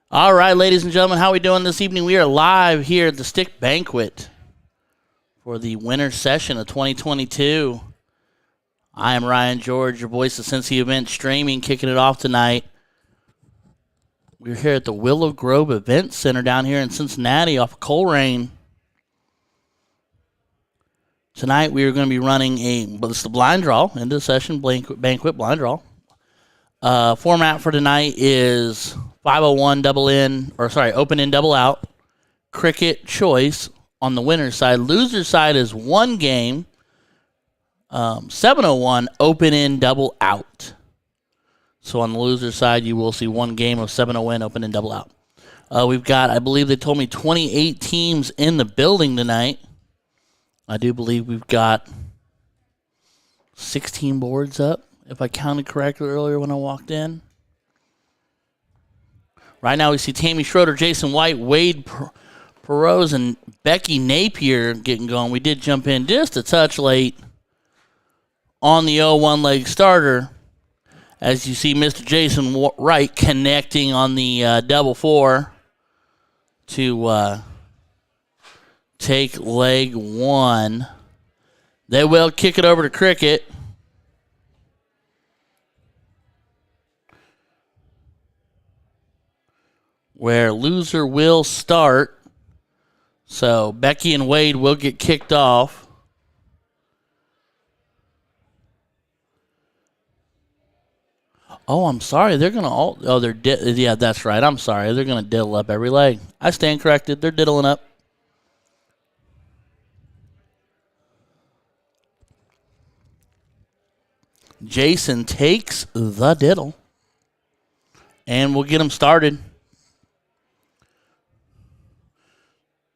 All right, ladies and gentlemen, how are we doing this evening? We are live here at the Stick Banquet for the winter session of 2022. I am Ryan George, your voice of Cincinnati Event Streaming, kicking it off tonight. We're here at the Willow Event Center down here in Cincinnati off of Colerain. Tonight we are going to be running it's the blind draw, into the session, banquet blind draw. Format for tonight is 501 open in, double out, cricket choice on the winner's side. Loser's side is one game, 701 open in, double out. So on the loser's side, you will see one game of 701 open in, double out. We've got, I believe they told me, 28 teams in the building tonight. I do believe we've got 16 boards up, if I counted correctly earlier when I walked in. Right now we see Tammy Schroeder, Jason White, Wade Perot, and Becky Napier getting going. We did jump in just a touch late on the 0-1 leg starter. As you see Mr. Jason Wright connecting on the double four to take leg one. They will kick it over to cricket. Where loser will start. So Becky and Wade will get kicked off. Oh, I'm sorry. They're going to yeah, that's right. I'm sorry. They're going to diddle up every leg. I stand corrected. They're diddling up. Jason takes the diddle. And we'll get him started.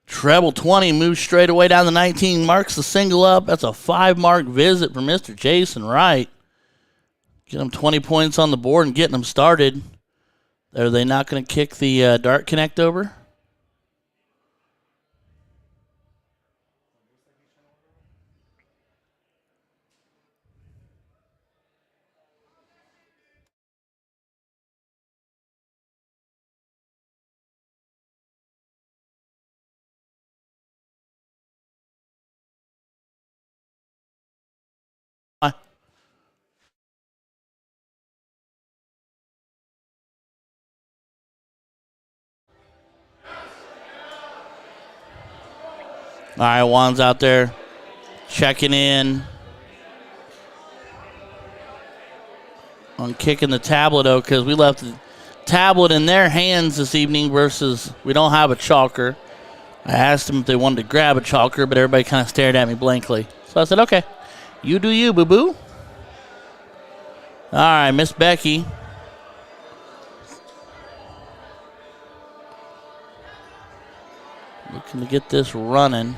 Treble 20 moves straight away down the 19, marks the single up. That's a 5-mark visit for Mr. Jason Wright. Get him 20 points on the board and getting him started. Are they not going to kick the dart connect over? All right, Juan's out there checking in on kicking the tablet out because we left the tablet in their hands this evening versus we don't have a chalker. I asked them if they wanted to grab a chalker, but everybody kind of stared at me blankly. So I said, okay, you do you, boo-boo. All right, Miss Becky. Looking to get this running.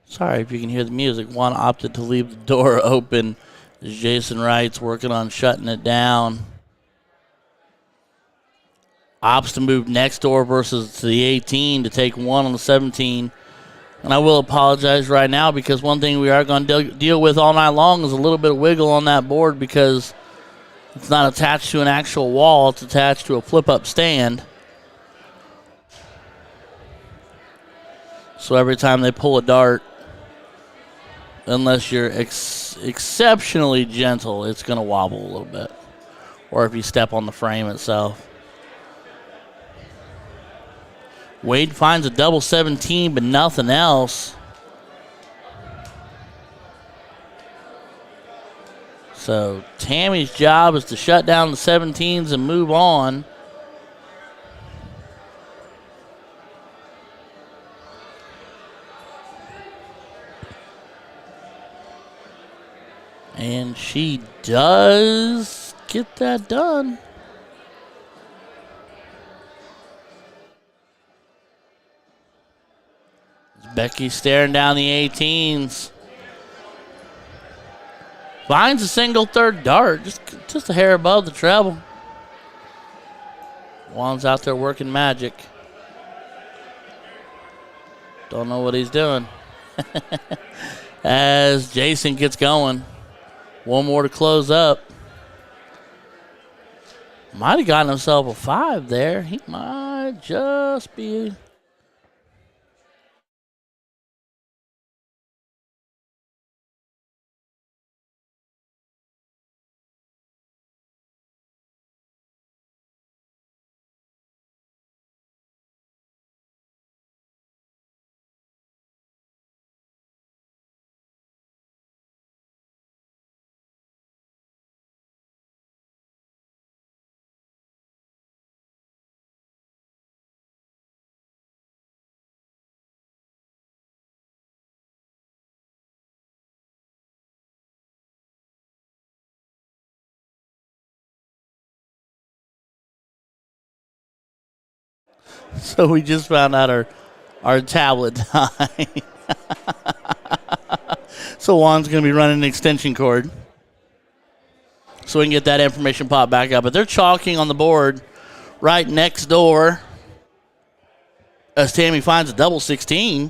Sorry if you can hear the music. Juan opted to leave the door open as Jason Wright's working on shutting it down. Opts to move next door versus the 18 to take one on the 17. And I will apologize right now because one thing we are going to deal with all night long is a little bit of wiggle on that board because it's not attached to an actual wall. It's attached to a flip-up stand. So every time they pull a dart, unless you're exceptionally gentle, it's going to wobble a little bit. Or if you step on the frame itself. Wade finds a double 17, but nothing else. So Tammy's job is to shut down the 17s and move on. And she does get that done. Becky staring down the 18s. Finds a single third dart, just a hair above the treble. Juan's out there working magic. Don't know what he's doing. As Jason gets going. One more to close up. Might have gotten himself a 5 there. He might just be. So we just found out our tablet died. So Juan's going to be running an extension cord so we can get that information popped back up. But they're chalking on the board right next door as Tammy finds a double 16.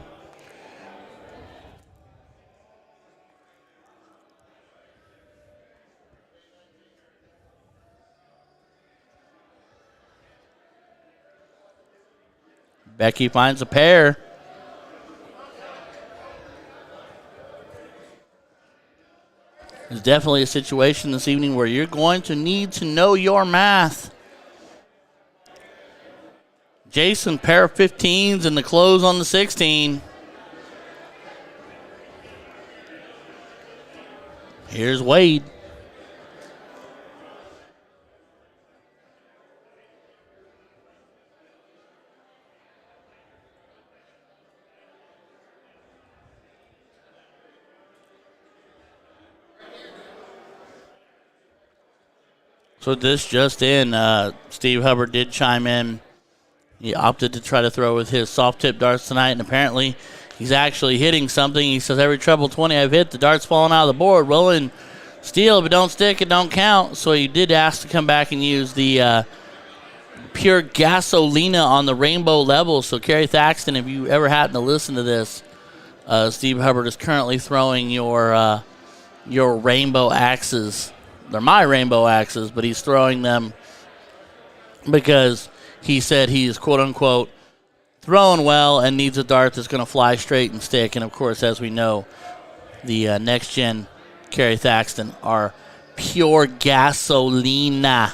Becky finds a pair. There's definitely a situation this evening where you're going to need to know your math. Jason, pair of 15s and the close on the 16. Here's Wade. So this just in, Steve Hubbard did chime in. He opted to try to throw with his soft tip darts tonight, and apparently he's actually hitting something. He says, every treble 20 I've hit, the dart's falling out of the board. Rolling steel, if it don't stick, it don't count. So he did ask to come back and use the pure gasolina on the rainbow level. So Kerry Thaxton, if you ever happen to listen to this, Steve Hubbard is currently throwing your rainbow axes. They're my rainbow axes, but he's throwing them because he said he's, quote-unquote, throwing well and needs a dart that's going to fly straight and stick. And, of course, as we know, the next-gen Kerry Thaxton are pure gasolina.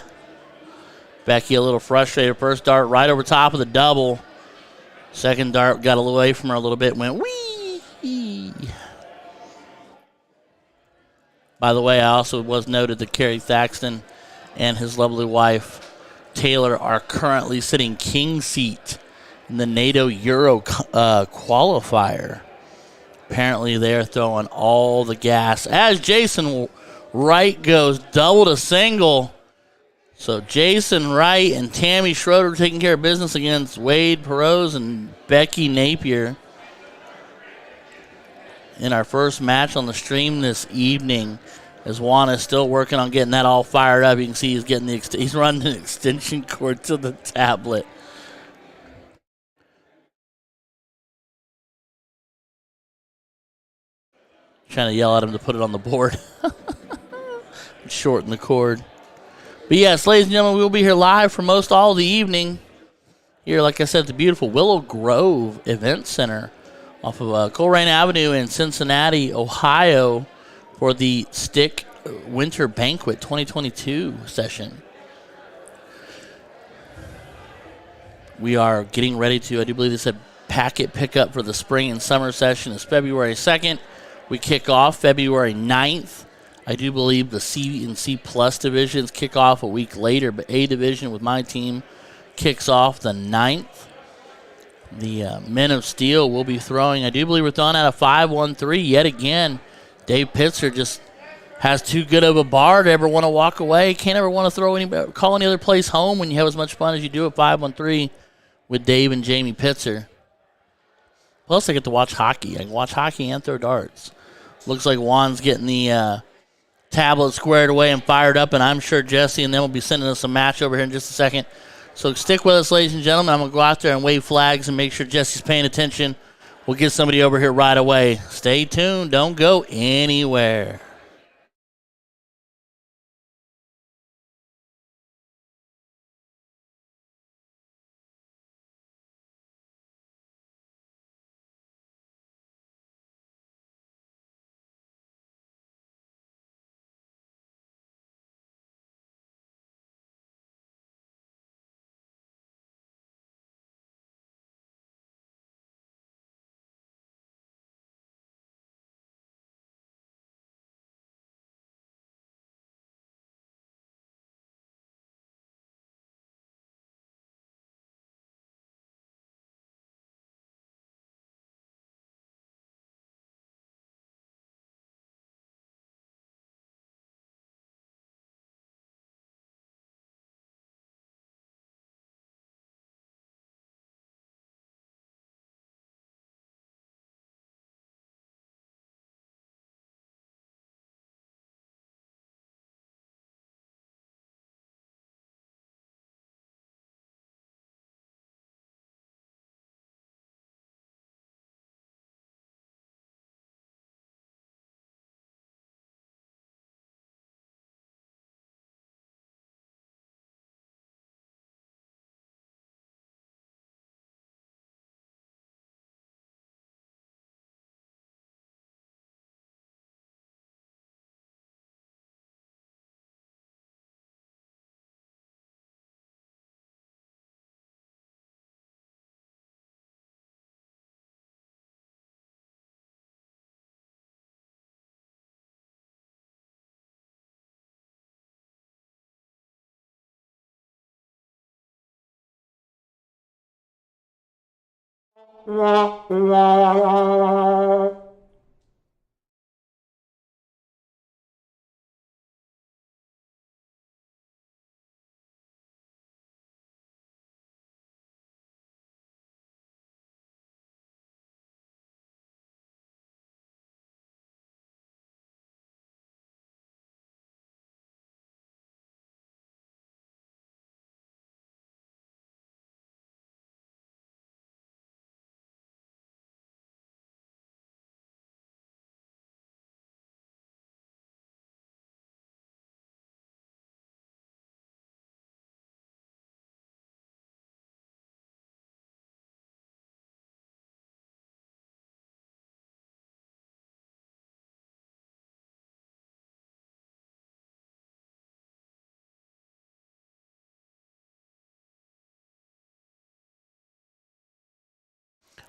Becky a little frustrated. First dart right over top of the double. Second dart got away from her a little bit and went whee. By the way, I also was noted that Kerry Thaxton and his lovely wife, Taylor, are currently sitting king seat in the NATO Euro qualifier. Apparently, they're throwing all the gas. As Jason Wright goes double to single. So Jason Wright and Tammy Schroeder taking care of business against Wade Perot and Becky Napier in our first match on the stream this evening. As Juan is still working on getting that all fired up. You can see he's getting he's running an extension cord to the tablet. Trying to yell at him to put it on the board. Shorten the cord. But yes, ladies and gentlemen, we'll be here live for most all the evening. Here, like I said, the beautiful Willow Event Center off of Coleraine Avenue in Cincinnati, Ohio, for the Stick Winter Banquet 2022 session. We are getting ready to, I do believe they said packet pickup for the spring and summer session is February 2nd. We kick off February 9th. I do believe the C and C plus divisions kick off a week later, but A division with my team kicks off the 9th. The Men of Steel will be throwing, I do believe we're throwing out a 5-1-3 yet again. Dave Pitzer just has too good of a bar to ever want to walk away. Can't ever want to call any other place home when you have as much fun as you do at 5-1-3 with Dave and Jamie Pitzer. Plus, I get to watch hockey. I can watch hockey and throw darts. Looks like Juan's getting the tablet squared away and fired up, and I'm sure Jesse and them will be sending us a match over here in just a second. So stick with us, ladies and gentlemen. I'm going to go out there and wave flags and make sure Jesse's paying attention We'll get somebody over here right away. Stay tuned. Don't go anywhere.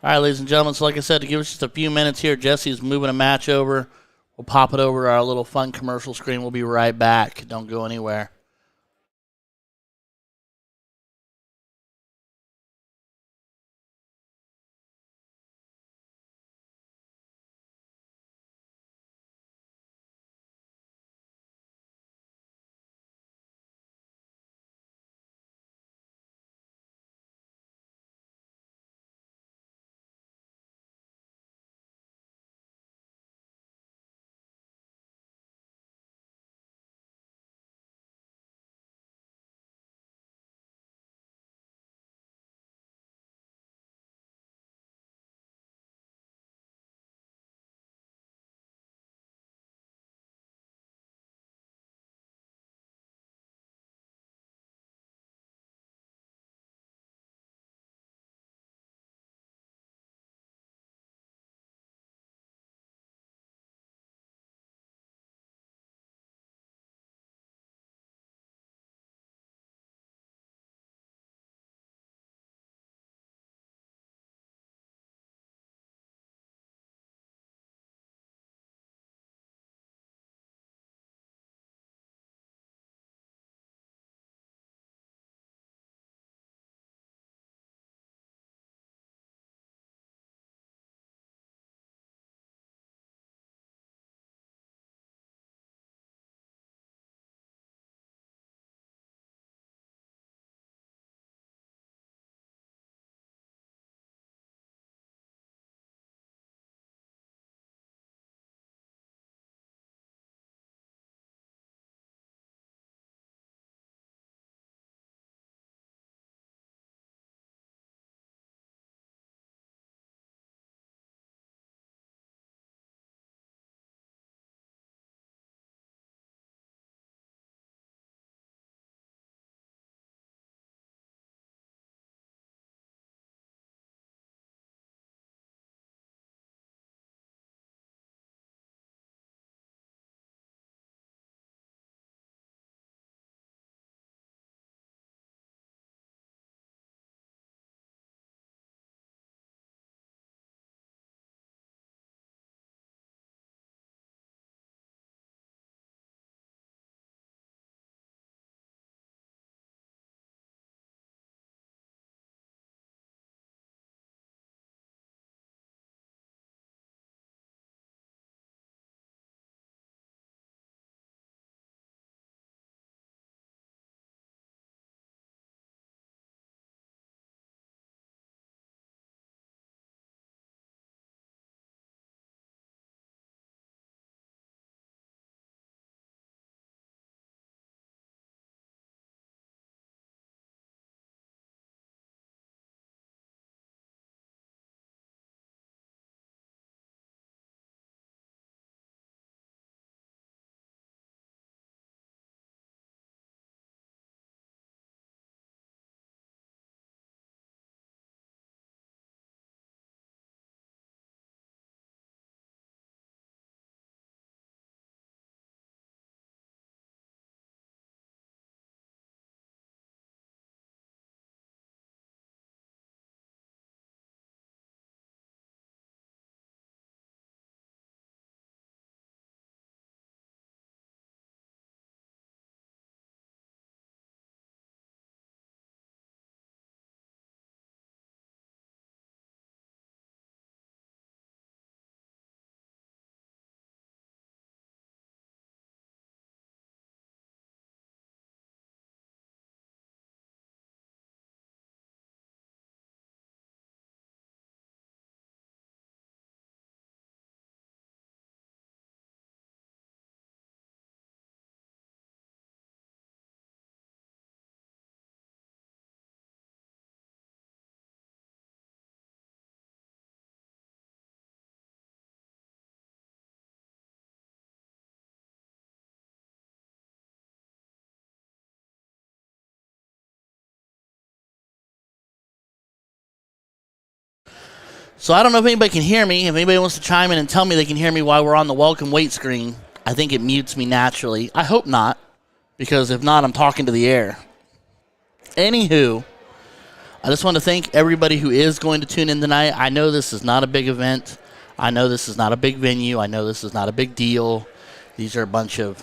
All right, ladies and gentlemen, so like I said, to give us just a few minutes here, Jesse's moving a match over. We'll pop it over to our little fun commercial screen. We'll be right back. Don't go anywhere. So I don't know if anybody can hear me. If anybody wants to chime in and tell me they can hear me while we're on the welcome wait screen, I think it mutes me naturally. I hope not, because if not, I'm talking to the air. Anywho, I just want to thank everybody who is going to tune in tonight. I know this is not a big event. I know this is not a big venue. I know this is not a big deal. These are a bunch of,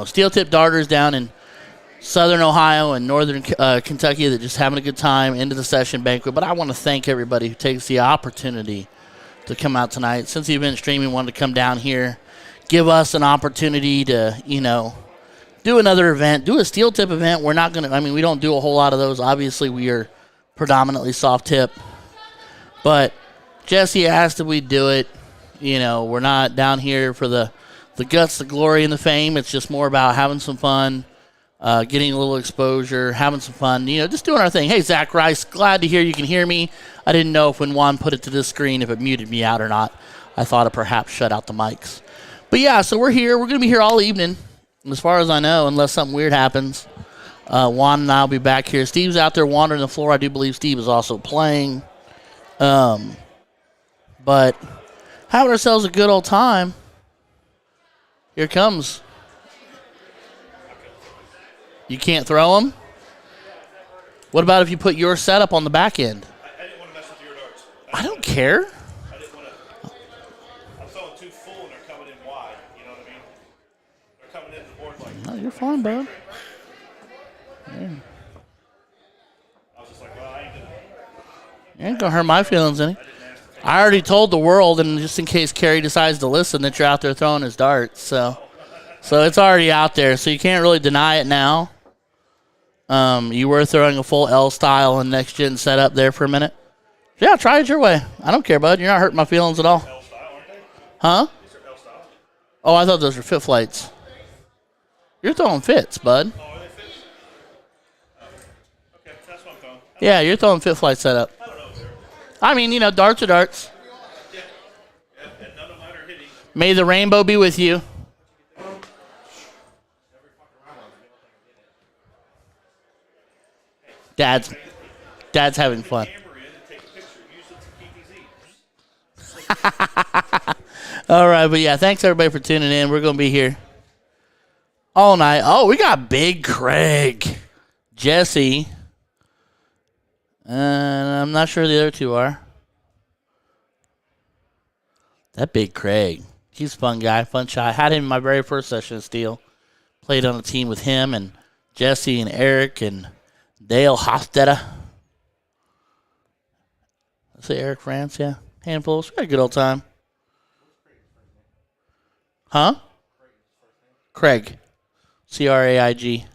steel tip darters down in Southern Ohio and Northern Kentucky that just having a good time into the session banquet. But I want to thank everybody who takes the opportunity to come out tonight. Since the event streaming wanted to come down here, give us an opportunity to, do another event, do a steel tip event. We're not going to, we don't do a whole lot of those. Obviously, we are predominantly soft tip. But Jesse asked if we do it. We're not down here for the guts, the glory, and the fame. It's just more about having some fun. Getting a little exposure, having some fun, just doing our thing. Hey, Zach Rice, glad to hear you can hear me. I didn't know if when Juan put it to this screen, if it muted me out or not. I thought it perhaps shut out the mics. But yeah, so we're here. We're going to be here all evening, as far as I know, unless something weird happens. Juan and I will be back here. Steve's out there wandering the floor. I do believe Steve is also playing. But having ourselves a good old time. Here comes. You can't throw them? What about if you put your setup on the back end? I didn't want to mess with your darts. I don't care. I didn't want to. I'm throwing too full and they're coming in wide. You know what I mean? They're coming into the board like. No, you're fine, bud. Yeah. I was just like, well, I ain't gonna. You ain't gonna hurt my feelings any. I already told the world, and just in case Kerry decides to listen, that you're out there throwing his darts. So it's already out there. So you can't really deny it now. You were throwing a full L style and next gen setup there for a minute. Yeah, try it your way. I don't care, bud. You're not hurting my feelings at all. L style, aren't they? Huh? These are L style. Oh, I thought those were fit flights. You're throwing fits, bud. Oh, are they fits? Okay, that's what I'm throwing. Yeah, you're throwing fit flight setup. I don't know if they're. I mean, darts are darts. Yeah. And none of mine are hitting. May the rainbow be with you. Dad's having fun. All right, but yeah, thanks everybody for tuning in. We're gonna be here all night. Oh, we got Big Craig, Jesse, and I'm not sure the other two are. That Big Craig, he's a fun guy, fun shot. Had him in my very first session of Steel. Played on a team with him and Jesse and Eric and Dale Hofstede. Let's say Eric France, yeah. Handfuls. We had a good old time. Huh? Craig. C-R-A-I-G.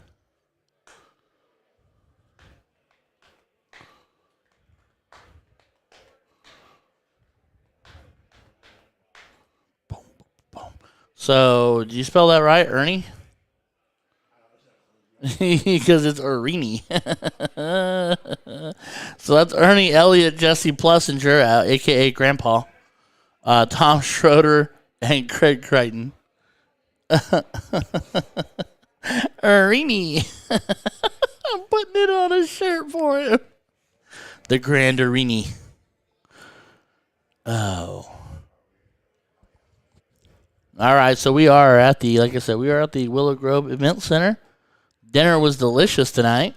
Boom, boom, boom. So, did you spell that right, Ernie? Because it's Erini. So that's Ernie, Elliott, Jesse Plessinger, a.k.a. Grandpa, Tom Schroeder, and Craig Crichton. Erini. I'm putting it on a shirt for him. The Grand Erini. Oh. All right, so we are at the, like I said, we are at the Willow Grove Event Center. Dinner was delicious tonight.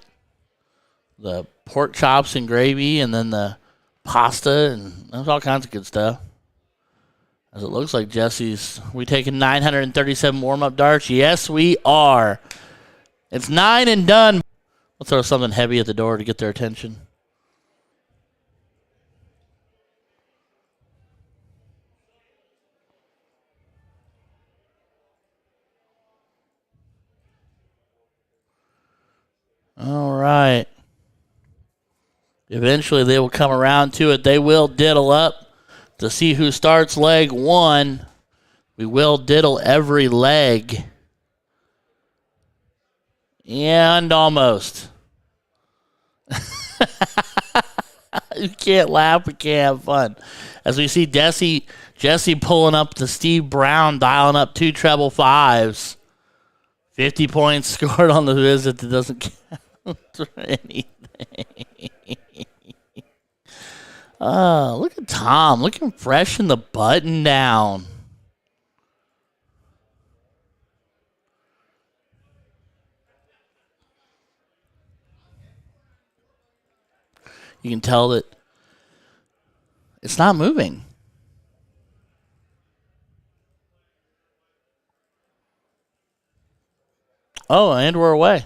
The pork chops and gravy, and then the pasta, and there's all kinds of good stuff. As it looks like Jesse's, we taking 937 warm-up darts? Yes, we are. It's 9 and done. We'll throw something heavy at the door to get their attention. All right. Eventually they will come around to it. They will diddle up to see who starts leg one. We will diddle every leg. And almost. You can't laugh, we can't have fun. As we see Jesse pulling up to Steve Brown, dialing up 2 treble fives. 50 points scored on the visit that doesn't count for anything. Look at Tom, looking fresh in the button down. You can tell that it's not moving. Oh, and we're away.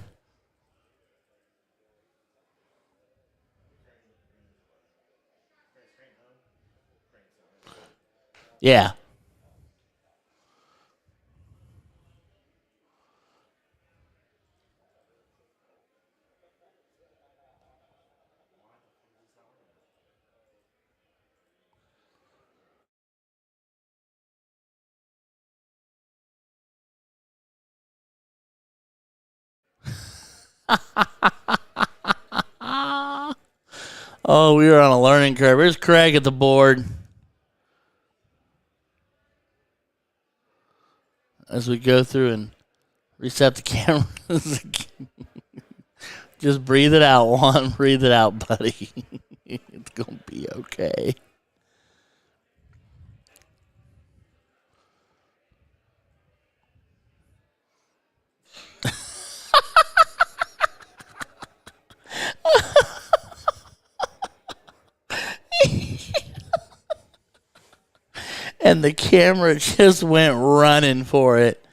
Yeah. Oh, we were on a learning curve. Here's Craig at the board. As we go through and reset the cameras. Just breathe it out, Juan. Breathe it out, buddy. It's going to be okay. And the camera just went running for it.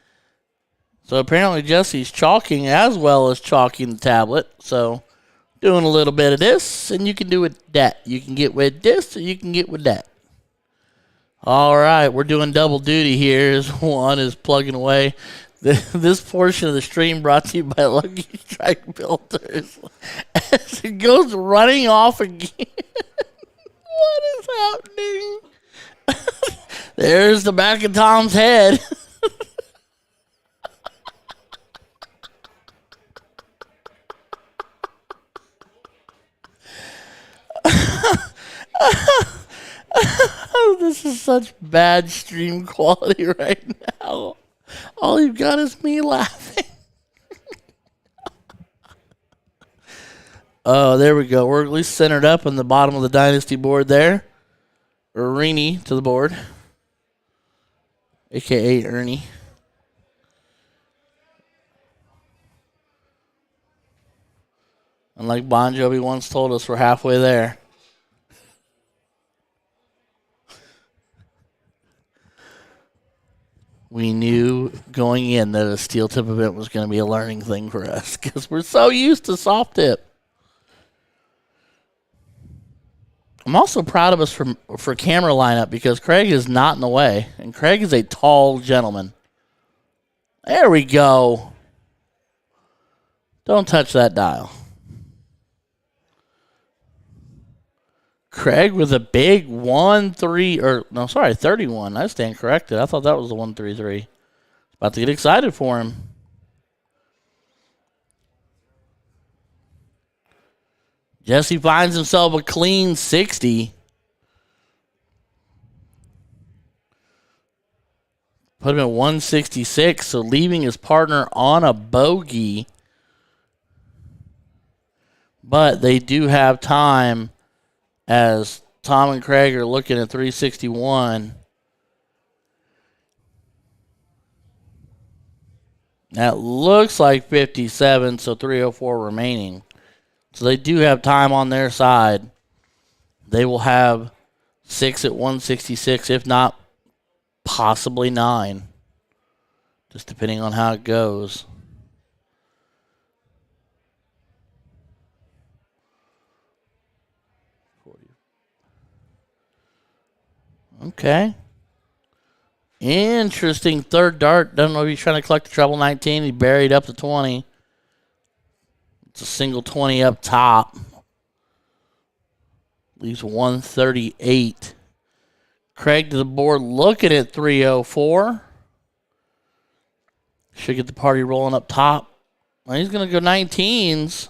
So apparently Jesse's chalking as well as chalking the tablet. So doing a little bit of this, and you can do with that. You can get with this, or you can get with that. All right, we're doing double duty here as Juan is plugging away. This portion of the stream brought to you by Lucky Strike Builders. As it goes running off again. What is happening? There's the back of Tom's head. This is such bad stream quality right now. All you've got is me laughing. Oh, there we go. We're at least centered up on the bottom of the Dynasty board there. Ernie to the board, a.k.a. Ernie. And like Bon Jovi once told us, we're halfway there. We knew going in that a steel tip event was going to be a learning thing for us because we're so used to soft tip. I'm also proud of us for camera lineup because Craig is not in the way, and Craig is a tall gentleman. There we go. Don't touch that dial. Craig with a big 31. I stand corrected. I thought that was the 133. About to get excited for him. Jesse finds himself a clean 60. Put him at 166, so leaving his partner on a bogey. But they do have time as Tom and Craig are looking at 361. That looks like 57, so 304 remaining. So they do have time on their side. They will have 6 at 166, if not possibly 9. Just depending on how it goes. Okay. Interesting third dart. Don't know if he's trying to collect the treble 19. He buried up to 20. It's a single 20 up top. Leaves 138. Craig to the board looking at 304. Should get the party rolling up top. Well, he's going to go 19s.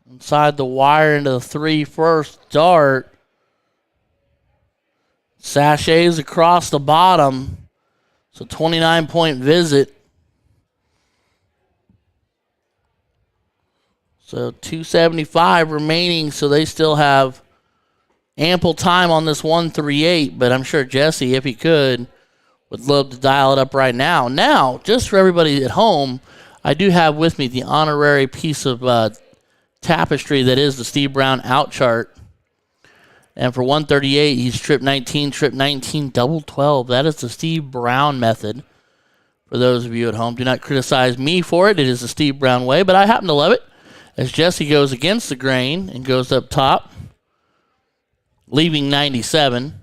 Inside the wire into the 3 first dart. Sachets across the bottom. So 29-point visit. So 275 remaining, so they still have ample time on this 138, but I'm sure Jesse, if he could, would love to dial it up right now. Now, just for everybody at home, I do have with me the honorary piece of tapestry that is the Steve Brown out chart. And for 138, he's trip 19, double 12. That is the Steve Brown method. For those of you at home, do not criticize me for it. It is the Steve Brown way, but I happen to love it. As Jesse goes against the grain and goes up top, leaving 97.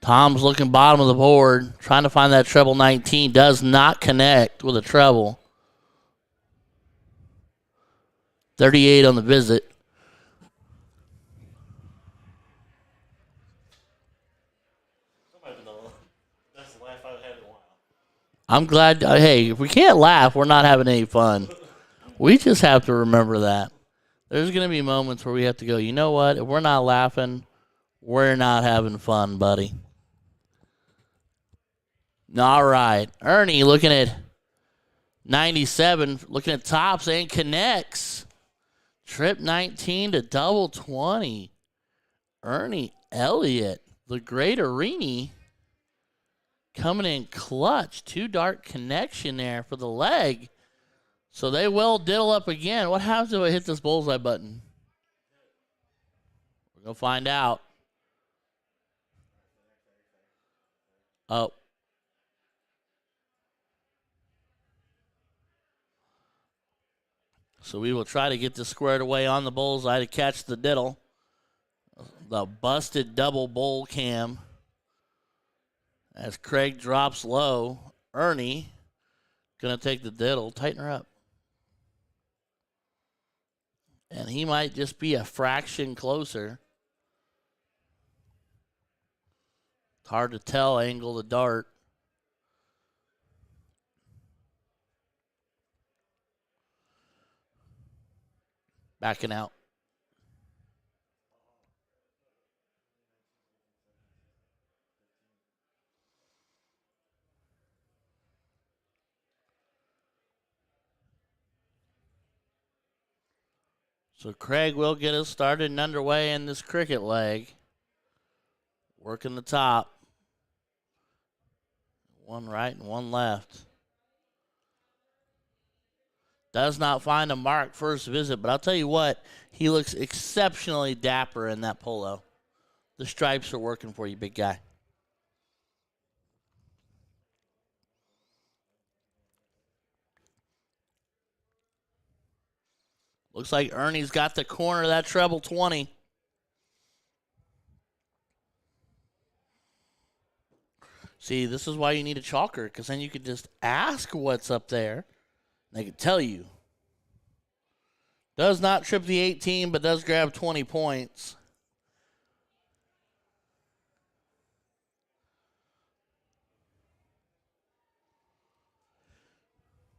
Tom's looking bottom of the board, trying to find that treble 19. Does not connect with a treble. 38 on the visit. That's the laugh I've had in a while. I'm glad. Hey, if we can't laugh, we're not having any fun. We just have to remember that. There's going to be moments where we have to go, you know what? If we're not laughing, we're not having fun, buddy. All right. Ernie looking at 97, looking at tops and connects. Trip 19 to double 20. Ernie Elliott, the great Arini, coming in clutch. Too dark connection there for the leg. So they will diddle up again. What happens if I hit this bullseye button? We're going to find out. Oh. So we will try to get this squared away on the bullseye to catch the diddle. The busted double bowl cam. As Craig drops low, Ernie going to take the diddle. Tighten her up. And he might just be a fraction closer. It's hard to tell, angle the dart. Backing out. So Craig will get us started and underway in this cricket leg. Working the top. One right and one left. Does not find a mark first visit, but I'll tell you what, he looks exceptionally dapper in that polo. The stripes are working for you, big guy. Looks like Ernie's got the corner of that treble 20. See, this is why you need a chalker, because then you could just ask what's up there. They can tell you. Does not trip the 18, but does grab 20 points.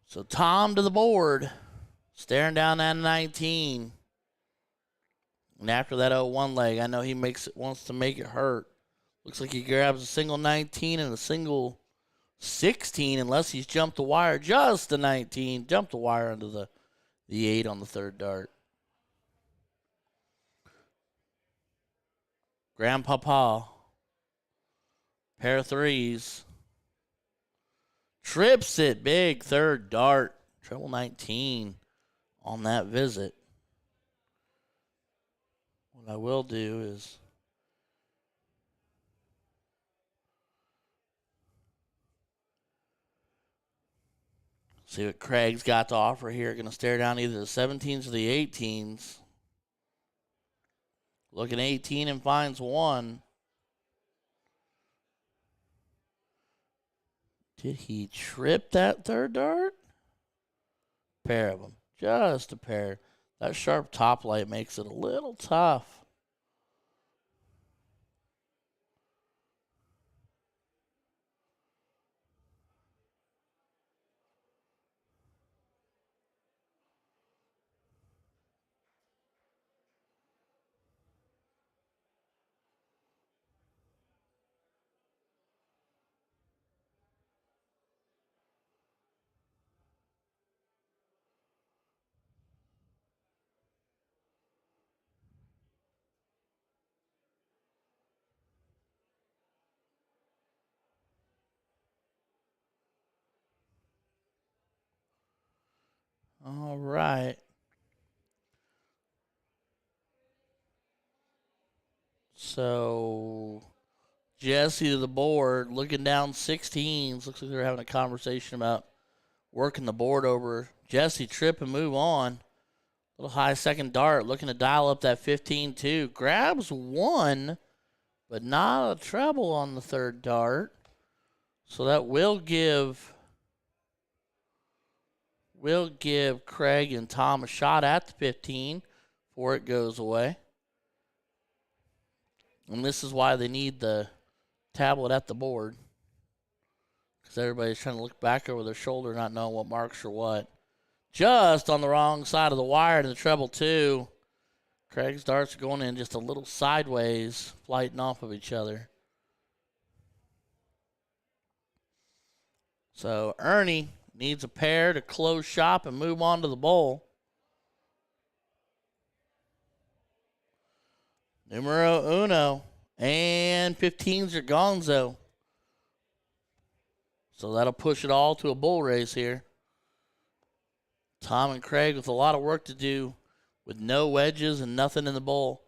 So Tom to the board, staring down that 19. And after that 0-1 leg, I know he wants to make it hurt. Looks like he grabs a single 19 and a single 16, unless he's jumped the wire. Just the 19, jumped the wire under the 8 on the third dart. Grandpapa, pair of threes. Trips it, big third dart. Treble 19 on that visit. What I will do is see what Craig's got to offer here. Going to stare down either the 17s or the 18s. Looking 18 and finds one. Did he trip that third dart? Pair of them. Just a pair. That sharp top light makes it a little tough. All right. So Jesse to the board, looking down 16s. Looks like they're having a conversation about working the board over. Jesse trip and move on. Little high second dart, looking to dial up that 15-2. Grabs one, but not a treble on the third dart. So that will give Craig and Tom a shot at the 15 before it goes away. And this is why they need the tablet at the board, because everybody's trying to look back over their shoulder, not knowing what marks or what. Just on the wrong side of the wire to the treble 2. Craig's darts are going in just a little sideways, flighting off of each other. So Ernie needs a pair to close shop and move on to the bowl. Numero uno. And 15s are gonzo. So that'll push it all to a bull race here. Tom and Craig with a lot of work to do with no wedges and nothing in the bowl.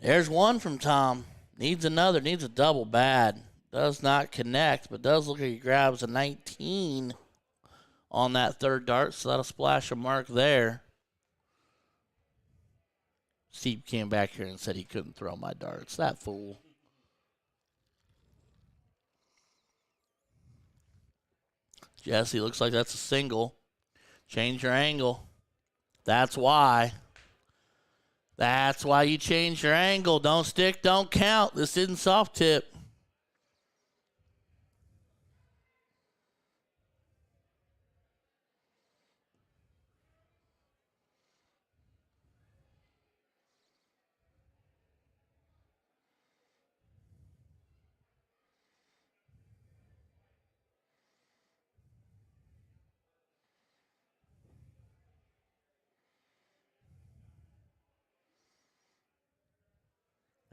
There's one from Tom. Needs another. Needs a double bad. Does not connect, but does look like he grabs a 19 on that third dart, so that'll splash a mark there. Steve came back here and said he couldn't throw my darts. That fool. Jesse, looks like that's a single. Change your angle. That's why. That's why you change your angle. Don't stick, don't count. This isn't soft tip.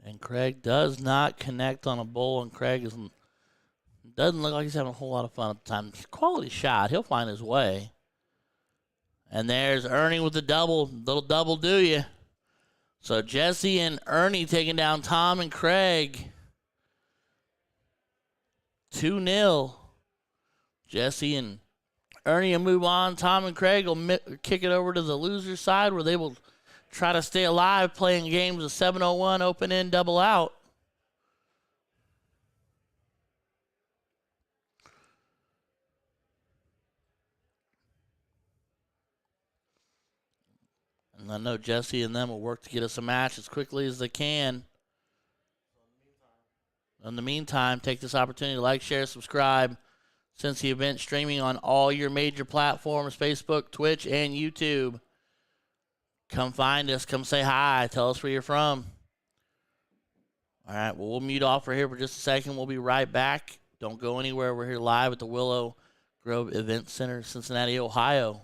And Craig does not connect on a bull, and Craig doesn't look like he's having a whole lot of fun at the time. Quality shot. He'll find his way. And there's Ernie with the double. Little double do you. So Jesse and Ernie taking down Tom and Craig. 2-0. Jesse and Ernie will move on. Tom and Craig will kick it over to the loser side, where they will try to stay alive playing games of 701, open in, double out. And I know Jesse and them will work to get us a match as quickly as they can. In the meantime, take this opportunity to like, share, subscribe. Since the event streaming on all your major platforms, Facebook, Twitch, and YouTube. Come find us. Come say hi. Tell us where you're from. All right, well, we'll mute off for here for just a second. We'll be right back. Don't go anywhere. We're here live at the Willow Event Center, Cincinnati, Ohio.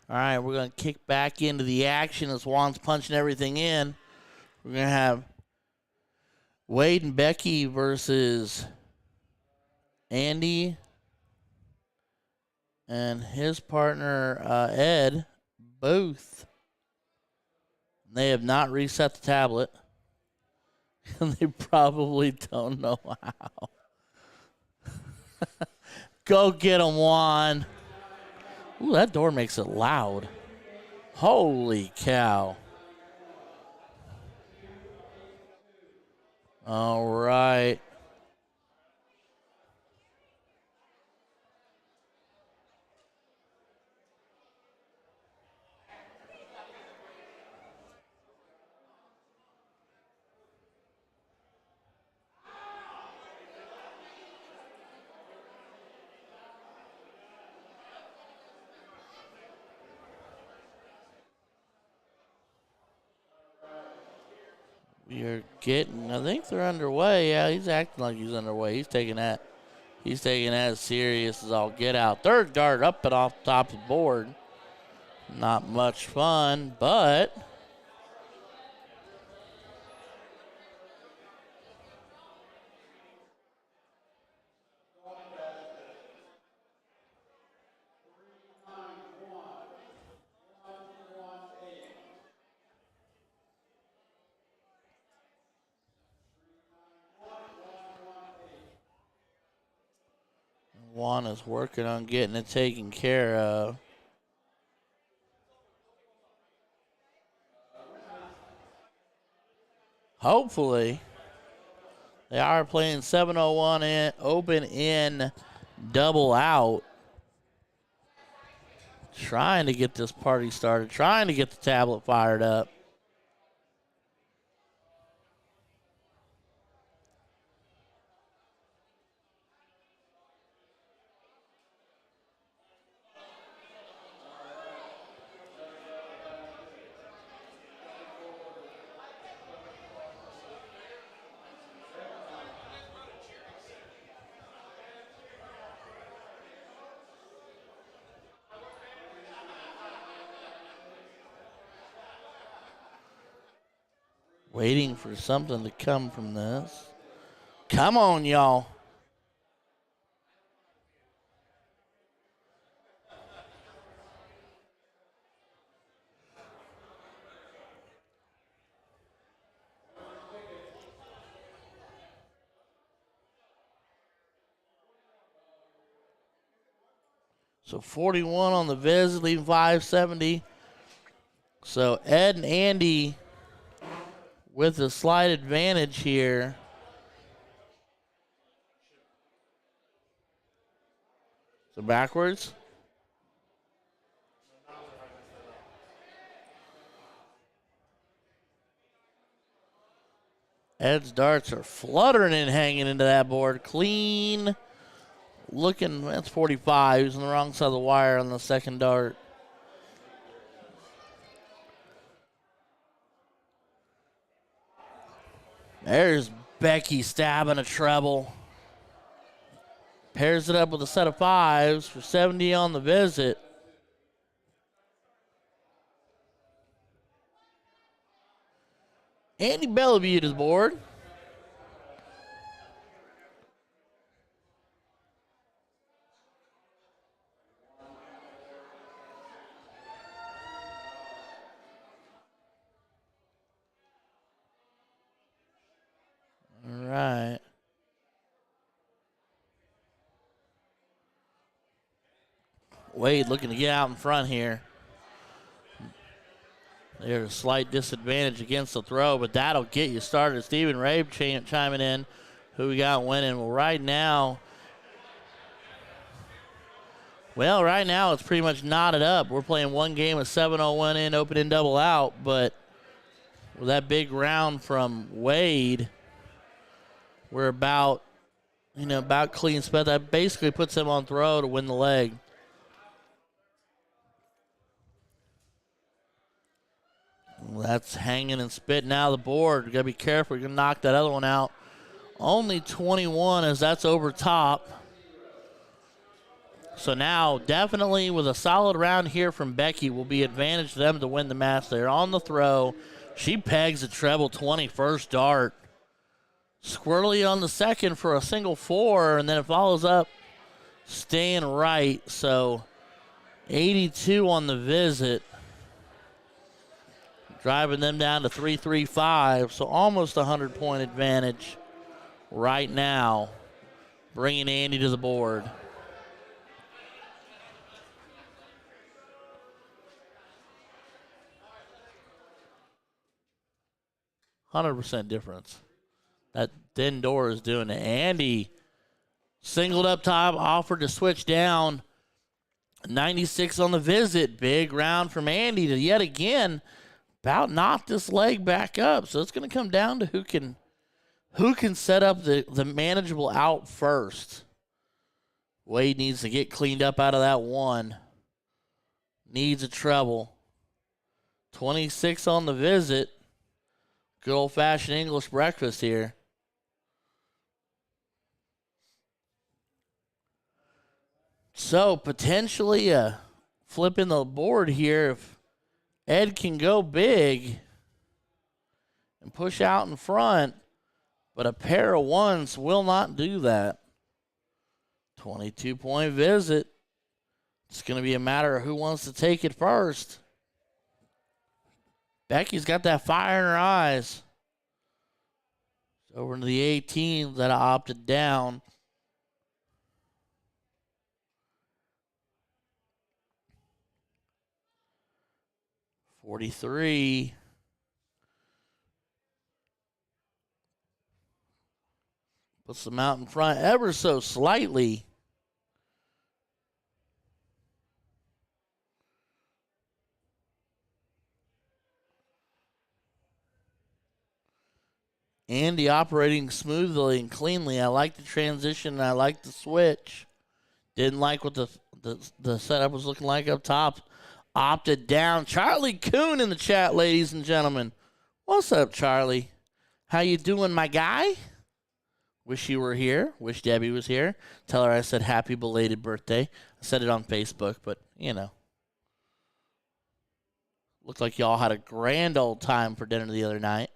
All right, we're going to kick back into the action as Juan's punching everything in. We're going to have Wade and Becky versus Andy and his partner, Ed, both. They have not reset the tablet. And they probably don't know how. Go get him, Juan. Ooh, that door makes it loud. Holy cow. All right. We are getting, I think they're underway. Yeah, he's acting like he's underway. He's taking that as serious as all get out. Third guard up and off the top of the board. Not much fun, but Juan is working on getting it taken care of. Hopefully, they are playing 7:01 in open in double out. Trying to get this party started, trying to get the tablet fired up. Waiting for something to come from this. Come on, y'all. So 41 on the visit, leaving 570. So Ed and Andy with a slight advantage here. So backwards. Ed's darts are fluttering and hanging into that board. Clean looking. That's 45. He was on the wrong side of the wire on the second dart. There's Becky stabbing a treble. Pairs it up with a set of fives for 70 on the visit. Andy Bellevue to the board. All right. Wade looking to get out in front here. There's a slight disadvantage against the throw, but that'll get you started. Stephen Rabe chiming in. Who we got winning? Well, right now it's pretty much knotted up. We're playing one game of 7:01 in, open in, double out, but with that big round from Wade, we're about clean split. That basically puts him on throw to win the leg. Well, that's hanging and spitting out of the board. You got to be careful. You're going to knock that other one out. Only 21 as that's over top. So now, definitely with a solid round here from Becky, will be advantage to them to win the match. They're on the throw. She pegs a treble 21st dart. Squirrely on the second for a single 4, and then it follows up staying right. So 82 on the visit, driving them down to 335. So almost a 100-point advantage right now, bringing Andy to the board. %, difference. That thin door is doing it. Andy singled up top, offered to switch down. 96 on the visit. Big round from Andy to yet again about knock this leg back up. So it's going to come down to who can set up the manageable out first. Wade needs to get cleaned up out of that one. Needs a treble. 26 on the visit. Good old-fashioned English breakfast here. So, potentially a flip in the board here if Ed can go big and push out in front, but a pair of ones will not do that. 22-point visit. It's going to be a matter of who wants to take it first. Becky's got that fire in her eyes. Over into the 18 that opted down. .43. Puts them out in front ever so slightly. Andy operating smoothly and cleanly. I like the transition and I like the switch. Didn't like what the setup was looking like up top. Opted down. Charlie Coon in the chat, ladies and gentlemen. What's up, Charlie? How you doing, my guy? Wish you were here. Wish Debbie was here. Tell her I said happy belated birthday. I said it on Facebook, but, you know. Looked like y'all had a grand old time for dinner the other night.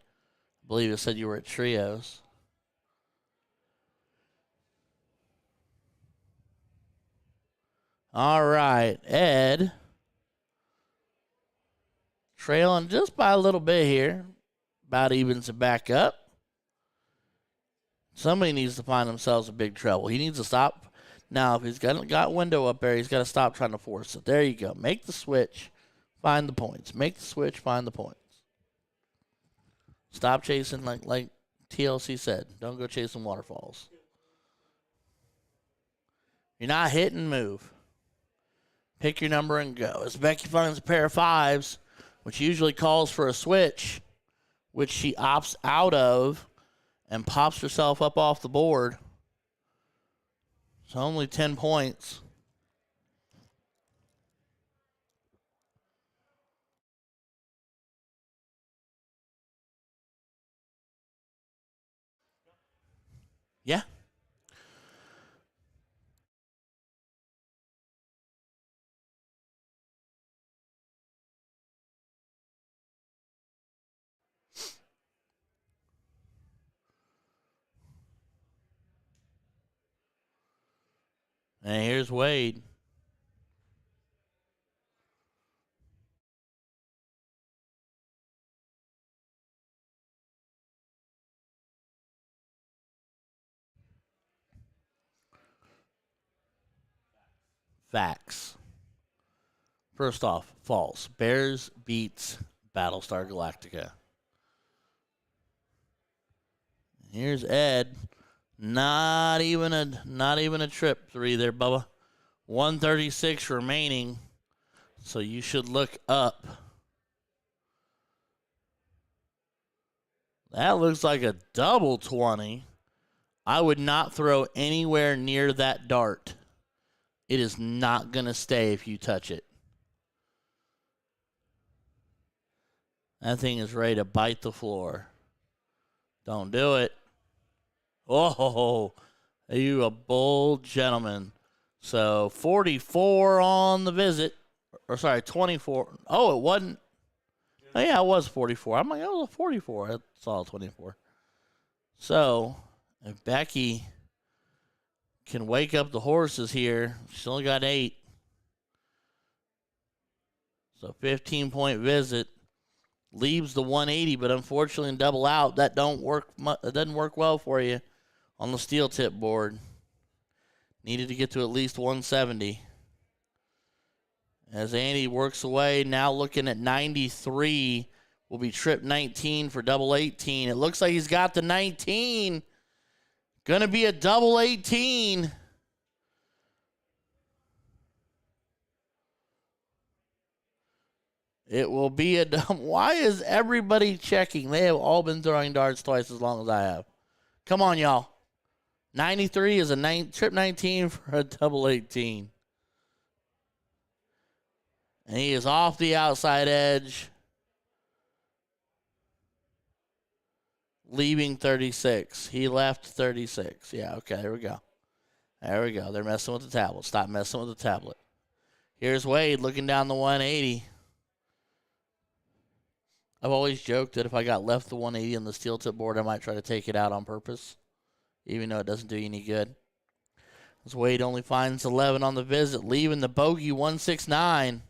I believe it said you were at Trios. All right, Ed. Trailing just by a little bit here. About evens it back up. Somebody needs to find themselves a big treble. He needs to stop. Now, if he's got window up there, he's got to stop trying to force it. There you go. Make the switch. Find the points. Make the switch. Find the points. Stop chasing like TLC said. Don't go chasing waterfalls. You're not hitting, move. Pick your number and go. As Becky finds a pair of fives, which usually calls for a switch, which she opts out of and pops herself up off the board. So only 10 points. Yeah. And here's Wade. Facts. First off, false. Bears beats Battlestar Galactica. Here's Ed. Not even a trip three there, Bubba. 136 remaining. So you should look up. That looks like a double 20. I would not throw anywhere near that dart. It is not going to stay if you touch it. That thing is ready to bite the floor. Don't do it. Oh, are you a bold gentleman? So 44 on the visit. Or sorry, 24. Oh, it wasn't. Oh, yeah, it was 44. I'm like, it was a 44. I saw 24. So if Becky can wake up the horses here, she's only got 8. So 15-point visit. Leaves the 180, but unfortunately in double out, that doesn't work well for you on the steel tip board. Needed to get to at least 170. As Andy works away, now looking at 93, will be trip 19 for double 18. It looks like he's got the 19. Gonna be a double 18. It will be a dumb. Why is everybody checking? They have all been throwing darts twice as long as I have. Come on, y'all. 93 is a trip 19 for a double 18. And he is off the outside edge, leaving 36. He left 36. Yeah, okay, there we go. There we go. They're messing with the tablet. Stop messing with the tablet. Here's Wade looking down the 180. I've always joked that if I got left the 180 on the steel tip board, I might try to take it out on purpose, even though it doesn't do you any good. As Wade only finds 11 on the visit, leaving the bogey 169.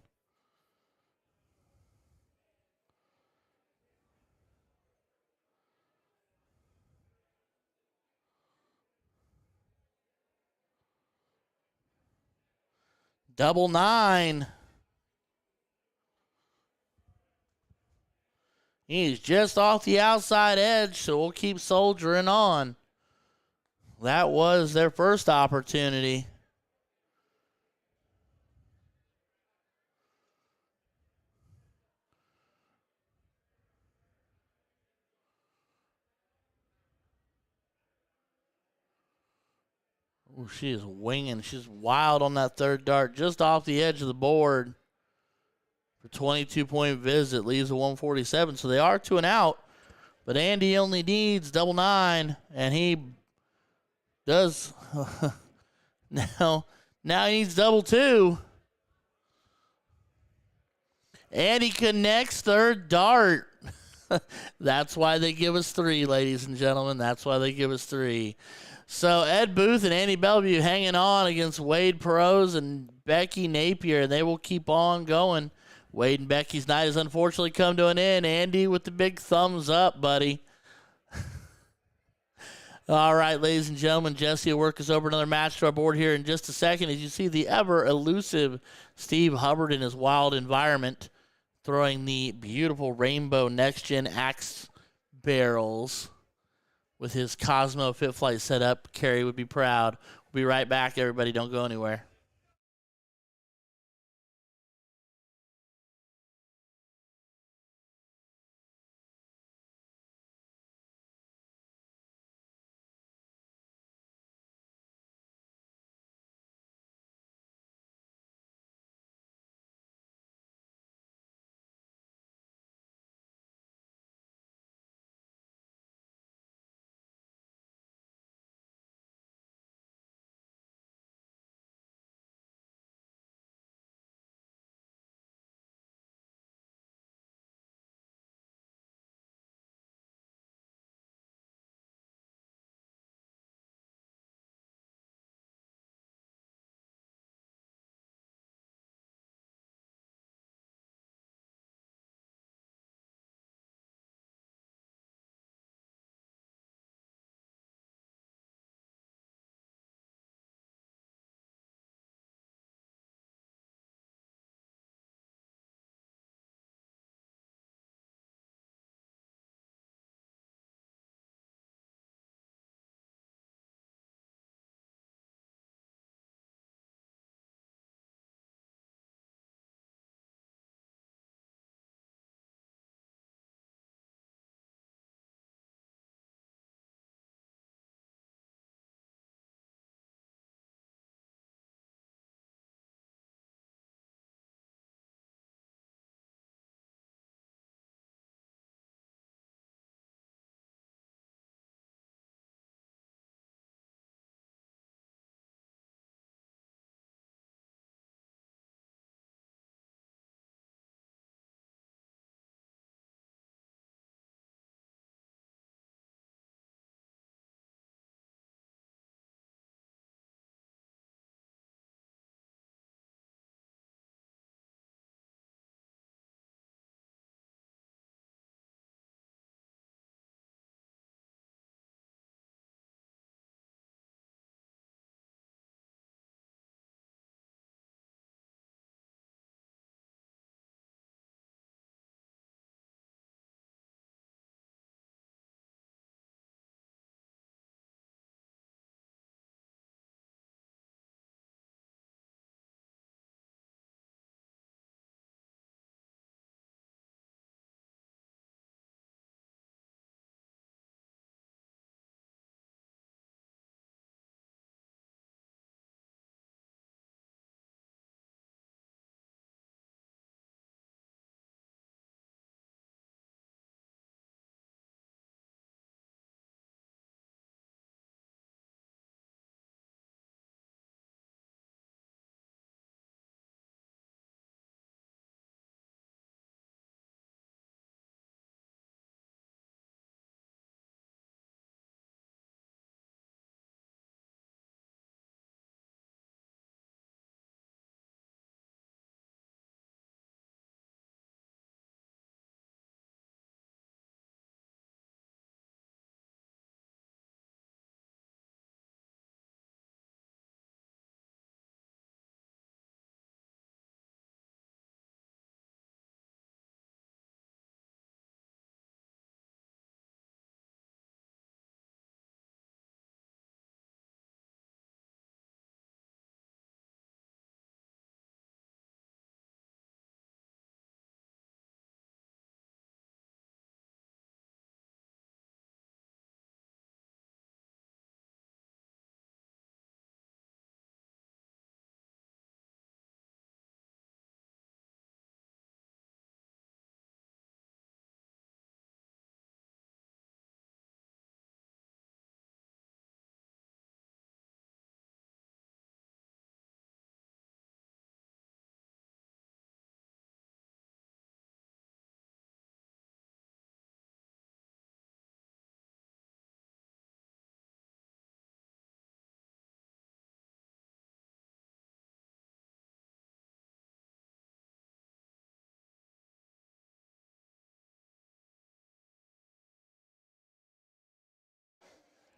Double 9. He's just off the outside edge, so we'll keep soldiering on. That was their first opportunity. Ooh, she is winging. She's wild on that third dart, just off the edge of the board. For 22-point visit, leaves a 147. So they are 2 and out. But Andy only needs double 9, and he does. now he needs double 2. And he connects third dart. That's why they give us 3, ladies and gentlemen. That's why they give us 3. So Ed Booth and Andy Bellevue hanging on against Wade Perot and Becky Napier. They will keep on going. Wade and Becky's night has unfortunately come to an end. Andy with the big thumbs up, buddy. All right, ladies and gentlemen, Jesse will work us over another match to our board here in just a second. As you see the ever-elusive Steve Hubbard in his wild environment throwing the beautiful rainbow next-gen axe barrels with his Cosmo Fit Flight setup. Carrie would be proud. We'll be right back, everybody. Don't go anywhere.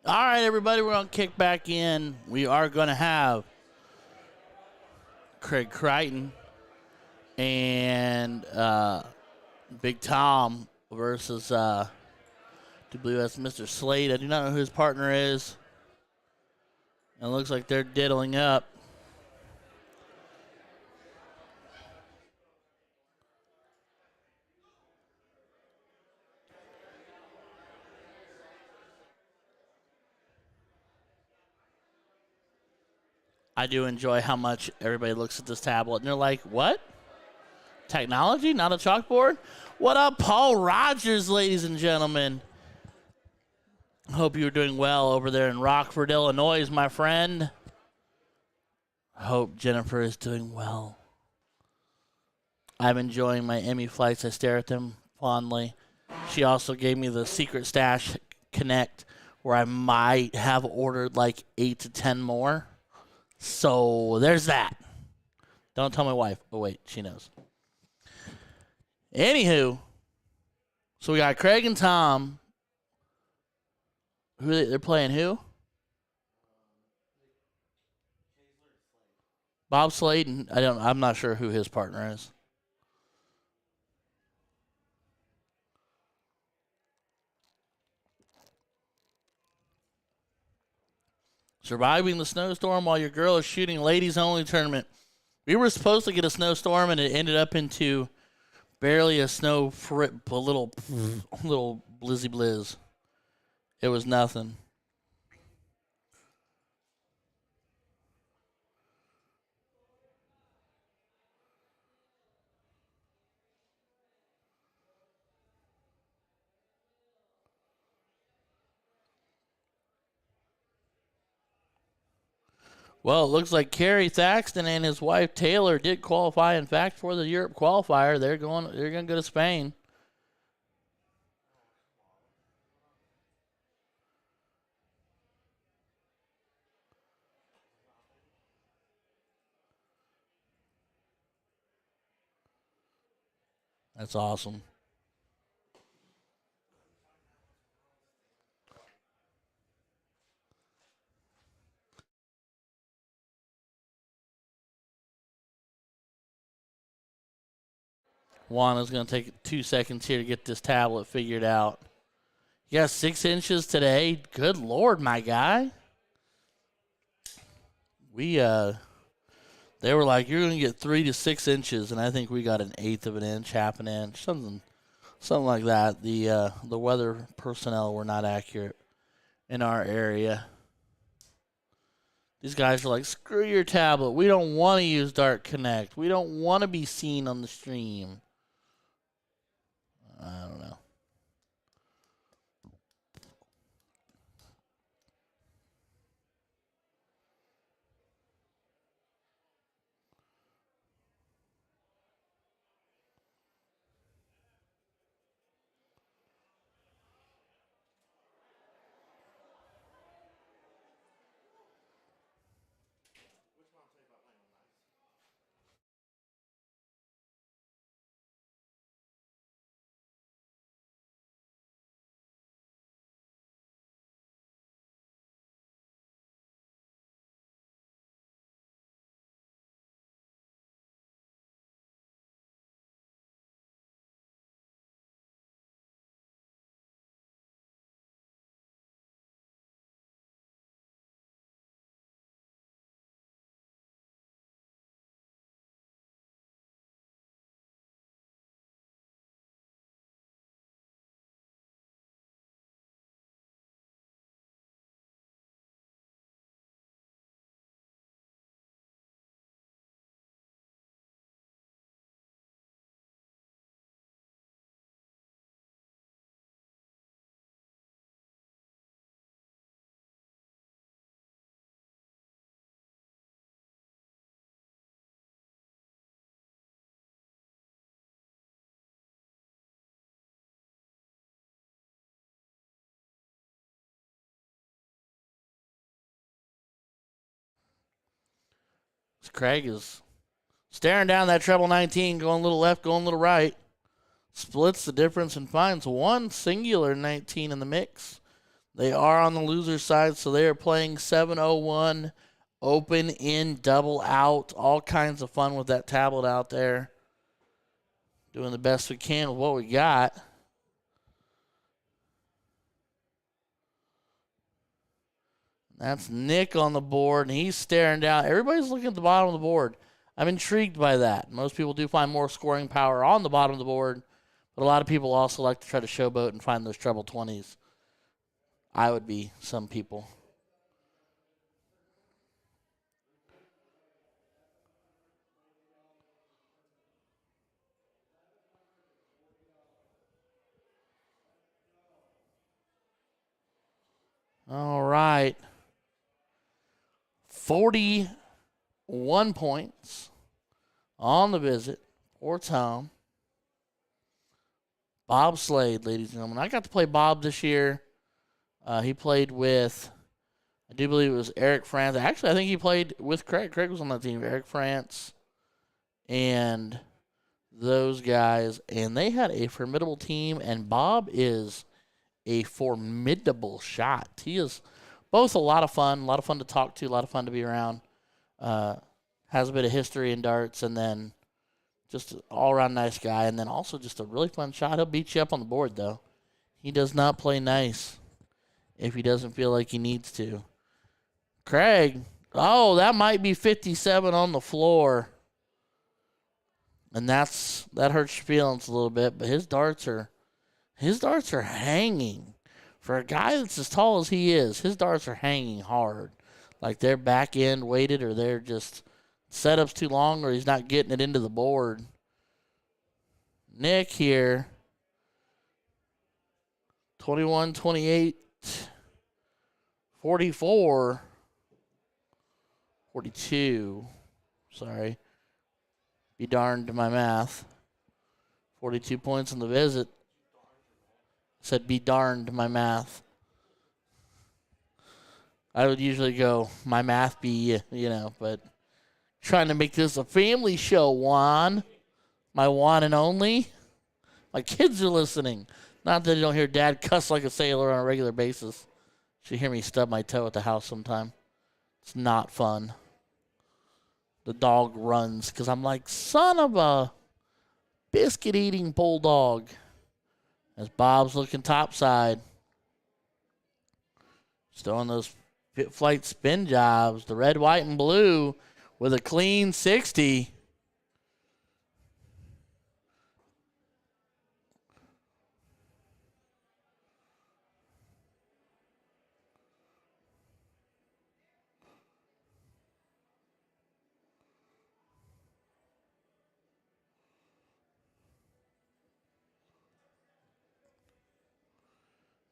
All right, everybody, we're going to kick back in. We are going to have Craig Crichton and Big Tom versus, I do believe that's Mr. Slade. I do not know who his partner is. And it looks like they're diddling up. I do enjoy how much everybody looks at this tablet and they're like, what? Technology, not a chalkboard? What up, Paul Rogers, ladies and gentlemen? Hope you're doing well over there in Rockford, Illinois, my friend. Hope Jennifer is doing well. I'm enjoying my Emmy flights. I stare at them fondly. She also gave me the Secret Stash Connect where I might have ordered like 8 to 10 more. So there's that. Don't tell my wife. Oh, wait, she knows. Anywho, so we got Craig and Tom. Who they're playing who? Bob Slade. I'm not sure who his partner is. Surviving the snowstorm while your girl is shooting ladies only tournament. We were supposed to get a snowstorm and it ended up into barely a snow a little blizzy blizz. It was nothing. Well, it looks like Kerry Thaxton and his wife Taylor did qualify. In fact, for the Europe qualifier, they're going to go to Spain. That's awesome. Juana's going to take 2 seconds here to get this tablet figured out. You got 6 inches today. Good Lord, my guy. They were like, you're going to get 3 to 6 inches, and I think we got 1/8 of an inch, half an inch, something like that. The weather personnel were not accurate in our area. These guys are like, screw your tablet. We don't want to use Dark Connect. We don't want to be seen on the stream. I don't know. Craig is staring down that treble 19, going a little left, going a little right. Splits the difference and finds one singular 19 in the mix. They are on the loser side, so they are playing 701 open in double out. All kinds of fun with that tablet out there. Doing the best we can with what we got. That's Nick on the board, and he's staring down. Everybody's looking at the bottom of the board. I'm intrigued by that. Most people do find more scoring power on the bottom of the board, but a lot of people also like to try to showboat and find those treble 20s. I would be some people. All right. 41 points on the visit for Tom. Bob Slade, ladies and gentlemen. I got to play Bob this year. He played with, I do believe it was Eric France. Actually, I think he played with Craig. Craig was on that team. Eric France and those guys. And they had a formidable team. And Bob is a formidable shot. He is both a lot of fun to talk to, a lot of fun to be around. Has a bit of history in darts, and then just an all-around nice guy, and then also just a really fun shot. He'll beat you up on the board, though. He does not play nice if he doesn't feel like he needs to. Craig, that might be 57 on the floor. And that hurts your feelings a little bit, but his darts are hanging. For a guy that's as tall as he is, his darts are hanging hard. Like they're back end weighted, or they're just setup's too long, or he's not getting it into the board. Nick here. 21, 28, 44, 42. Sorry. Be darned to my math. 42 points on the visit. Said be darned to my math. I would usually go, my math be, but trying to make this a family show, Juan. My one and only. My kids are listening. Not that you don't hear Dad cuss like a sailor on a regular basis. You hear me stub my toe at the house sometime. It's not fun. The dog runs because I'm like, son of a biscuit-eating bulldog. As Bob's looking topside. Still on those pit flight spin jobs. The red, white, and blue with a clean 60.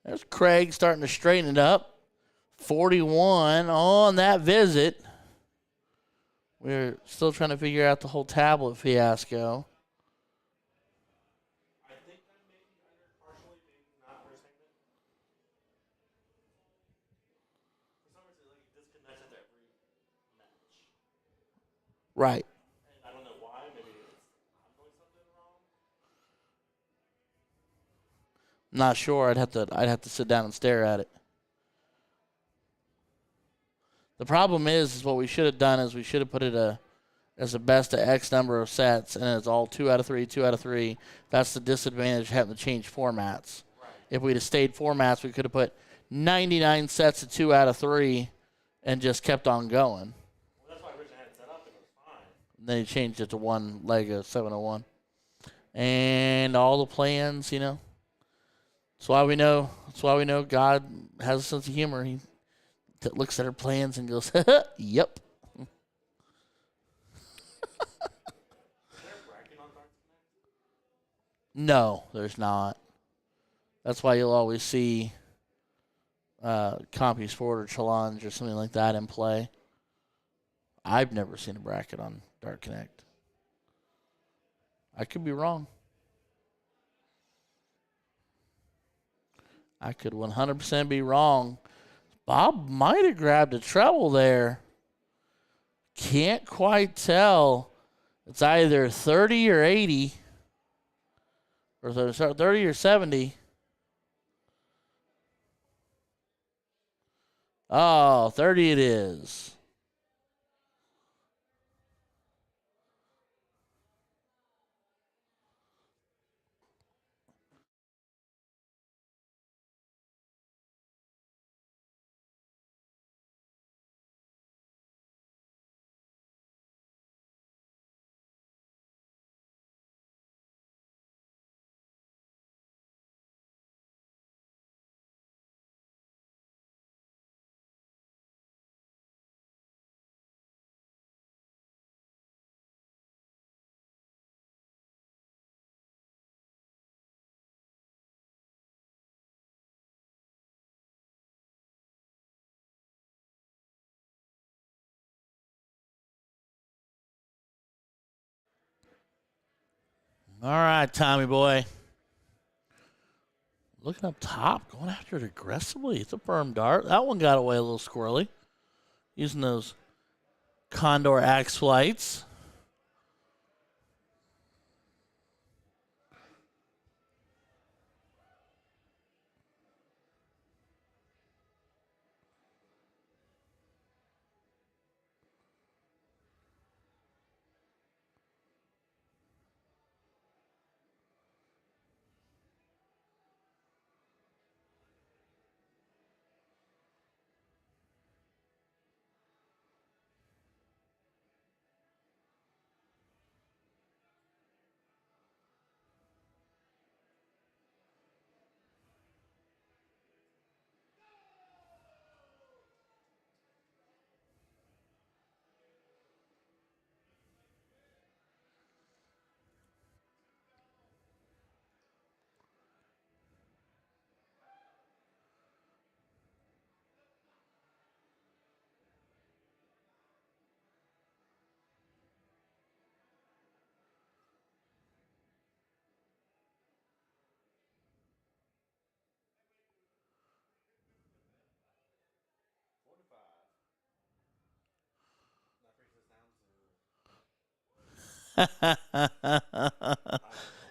There's Craig starting to straighten it up. 41 on that visit. We're still trying to figure out the whole tablet fiasco. I think that maybe partially being not first segment. For some reason, like, it disconnects at every match. Right. And I don't know why. Maybe I'm doing something wrong. Not sure. I'd have to sit down and stare at it. The problem is what we should have done is we should have put it as a best of X number of sets, and it's all 2 out of 3, 2 out of 3. That's the disadvantage of having to change formats. Right. If we'd have stayed formats, we could have put 99 sets of 2 out of 3 and just kept on going. Well, that's why Rich had it set up, and it was fine. Then he changed it to one leg of 701. And all the plans, That's why we know God has a sense of humor. He looks at our plans and goes, yep. Is there a bracket on Darts Connect? No, there's not. That's why you'll always see CompuSport or Challenge or something like that in play. I've never seen a bracket on Dart Connect. I could be wrong. I could 100% be wrong. Bob might have grabbed a treble there. Can't quite tell. It's either 30 or 80. Or 30 or 70. Oh, 30 it is. All right, Tommy boy. Looking up top, going after it aggressively. It's a firm dart. That one got away a little squirrely. Using those Condor axe flights.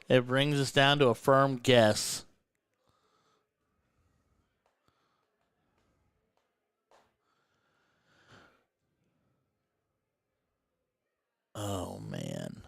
It brings us down to a firm guess. Oh, man.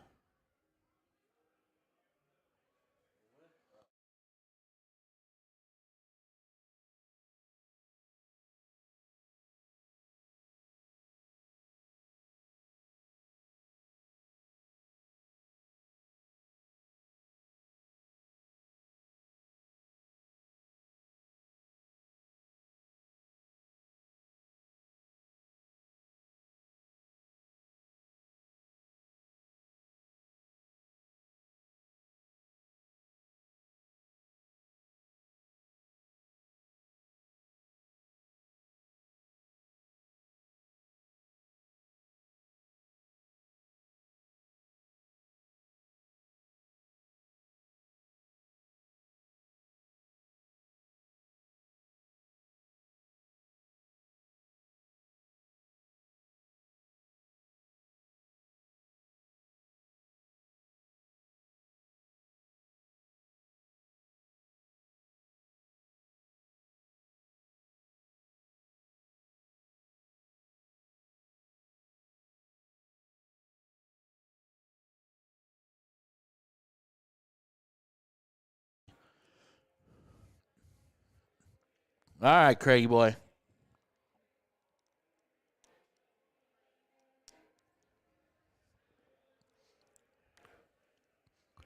All right, Craigie boy.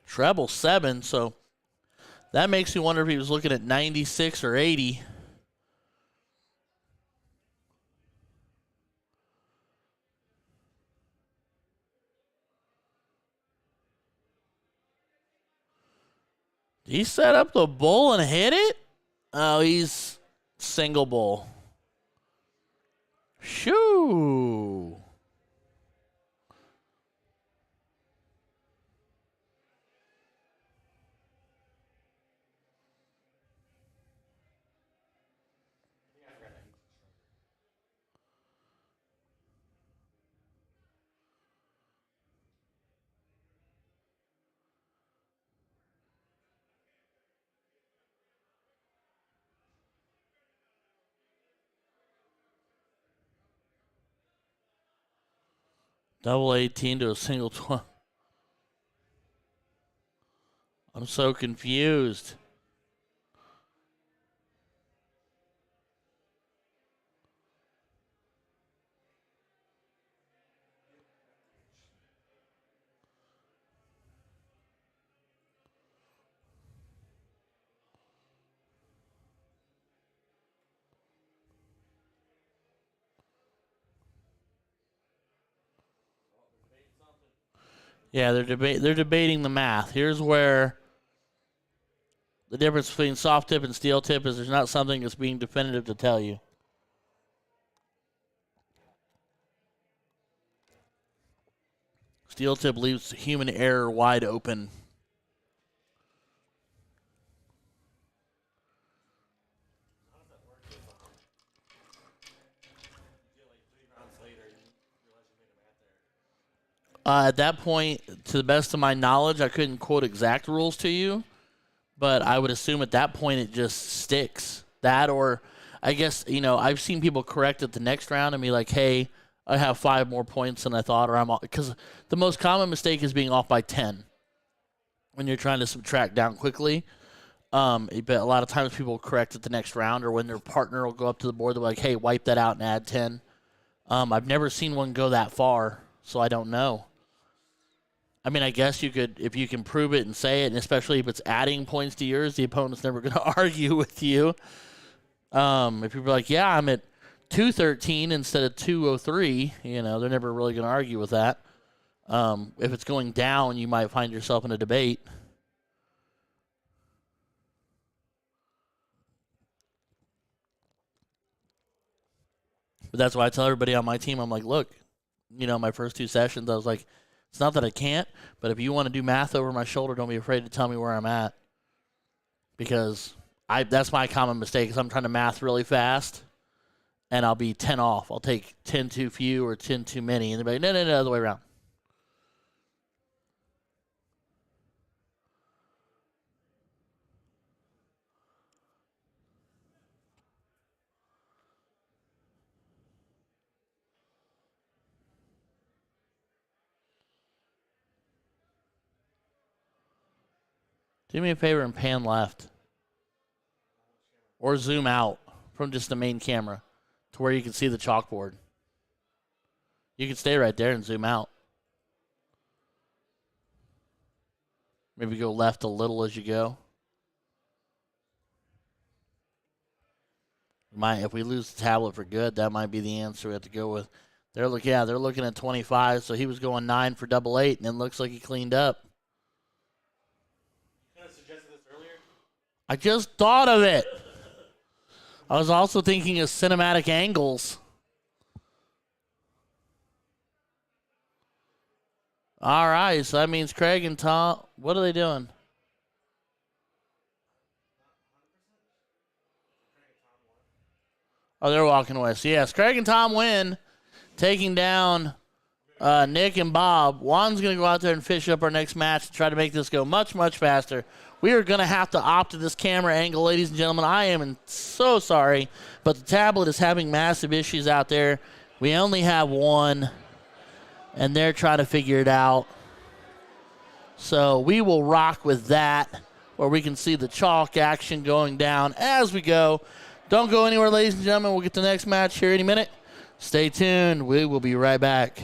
Treble 7, so that makes me wonder if he was looking at 96 or 80. He set up the bull and hit it? Oh, he's single bull. Shoo. Double 18 to a single 12. I'm so confused. Yeah, they're debating the math. Here's where the difference between soft tip and steel tip is there's not something that's being definitive to tell you. Steel tip leaves human error wide open. At that point, to the best of my knowledge, I couldn't quote exact rules to you, but I would assume at that point it just sticks. That, or I guess, I've seen people correct it the next round and be like, hey, I have 5 more points than I thought, or I'm off. Because the most common mistake is being off by 10 when you're trying to subtract down quickly. But a lot of times people correct it the next round, or when their partner will go up to the board, they're like, hey, wipe that out and add 10. I've never seen one go that far, so I don't know. I mean, I guess you could, if you can prove it and say it, and especially if it's adding points to yours, the opponent's never going to argue with you. If you're like, yeah, I'm at 213 instead of 203, they're never really going to argue with that. If it's going down, you might find yourself in a debate. But that's why I tell everybody on my team, I'm like, look, my first 2 sessions, I was like, it's not that I can't, but if you want to do math over my shoulder, don't be afraid to tell me where I'm at. Because that's my common mistake, is I'm trying to math really fast, and I'll be 10 off. I'll take 10 too few or 10 too many, and they'll be like, no, other way around. Do me a favor and pan left. Or zoom out from just the main camera to where you can see the chalkboard. You can stay right there and zoom out. Maybe go left a little as you go. If we lose the tablet for good, that might be the answer we have to go with. They're looking at 25, so he was going 9 for double 8, and it looks like he cleaned up. You could have suggested this earlier. I just thought of it. I was also thinking of cinematic angles. All right, so that means Craig and Tom, what are they doing? Oh, they're walking away. So, yes, Craig and Tom win, taking down Nick and Bob. Juan's going to go out there and fish up our next match to try to make this go much, much faster. We are going to have to opt to this camera angle, ladies and gentlemen. I am so sorry, but the tablet is having massive issues out there. We only have one, and they're trying to figure it out. So we will rock with that, where we can see the chalk action going down as we go. Don't go anywhere, ladies and gentlemen. We'll get to the next match here any minute. Stay tuned. We will be right back.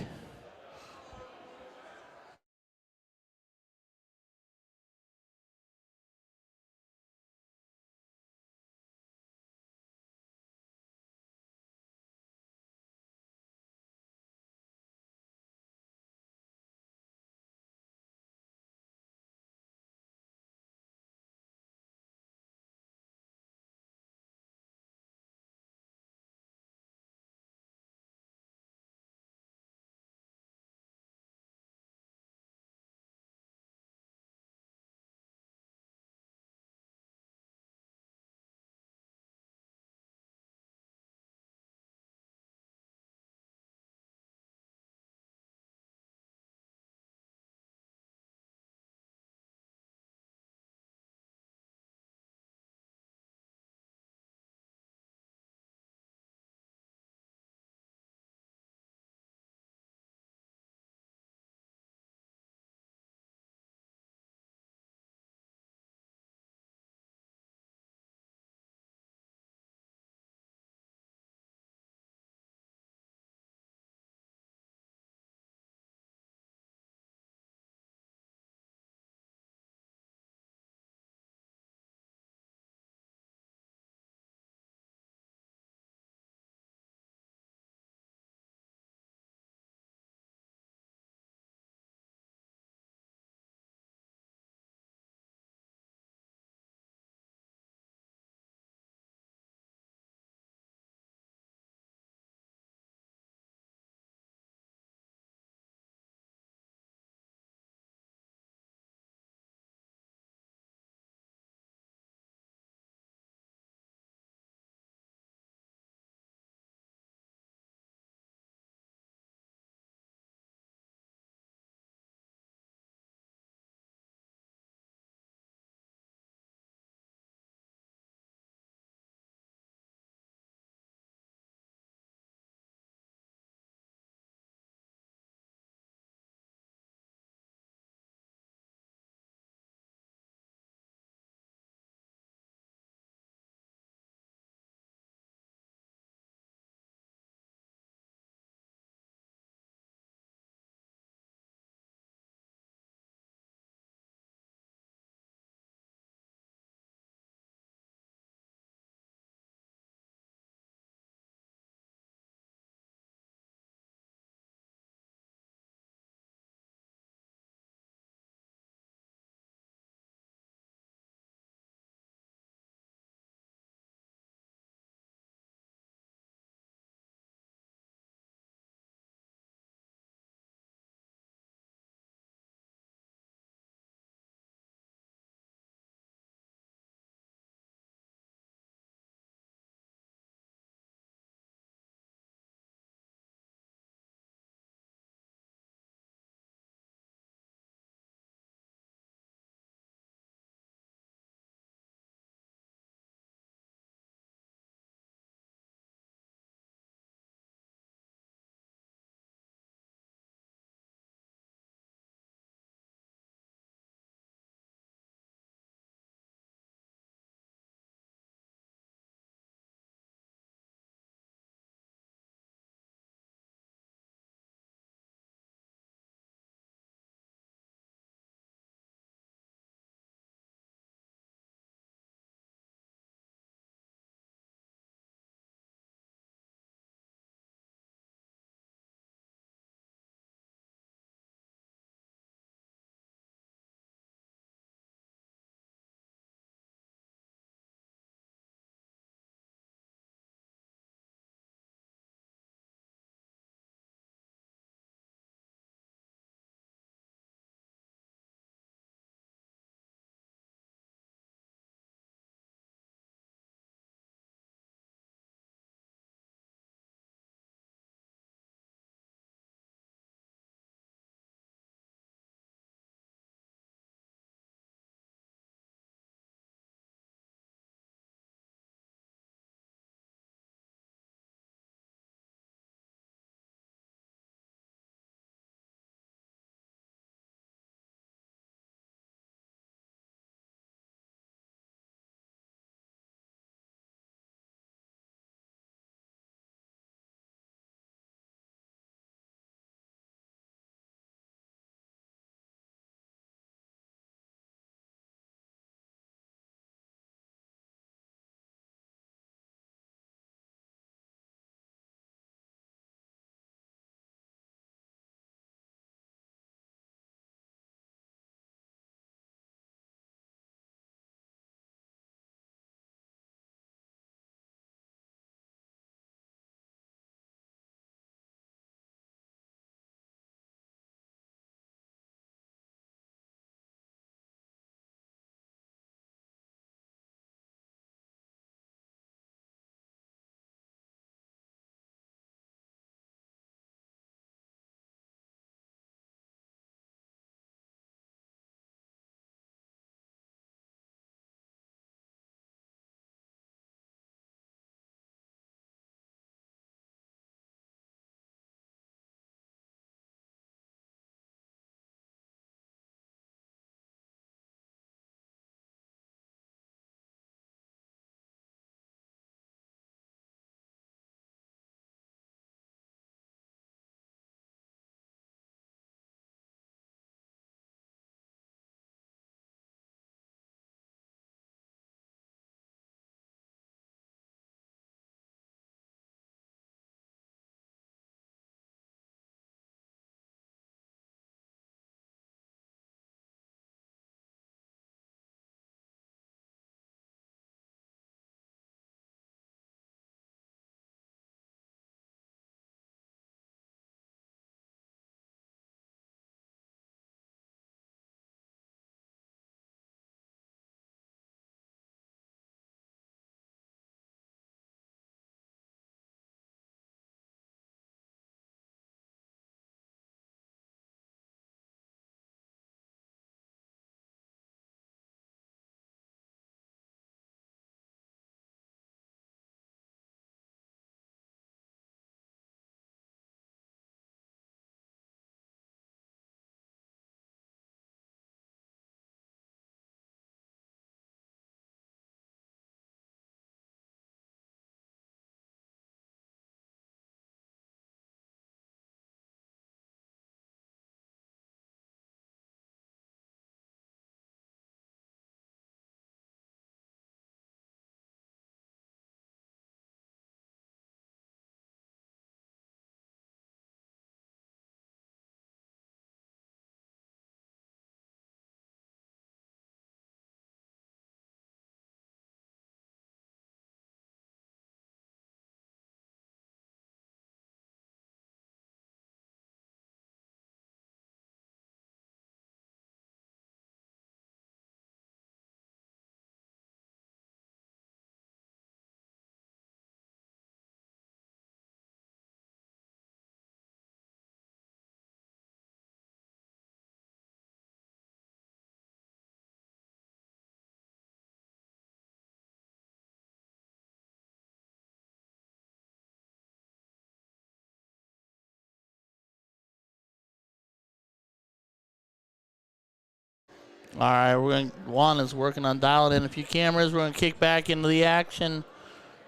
All right, Juan is working on dialing in a few cameras. We're going to kick back into the action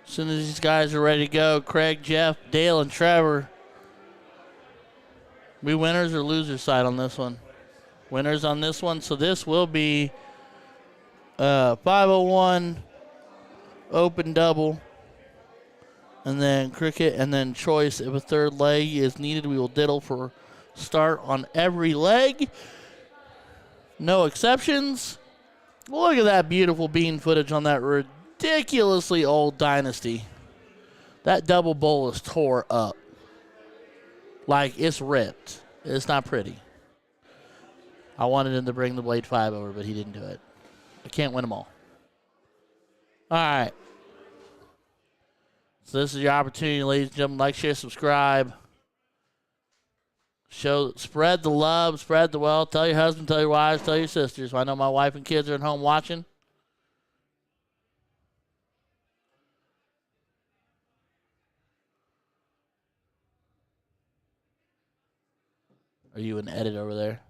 as soon as these guys are ready to go. Craig, Jeff, Dale, and Trevor. We winners or losers side on this one? Winners on this one. So this will be 501 open double, and then cricket, and then choice. If a third leg is needed, we will diddle for start on every leg. No exceptions. Look at that beautiful bean footage on that ridiculously old Dynasty. That double bowl is tore up. Like, it's ripped. It's not pretty. I wanted him to bring the Blade 5 over, but he didn't do it. I can't win them all. All right. So this is your opportunity, ladies and gentlemen. Like, share, subscribe. Spread the love, spread the wealth. Tell your husband, tell your wives, tell your sisters. I know my wife and kids are at home watching. Are you an edit over there?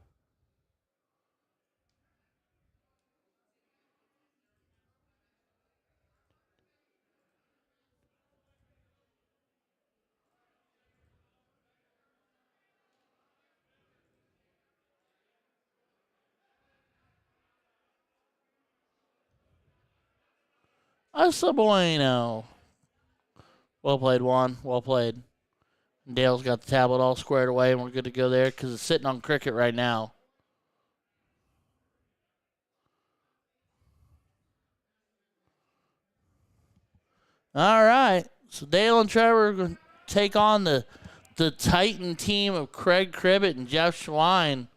Hasta bueno. Well played, Juan. Well played. Dale's got the tablet all squared away, and we're good to go there because it's sitting on cricket right now. All right. So Dale and Trevor are going to take on the Titan team of Craig Cribbett and Jeff Schwein.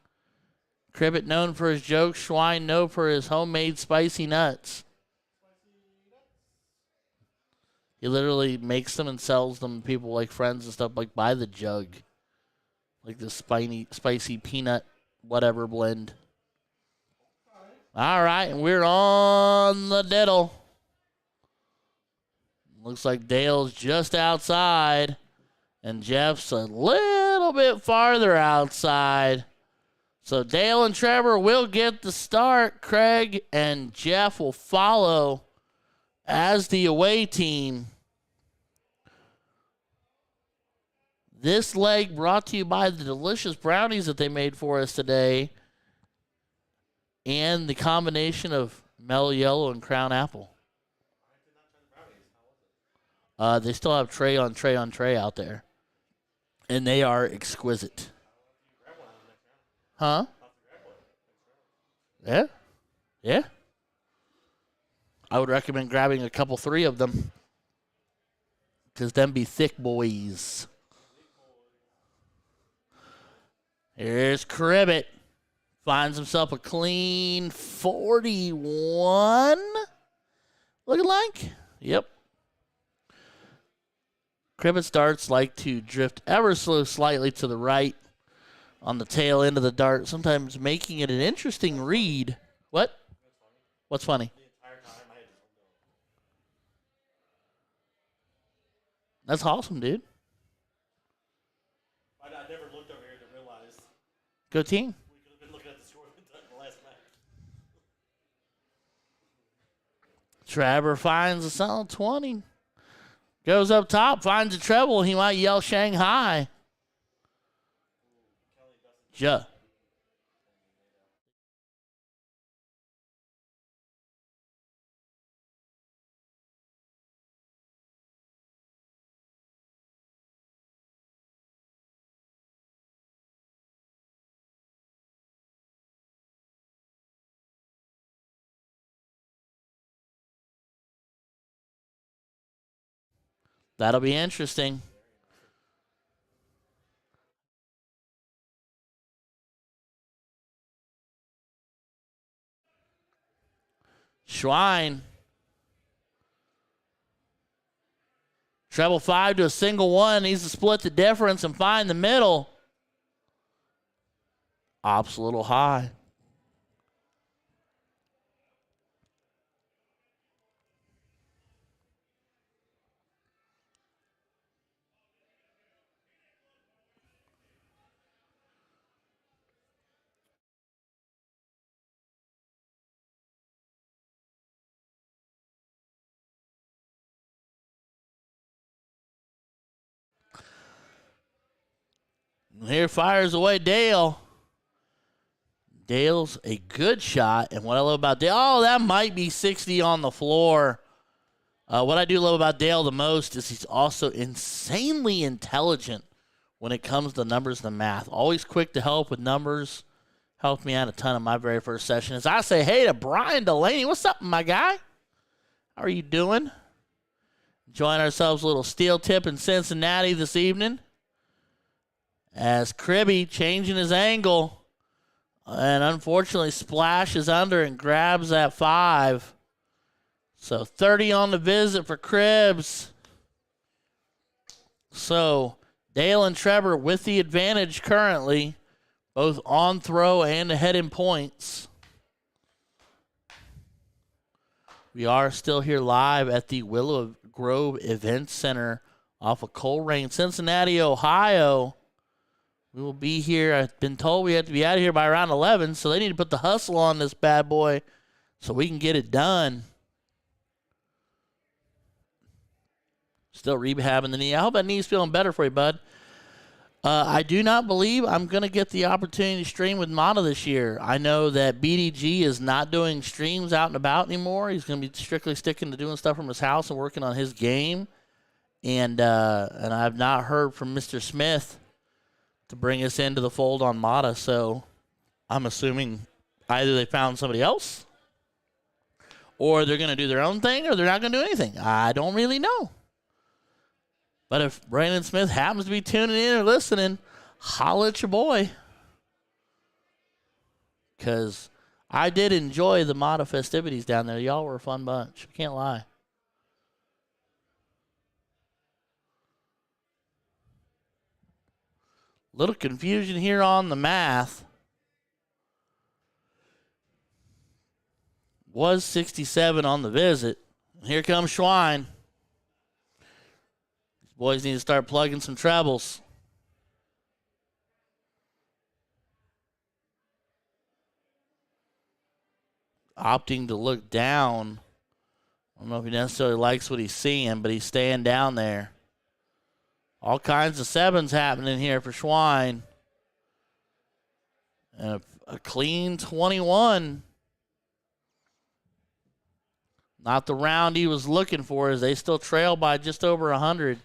Cribbett known for his jokes, Schwein known for his homemade spicy nuts. He literally makes them and sells them to people like friends and stuff, like by the jug. Like the spicy peanut whatever blend. All right, and we're on the diddle. Looks like Dale's just outside, and Jeff's a little bit farther outside. So Dale and Trevor will get the start. Craig and Jeff will follow as the away team. This leg brought to you by the delicious brownies that they made for us today and the combination of Mellow Yellow and Crown Apple. They still have tray on tray on tray out there, and they are exquisite. Huh? Yeah. Yeah. I would recommend grabbing a couple, 3 of them, because them be thick boys. Here's Cribbett. Finds himself a clean 41. Looking like? Yep. Cribbett starts like to drift ever so slightly to the right on the tail end of the dart, sometimes making it an interesting read. What? What's funny? That's awesome, dude. I never looked over here to realize. Go team. We could have been looking at the score last night. Trevor finds a solid 20. Goes up top, finds a treble. He might yell Shanghai. Ja. That'll be interesting. Schwein. Treble 5 to a single 1. Needs to split the difference and find the middle. Ops a little high. Here fires away Dale. Dale's a good shot. And what I love about Dale, that might be 60 on the floor. What I do love about Dale the most is he's also insanely intelligent when it comes to numbers and math. Always quick to help with numbers. Helped me out a ton in my very first session. As I say hey to Brian Delaney. What's up, my guy? How are you doing? Enjoying ourselves a little steel tip in Cincinnati this evening. As Kribbe changing his angle. And unfortunately splashes under and grabs that 5. So 30 on the visit for Cribbs. So Dale and Trevor with the advantage currently, both on throw and ahead in points. We are still here live at the Willow Event Center off of Colerain, Cincinnati, Ohio. We will be here. I've been told we have to be out of here by around 11, so they need to put the hustle on this bad boy so we can get it done. Still rehabbing the knee. I hope that knee's feeling better for you, bud. I do not believe I'm going to get the opportunity to stream with Mata this year. I know that BDG is not doing streams out and about anymore. He's going to be strictly sticking to doing stuff from his house and working on his game. And I've not heard from Mr. Smith to bring us into the fold on Mata. So I'm assuming either they found somebody else or they're going to do their own thing or they're not going to do anything. I don't really know. But if Brandon Smith happens to be tuning in or listening, holla at your boy. Because I did enjoy the Mata festivities down there. Y'all were a fun bunch. Can't lie. Little confusion here on the math. Was 67 on the visit. Here comes Schwein. Boys need to start plugging some trebles. Opting to look down. I don't know if he necessarily likes what he's seeing, but he's staying down there. All kinds of 7s happening here for Schwein. And a clean 21. Not the round he was looking for, as they still trail by just over 100.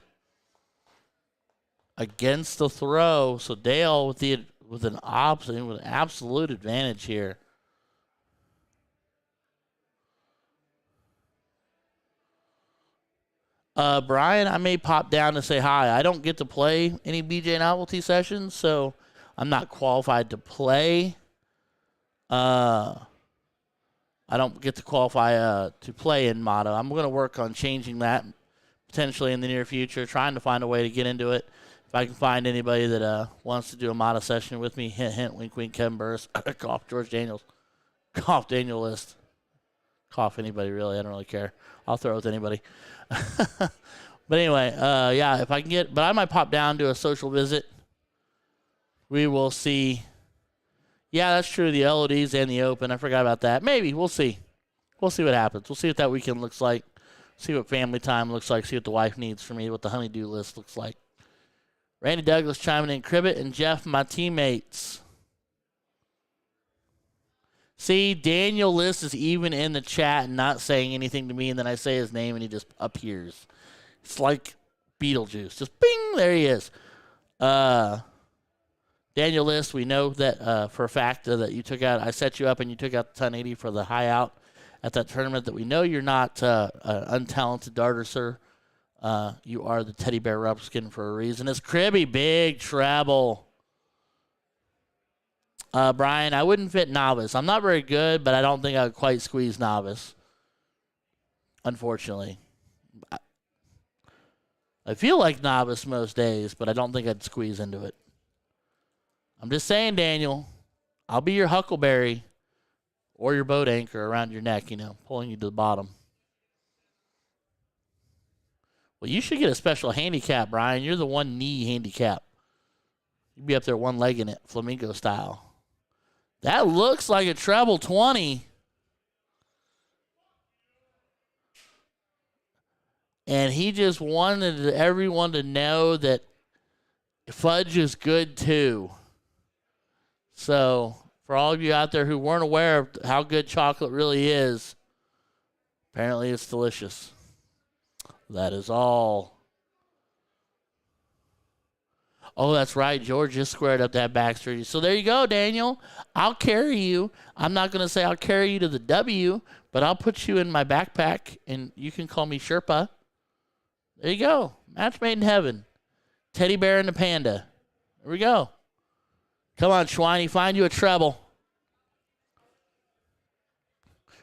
Against the throw, so Dale with an absolute advantage here. Brian, I may pop down to say hi. I don't get to play any BJ Novelty sessions, so I'm not qualified to play. I don't get to qualify to play in Mata. I'm going to work on changing that potentially in the near future, trying to find a way to get into it. If I can find anybody that wants to do a Mata session with me, hint, hint, wink, wink, Kevin Burris, cough, George Daniels, cough, Daniel List, cough anybody really, I don't really care. I'll throw it with anybody. But anyway, yeah, if I can get, but I might pop down to a social visit. We will see. Yeah, that's true, the LODs and the Open. I forgot about that. Maybe, we'll see. We'll see what happens. We'll see what that weekend looks like. See what family time looks like. See what the wife needs from me, what the honey-do list looks like. Randy Douglas chiming in. Cribbit and Jeff, my teammates. See, Daniel List is even in the chat and not saying anything to me, and then I say his name and he just appears. It's like Beetlejuice. Just bing, there he is. Daniel List, we know that for a fact that you took out, I set you up and you took out the 1080 for the high out at that tournament, that we know you're not an untalented darter, sir. You are the teddy bear Rupskin for a reason. It's Kribbe, big treble. Brian, I wouldn't fit novice. I'm not very good, but I don't think I would quite squeeze novice. Unfortunately. I feel like novice most days, but I don't think I'd squeeze into it. I'm just saying, Daniel. I'll be your huckleberry or your boat anchor around your neck, pulling you to the bottom. Well, you should get a special handicap, Brian. You're the one knee handicap. You'd be up there one leg in it, flamingo style. That looks like a treble 20. And he just wanted everyone to know that Fudge is good too. So, for all of you out there who weren't aware of how good chocolate really is, apparently it's delicious. That is all. Oh, that's right. George just squared up that back street. So there you go, Daniel. I'll carry you. I'm not going to say I'll carry you to the W, but I'll put you in my backpack, and you can call me Sherpa. There you go. Match made in heaven. Teddy bear and the panda. There we go. Come on, Schweiny. Find you a treble.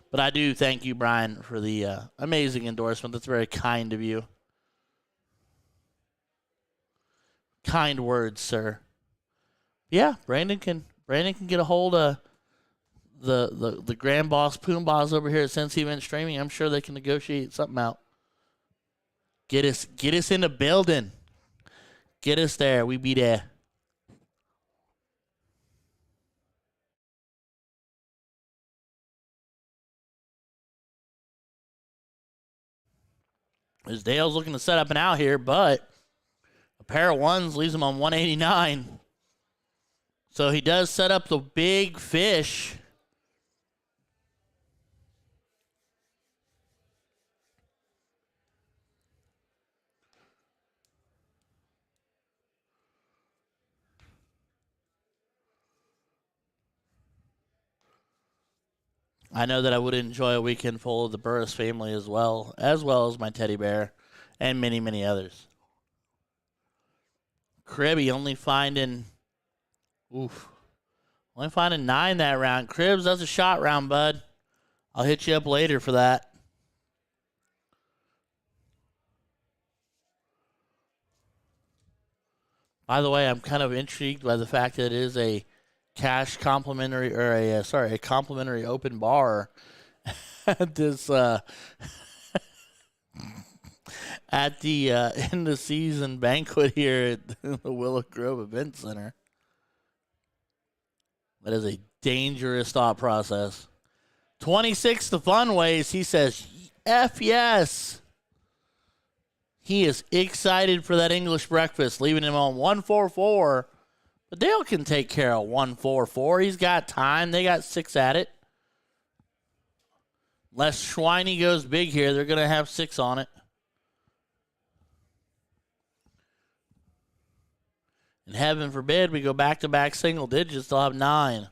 But I do thank you, Brian, for the amazing endorsement. That's very kind of you. Kind words, sir. Yeah, Brandon can get a hold of the grand boss Poomba's over here at Cincinnati Event Streaming. I'm sure they can negotiate something out. Get us in the building. Get us there. We be there. As Dale's looking to set up and out here, but a pair of ones leaves him on 189. So he does set up the big fish. I know that I would enjoy a weekend full of the Burris family as well as my teddy bear and many, many others. Cribby only finding 9 that round. Cribbs, that's a shot round, bud. I'll hit you up later for that. By the way, I'm kind of intrigued by the fact that it is a cash complimentary, or a complimentary open bar at this at the end of season banquet here at the Willow Event Center. That is a dangerous thought process. 26 the fun ways. He says, F yes. He is excited for that English breakfast, leaving him on 144. But Dale can take care of 144. He's got time. They got 6 at it. Unless Schweiny goes big here, they're going to have 6 on it. And heaven forbid we go back-to-back single digits. They'll have 9.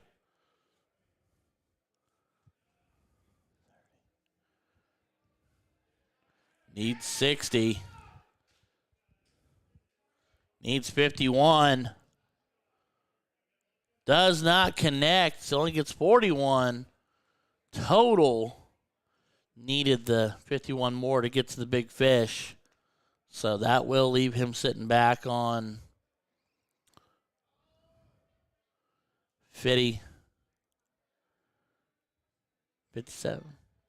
Needs 60. Needs 51. Does not connect. So only gets 41. Total needed the 51 more to get to the big fish. So that will leave him sitting back on 57.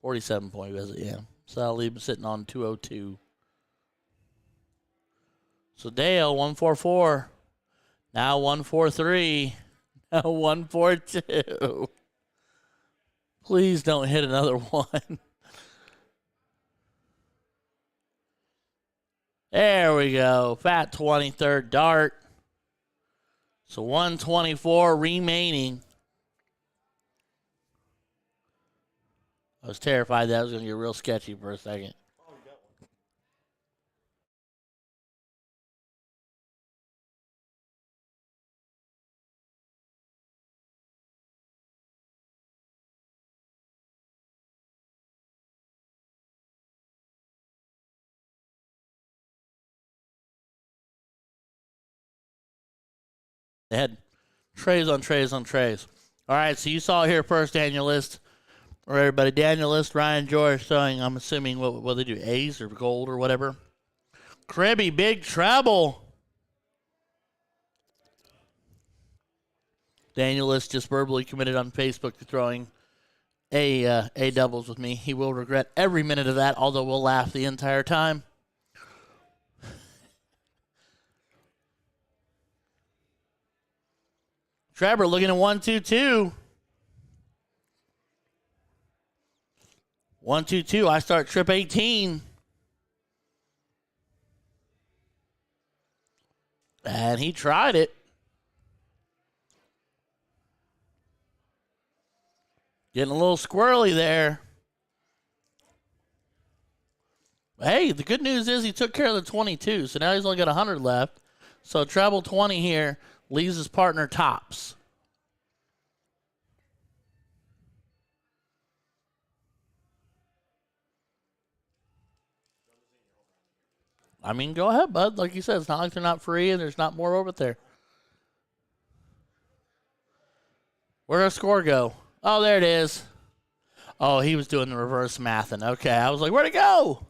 47 point visit, yeah. So that'll leave him sitting on 202. So Dale, 144. Now 143. Now 142. Please don't hit another one. There we go. Fat 23rd dart. So 124 remaining. I was terrified that was going to get real sketchy for a second. They had trays on trays on trays. All right, so you saw it here first, Daniel List. Or everybody, Daniel List, Ryan George showing, I'm assuming, what they do, A's or gold or whatever. Cribby, big treble. Daniel List just verbally committed on Facebook to throwing A doubles with me. He will regret every minute of that, although we'll laugh the entire time. Trevor looking at 1-2-2. 1-2-2. I start trip 18. And he tried it. Getting a little squirrely there. Hey, the good news is he took care of the 22, so now he's only got 100 left. So treble 20 here leaves his partner tops. I mean, go ahead, bud. Like you said, it's not like they're not free and there's not more over there. Where'd our score go? Oh, there it is. Oh, he was doing the reverse mathing. Okay, I was like, where'd it go?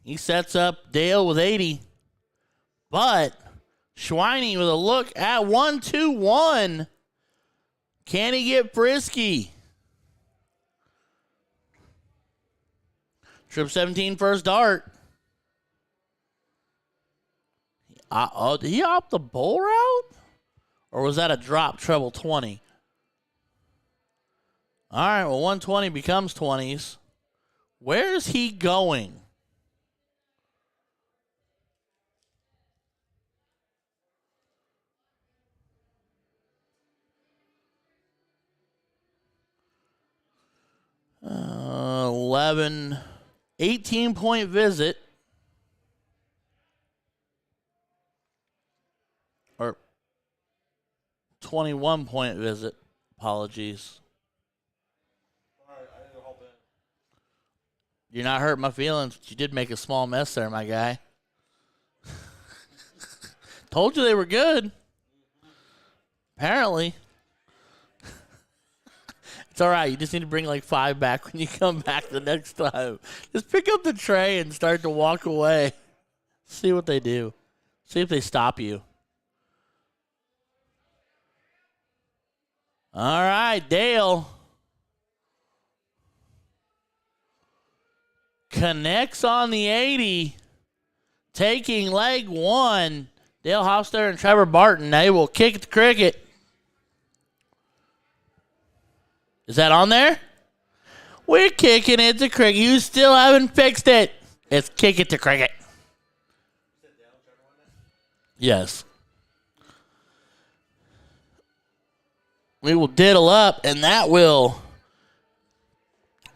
He sets up Dale with 80. But Schweiney with a look at 1-2-1. Can he get frisky? Trip 17 first dart. Did he opt the bowl route? Or was that a drop treble 20? All right, well, 120 becomes 20s. Where's he going? Uh, 11, 18-point visit. Or 21-point visit. Apologies. You're not hurting my feelings, but you did make a small mess there, my guy. Told you they were good. Apparently. It's all right. You just need to bring like 5 back when you come back the next time. Just pick up the tray and start to walk away. See what they do. See if they stop you. All right, Dale. Connects on the 80. Taking leg 1. Dale Hofstadter and Trevor Barton. They will kick at the cricket. Is that on there? We're kicking it to cricket. You still haven't fixed it. It's kick it to cricket. Yes. We will diddle up, and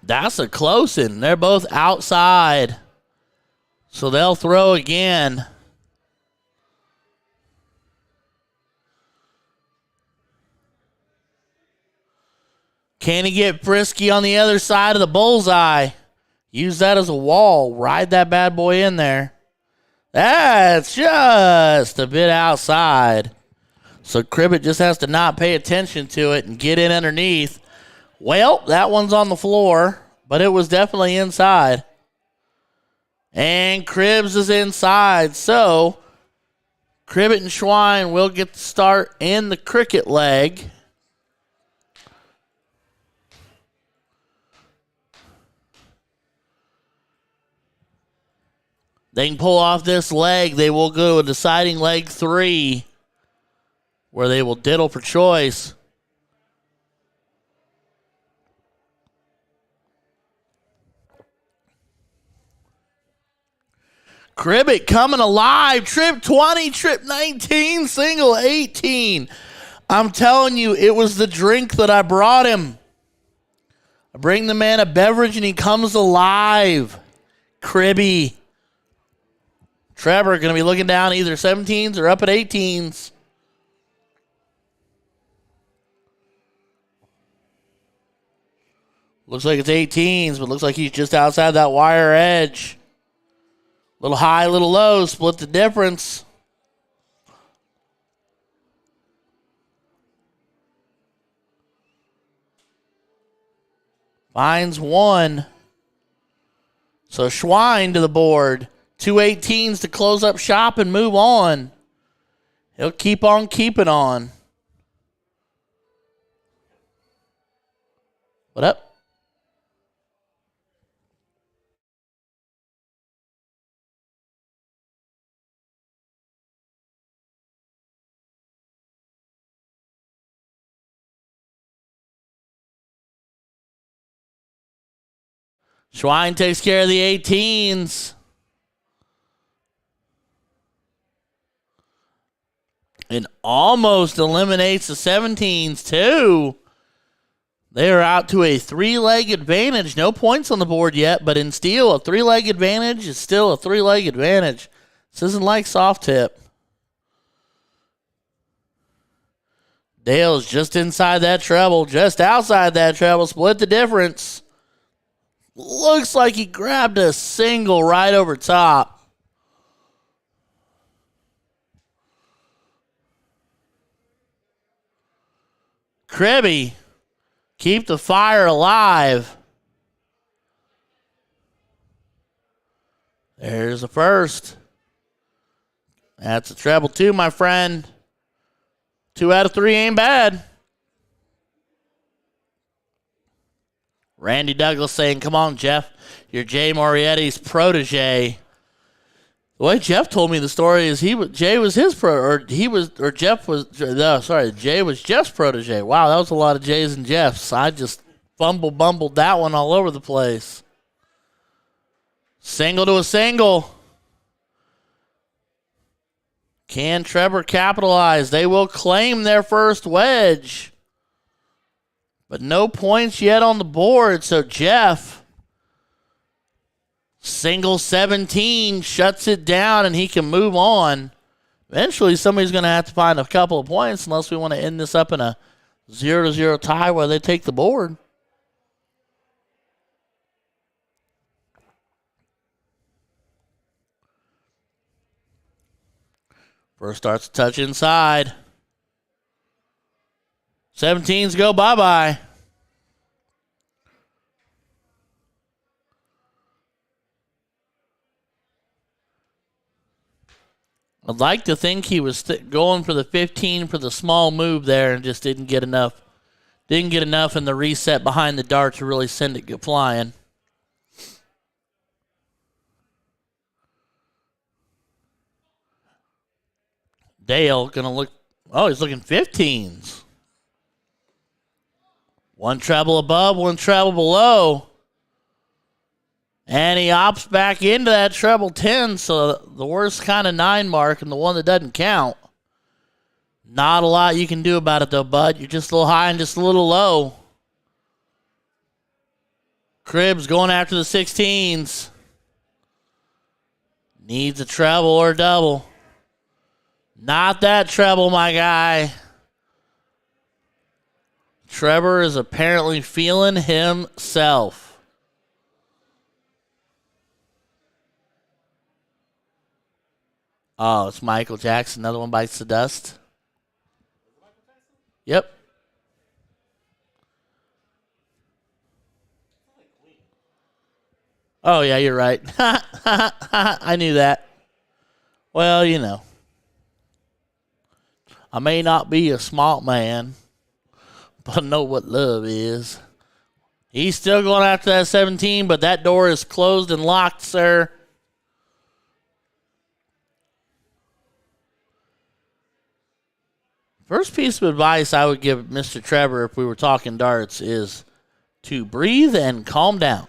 that's a close one. They're both outside. So they'll throw again. Can he get frisky on the other side of the bullseye? Use that as a wall. Ride that bad boy in there. That's just a bit outside. So Cribbett just has to not pay attention to it and get in underneath. Well, that one's on the floor, but it was definitely inside. And Cribbs is inside. So Cribbett and Schwein will get the start in the cricket leg. They can pull off this leg. They will go to a deciding leg 3, where they will diddle for choice. Cribbett coming alive. Trip 20, trip 19, single 18. I'm telling you, it was the drink that I brought him. I bring the man a beverage and he comes alive. Cribby. Trevor going to be looking down either 17s or up at 18s. Looks like it's 18s, but looks like he's just outside that wire edge. Little high, little low, split the difference. Finds 1. So Schwein to the board. 2 18s to close up shop and move on. He'll keep on keeping on. What up? Schwein takes care of the 18s. And almost eliminates the 17s, too. They are out to a 3-leg advantage. No points on the board yet, but in steel, a 3-leg advantage is still a 3-leg advantage. This isn't like soft tip. Dale's just inside that treble, just outside that treble, split the difference. Looks like he grabbed a single right over top. Kribbe, keep the fire alive. There's the first. That's a treble 2, my friend. 2 out of 3 ain't bad. Randy Douglas saying, come on, Jeff. You're Jay Morietti's protege. The way Jeff told me the story is Jay was Jeff's protege. Wow, that was a lot of Jays and Jeffs. I just bumbled that one all over the place. Single to a single. Can Trevor capitalize? They will claim their first wedge. But no points yet on the board, so Jeff, single 17, shuts it down and he can move on. Eventually, somebody's going to have to find a couple of points unless we want to end this up in a 0-0 tie where they take the board. First starts to touch inside. 17s go bye-bye. I'd like to think he was going for the 15 for the small move there and just didn't get enough. Didn't get enough in the reset behind the dart to really send it flying. Dale gonna look. Oh, he's looking 15s. One treble above, one treble below. And he opts back into that treble 10, so the worst kind of 9 mark and the one that doesn't count. Not a lot you can do about it, though, bud. You're just a little high and just a little low. Cribbs going after the 16s. Needs a treble or a double. Not that treble, my guy. Trevor is apparently feeling himself. Oh, it's Michael Jackson. Another one bites the dust. Yep. Oh, yeah, you're right. I knew that. Well, you know. I may not be a smart man, but I know what love is. He's still going after that 17, but that door is closed and locked, sir. First piece of advice I would give Mr. Trevor if we were talking darts is to breathe and calm down,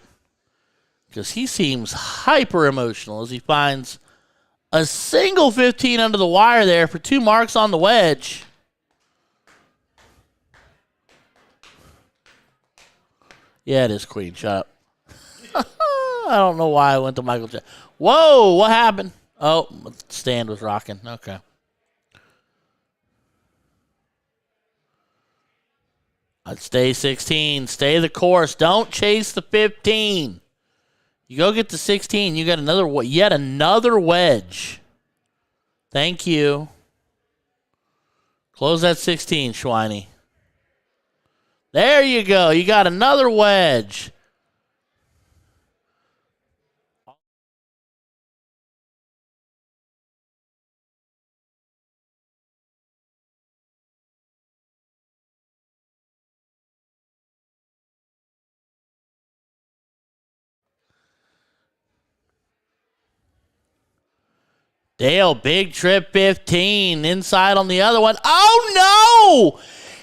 because he seems hyper emotional as he finds a single 15 under the wire there for 2 marks on the wedge. Yeah, it is Queen. Shut up. I don't know why I went to Michael Jackson. Whoa, what happened? Oh, the stand was rocking. Okay. I'd stay 16. Stay the course. Don't chase the 15. You go get the 16. You got yet another wedge. Thank you. Close that 16, Schweiny. There you go. You got another wedge. Dale, big trip 15. Inside on the other one. Oh, no!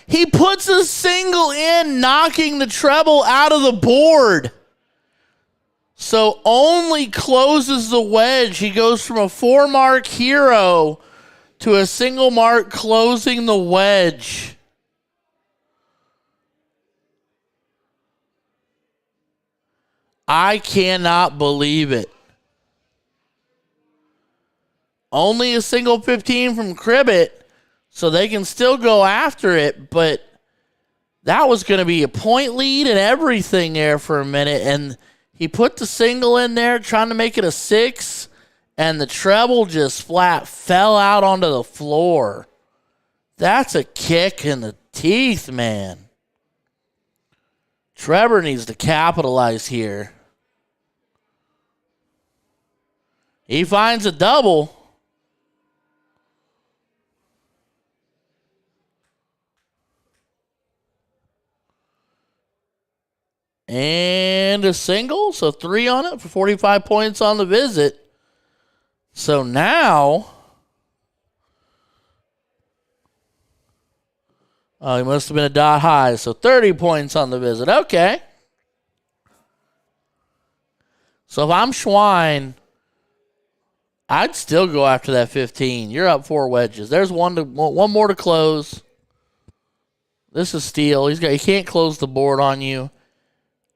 He puts a single in, knocking the treble out of the board. So only closes the wedge. He goes from a 4-mark hero to a single mark, closing the wedge. I cannot believe it. Only a single 15 from Cribbit, so they can still go after it, but that was going to be a point lead and everything there for a minute, and he put the single in there trying to make it a 6, and the treble just flat fell out onto the floor. That's a kick in the teeth, man. Trevor needs to capitalize here. He finds a double. And a single, so 3 on it for 45 points on the visit. So now, he must have been a dot high, so 30 points on the visit. Okay. So if I'm Schwein, I'd still go after that 15. You're up 4 wedges. There's one more to close. This is steal. He can't close the board on you.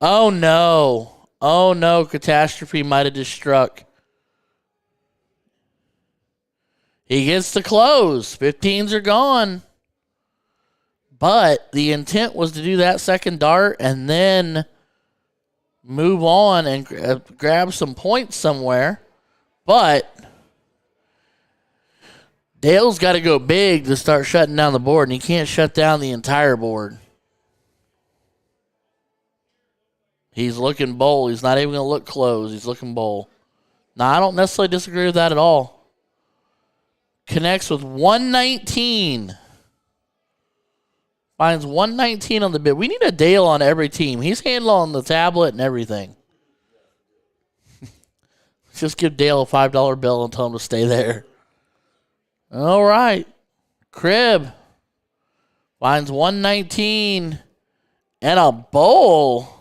Oh no. Oh no, catastrophe might have just struck. He gets to close. 15s are gone. But the intent was to do that second dart and then move on and grab some points somewhere. But Dale's got to go big to start shutting down the board, and he can't shut down the entire board. He's looking bowl. He's not even going to look close. He's looking bowl. Now, I don't necessarily disagree with that at all. Connects with 119. Finds 119 on the bid. We need a Dale on every team. He's handling the tablet and everything. Just give Dale a $5 bill and tell him to stay there. All right. Crib finds 119 and a bowl.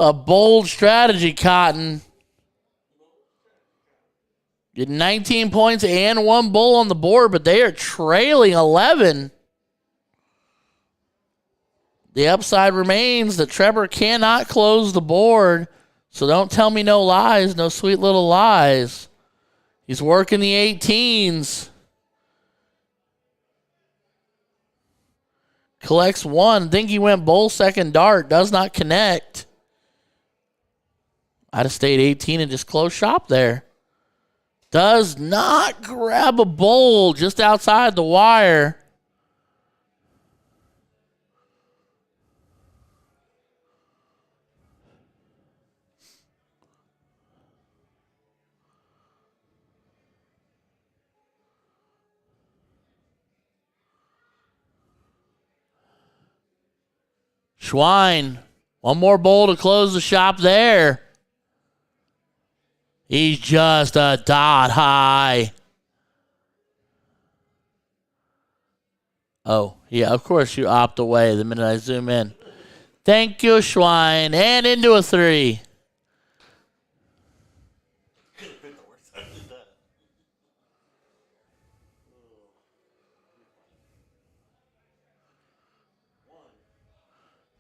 A bold strategy, Cotton. Get 19 points and 1 bull on the board, but they are trailing 11. The upside remains that Trevor cannot close the board, so don't tell me no lies, no sweet little lies. He's working the 18s. Collects 1. Think he went bull second dart. Does not connect. I'd have stayed 18 and just closed shop there. Does not grab a bowl just outside the wire. Schwein, 1 more bowl to close the shop there. He's just a dot high. Oh, yeah, of course you opt away the minute I zoom in. Thank you, Schwein. And into a 3.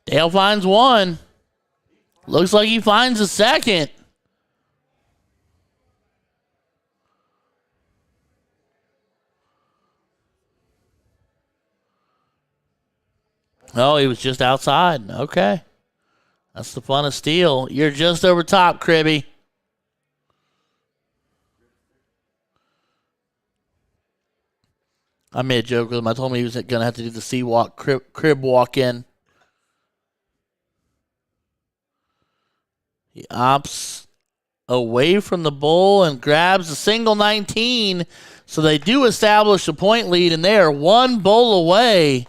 Dale finds 1. Looks like he finds a second. Oh, he was just outside. Okay. That's the fun of steel. You're just over top, Cribby. I made a joke with him. I told him he was going to have to do the C-walk, crib walk in. He opts away from the bull and grabs a single 19. So they do establish a point lead, and they are 1 bull away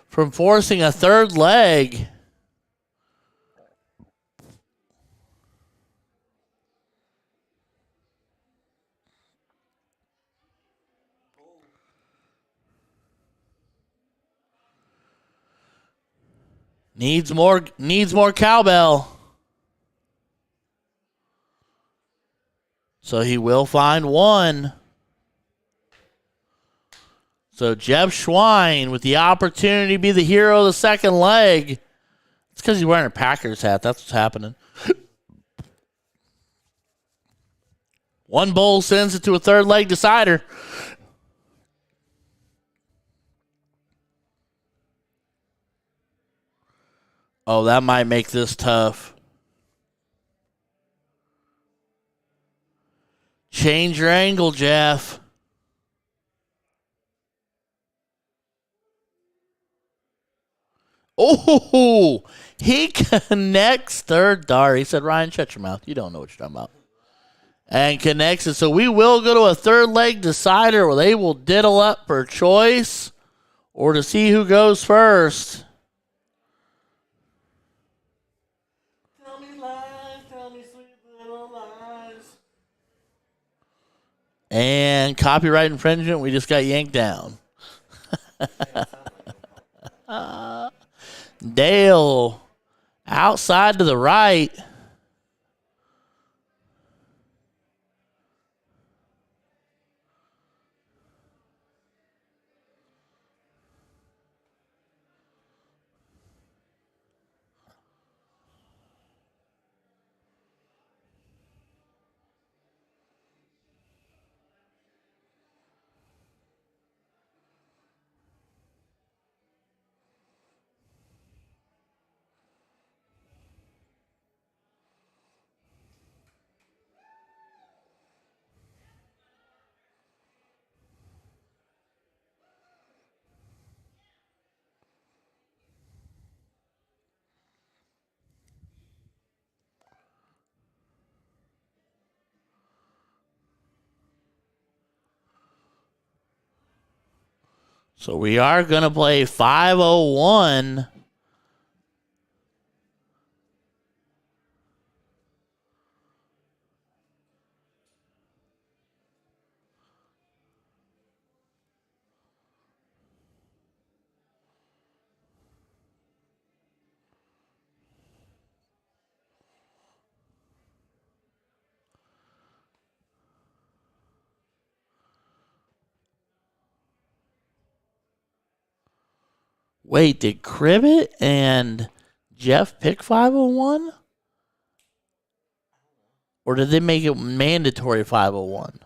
from forcing a third leg. Needs more cowbell. So he will find 1. So Jeff Schwein with the opportunity to be the hero of the second leg. It's because he's wearing a Packers hat. That's what's happening. One bowl sends it to a third leg decider. Oh, that might make this tough. Change your angle, Jeff. Oh, he connects third dart. He said, Ryan, shut your mouth. You don't know what you're talking about. And connects it. So we will go to a third leg decider where they will diddle up for choice or to see who goes first. Tell me lies, tell me sweet little lies. And copyright infringement, we just got yanked down. Dale, outside to the right. So we are going to play 501. Wait, did Cribbit and Jeff pick 501? Or did they make it mandatory 501?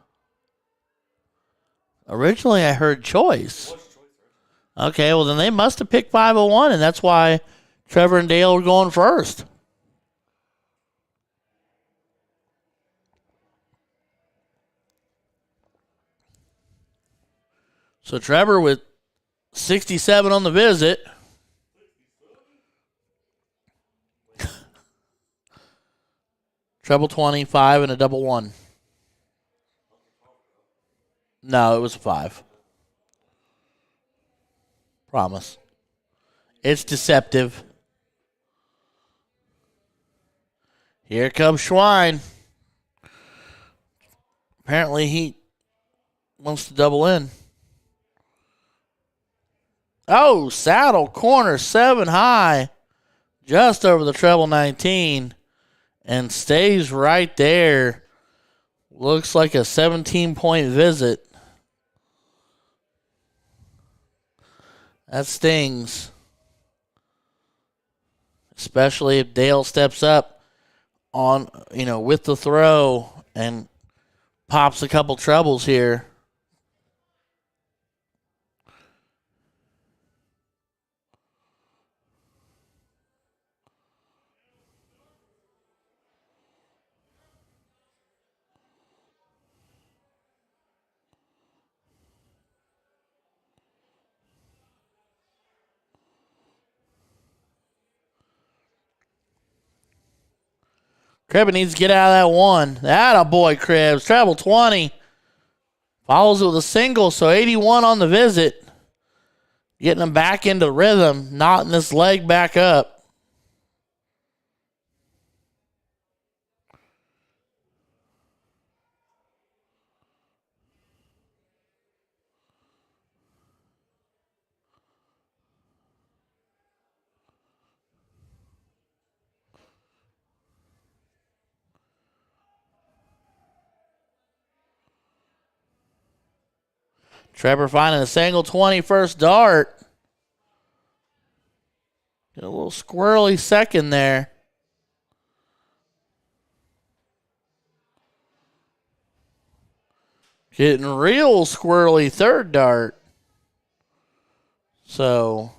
Originally, I heard choice. Okay, well, then they must have picked 501, and that's why Trevor and Dale were going first. So Trevor with 67 on the visit. Treble 25 and a double one. No, it was a 5. Promise. It's deceptive. Here comes Schwein. Apparently he wants to double in. Oh, saddle corner 7 high. Just over the treble 19. And stays right there. Looks like a 17-point visit. That stings. Especially if Dale steps up on, with the throw and pops a couple trebles here. Cribbs needs to get out of that one. That a boy, Cribbs. Treble 20. Follows it with a single, so 81 on the visit. Getting him back into rhythm, knotting this leg back up. Trevor finding a single 20 first dart. Get a little squirrely second there. Getting real squirrely third dart. So,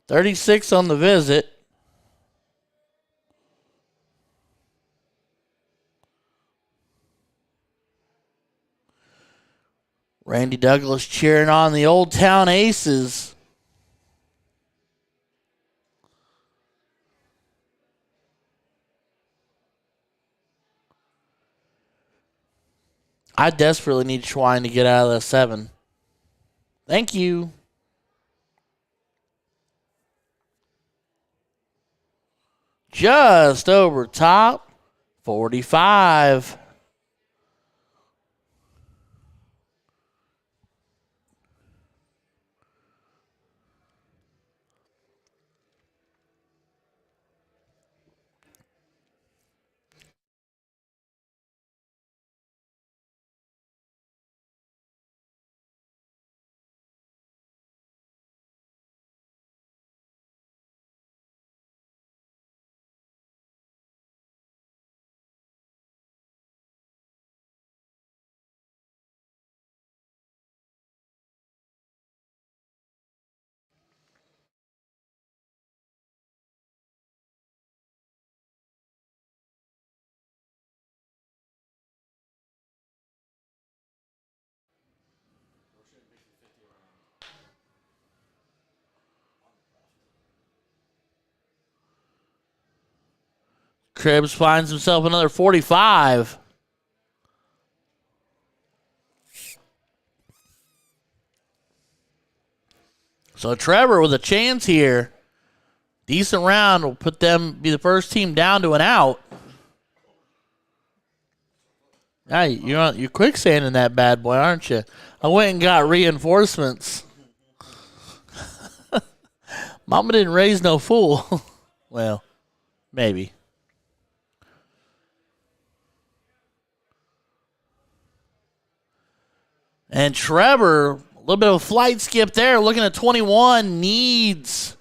36 on the visit. Randy Douglas cheering on the Old Town Aces. I desperately need Schwein to get out of the 7. Thank you. Just over top, 45. Cribbs finds himself another 45. So Trevor with a chance here. Decent round will put them, be the first team down to an out. Yeah, you're quicksanding that bad boy, aren't you? I went and got reinforcements. Mama didn't raise no fool. Well, maybe. And Trevor, a little bit of a flight skip there, looking at 21, needs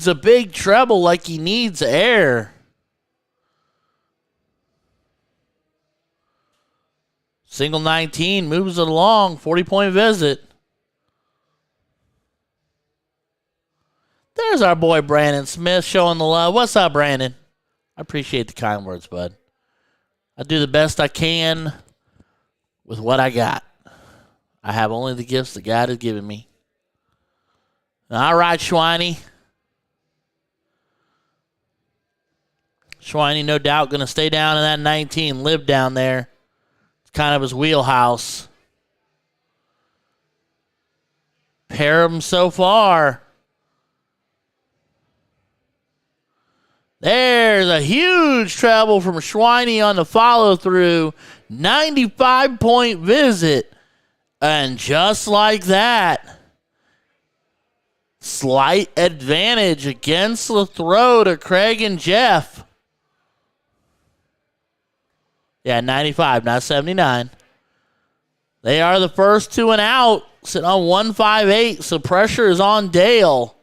a big treble like he needs air. Single 19 moves it along, 40-point visit. There's our boy Brandon Smith showing the love. What's up, Brandon? I appreciate the kind words, bud. I do the best I can with what I got. I have only the gifts that God has given me. All right, Schweiny. Schweiny, no doubt, going to stay down in that 19, live down there. It's kind of his wheelhouse. Pair of them so far. There's a huge treble from Schweiny on the follow-through. 95-point visit. And just like that, slight advantage against the throw to Craig and Jeff. Yeah, 95, not 79. They are the first to and out, sitting on 158, so pressure is on Dale.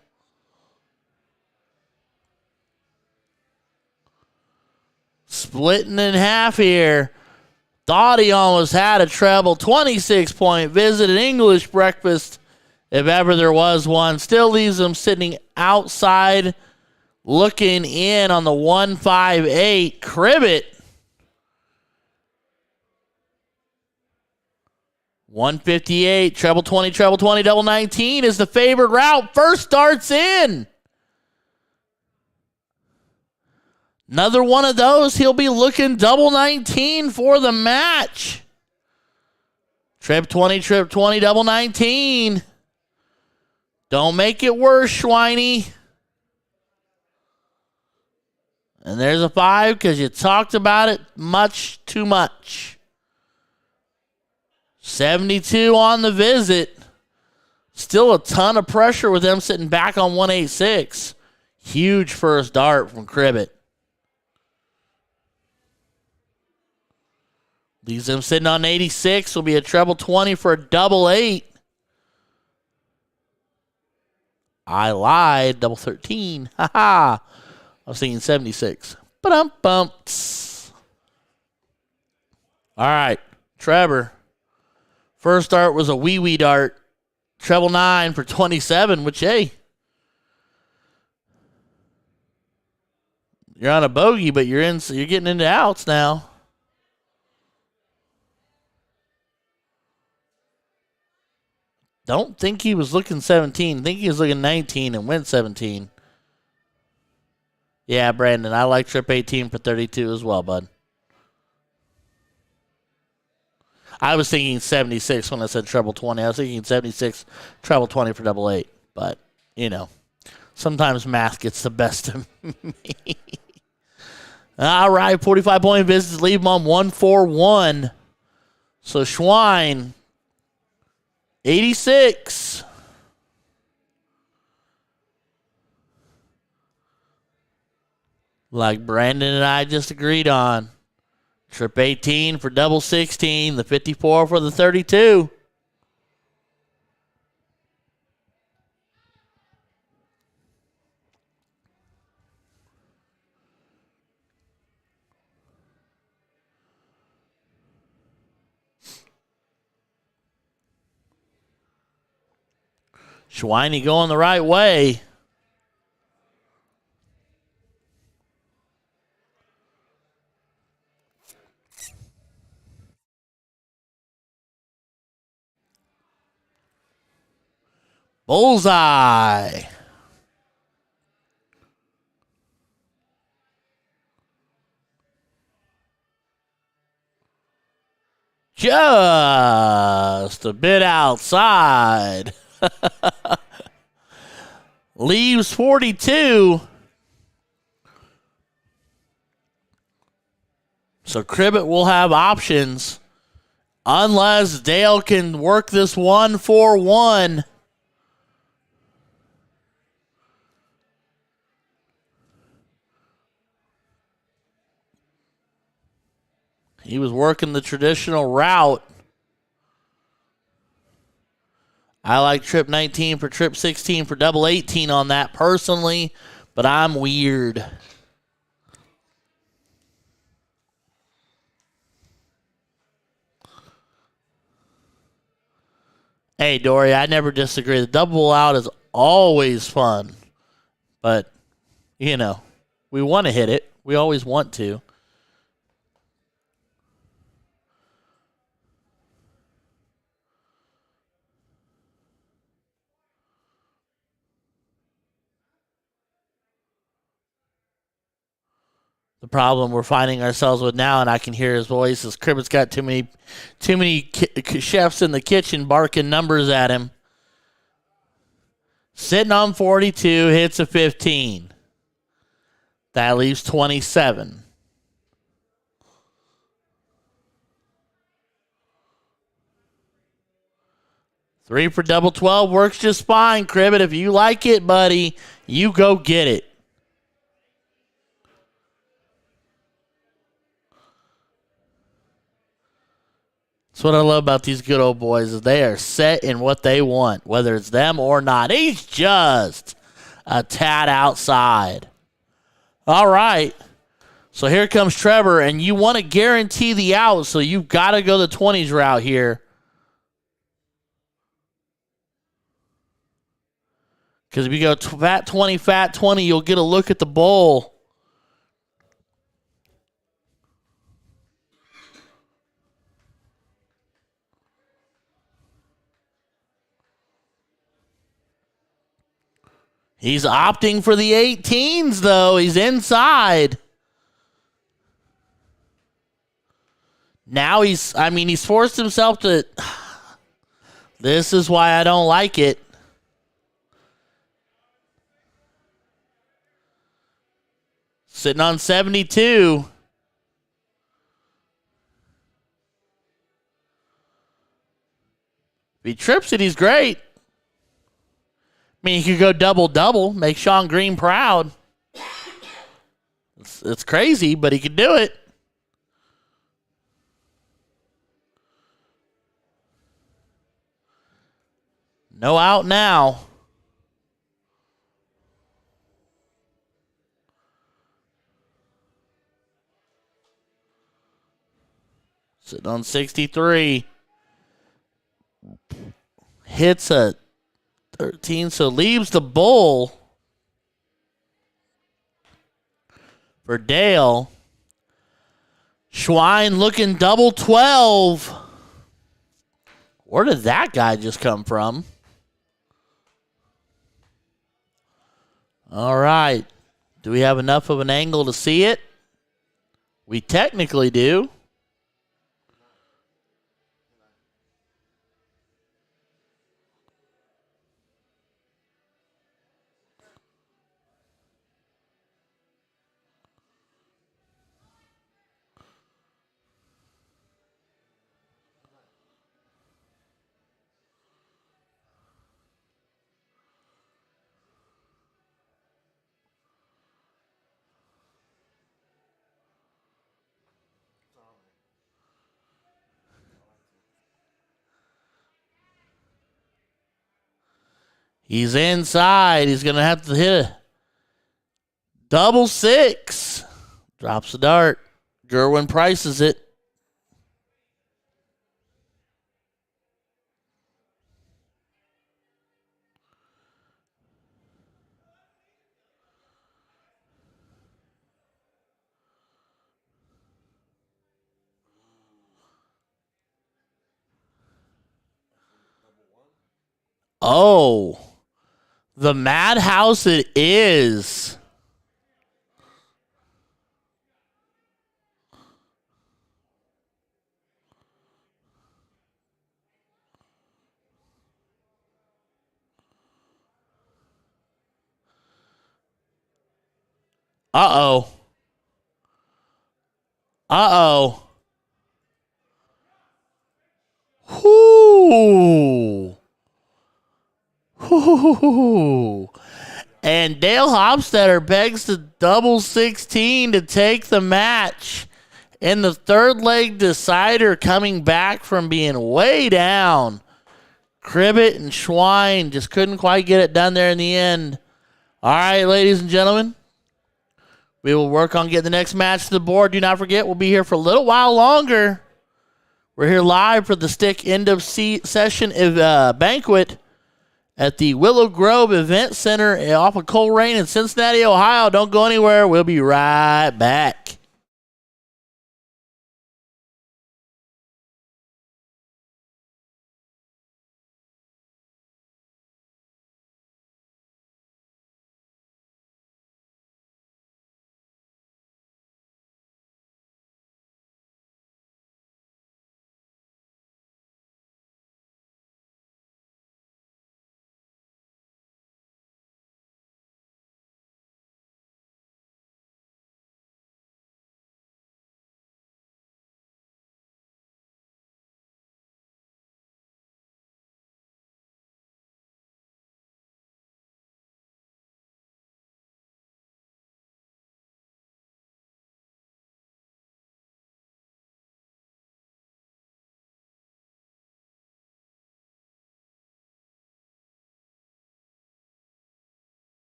Splitting in half here. Thought he almost had a treble. 26-point visit, an English breakfast, if ever there was one. Still leaves him sitting outside, looking in on the 158. Cribbit. 158, treble 20, double 19 is the favored route. First starts in. Another one of those, he'll be looking double 19 for the match. Trip 20, double 19. Don't make it worse, Schweiny. And there's a 5 because you talked about it much too much. 72 on the visit. Still a ton of pressure with them sitting back on 186. Huge first dart from Cribbit. Leaves him sitting on 86. Will be a treble 20 for a double 8. I lied. Double 13. Ha ha. I was thinking 76. Ba-dum-bumps. All right. Trevor. First dart was a wee-wee dart. Treble 9 for 27, which, hey, you're on a bogey, but you're getting into outs now. Don't think he was looking 17. Think he was looking 19 and went 17. Yeah, Brandon, I like trip 18 for 32 as well, bud. I was thinking 76 when I said treble 20. I was thinking 76, treble 20 for double 8. But, you know, sometimes math gets the best of me. All right, 45-point visits. Leave him on 141. So Schwein, 86. Like Brandon and I just agreed on. Trip 18 for double 16. The 54 for the 32. Schweiny going the right way. Bullseye. Just a bit outside. Leaves 42. So Cribbett will have options unless Dale can work this 1-4-1. He was working the traditional route. I like trip 19 for trip 16 for double 18 on that personally, but I'm weird. Hey, Dory, I never disagree. The double out is always fun, but, you know, we want to hit it. We always want to. The problem we're finding ourselves with now, and I can hear his voice, is Cribbett's got too many chefs in the kitchen barking numbers at him. Sitting on 42, hits a 15. That leaves 27. Three for double 12 works just fine, Cribbett. If you like it, buddy, you go get it. That's what I love about these good old boys is they are set in what they want, whether it's them or not. He's just a tad outside. All right. So here comes Trevor, and you want to guarantee the out, so you've got to go the 20s route here. Because if you go fat 20, you'll get a look at the bowl. He's opting for the 18s, though. He's inside. Now he's forced himself to... This is why I don't like it. Sitting on 72. If he trips it, he's great. I mean, he could go double-double, make Sean Green proud. It's crazy, but he could do it. No out now. Sitting on 63. Hits a 13, so leaves the bowl for Dale. Schwein looking double 12. Where did that guy just come from? All right. Do we have enough of an angle to see it? We technically do. He's inside. He's going to have to hit a double 6. Drops the dart. Gerwin prices it. Oh, the madhouse it is. Uh-oh. Uh-oh. Whoo. Whoo. And Dale Hofstetter begs the double 16 to take the match. In the third leg decider, coming back from being way down. Cribbett and Schwein just couldn't quite get it done there in the end. All right, ladies and gentlemen. We will work on getting the next match to the board. Do not forget, we'll be here for a little while longer. We're here live for the stick end of session banquet at the Willow Event Center off of Coleraine in Cincinnati, Ohio. Don't go anywhere. We'll be right back.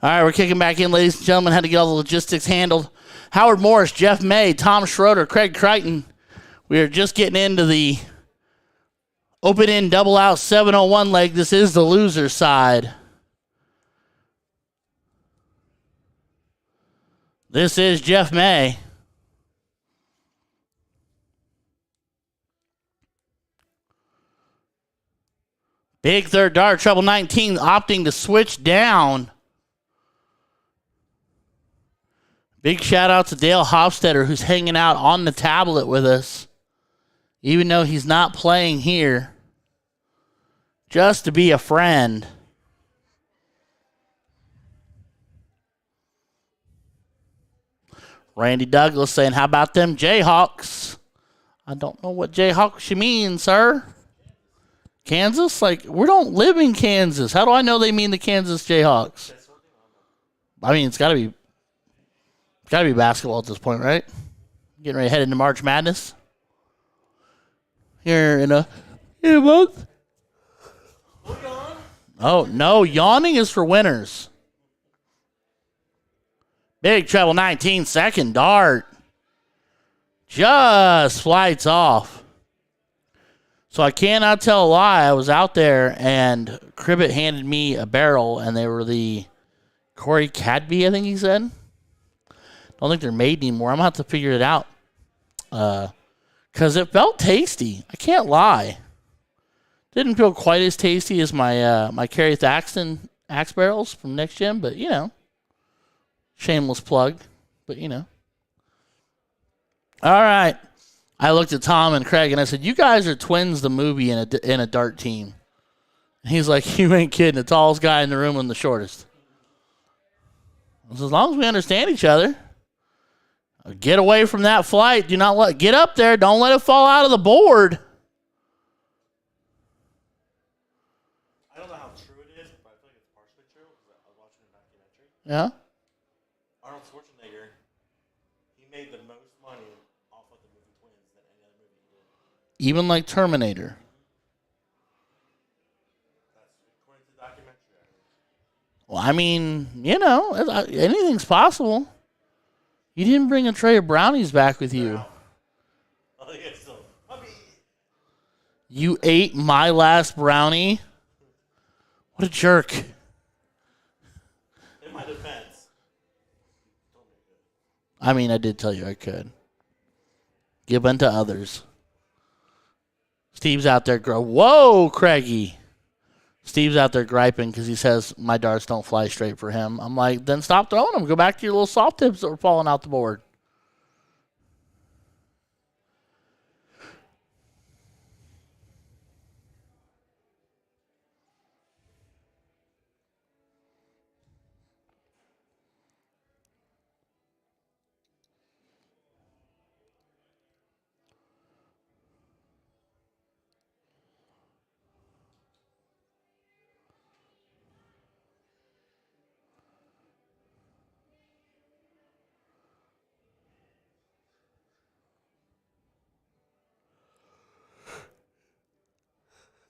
All right, we're kicking back in, ladies and gentlemen. Had to get all the logistics handled. Howard Morris, Jeff May, Tom Schroeder, Craig Crichton. We are just getting into the open-end double-out 701 leg. This is the loser side. This is Jeff May. Big third dart, treble 19, opting to switch down. Big shout out to Dale Hofstetter, who's hanging out on the tablet with us, even though he's not playing here, just to be a friend. Randy Douglas saying, how about them Jayhawks? I don't know what Jayhawks you mean, sir. Kansas? Like, we don't live in Kansas. How do I know they mean the Kansas Jayhawks? I mean, it's got to be basketball at this point, right? Getting ready to head into March Madness here in a month. Oh, no. Yawning is for winners. Big treble 19, second dart. Just flights off. So I cannot tell a lie. I was out there, and Cribbett handed me a barrel, and they were the Corey Cadby, I think he said. Don't think they're made anymore. I'm going to have to figure it out. Because it felt tasty. I can't lie. Didn't feel quite as tasty as my Kerry Thaxton axe barrels from Next Gen, but, shameless plug, but, All right. I looked at Tom and Craig, and I said, you guys are twins the movie in a dart team. And he's like, you ain't kidding. The tallest guy in the room and the shortest. I said, as long as we understand each other. Get away from that flight. Get up there. Don't let it fall out of the board. I don't know how true it is, but I feel like it's partially true because I was watching a documentary. Yeah? Arnold Schwarzenegger, he made the most money off of the movie Twins than any other movie he did. Even like Terminator. That's according to the documentary. Well, I mean, anything's possible. You didn't bring a tray of brownies back with you. Oh, yeah, so, You ate my last brownie? What a jerk. in my defense. I mean, I did tell you I could. Give unto others. Steve's out there whoa, Craigie. Steve's out there griping because he says my darts don't fly straight for him. I'm like, then stop throwing them. Go back to your little soft tips that were falling out the board.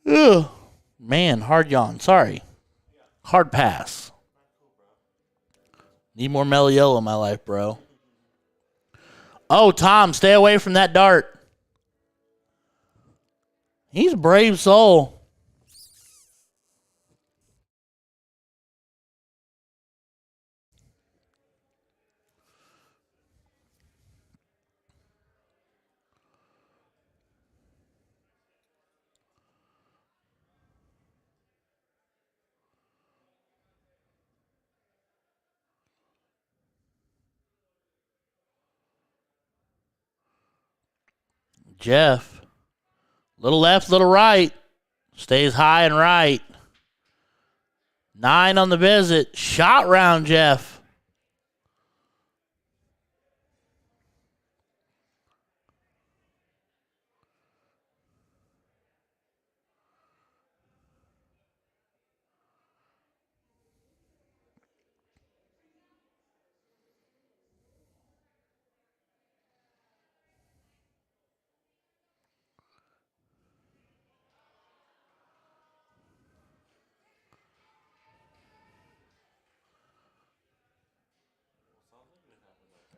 Ugh. Man, hard yawn. Sorry. Hard pass. Need more mellow yellow in my life, bro. Oh, Tom, stay away from that dart. He's a brave soul. Jeff. Little left, little right. Stays high and right. 9 on the visit. Shot round, Jeff.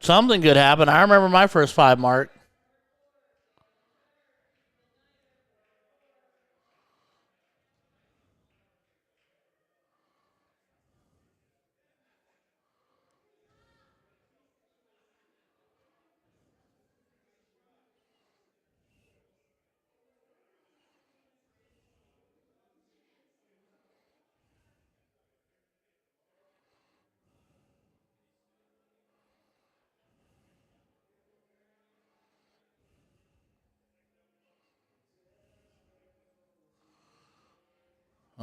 Something good happened. I remember my first 5 mark.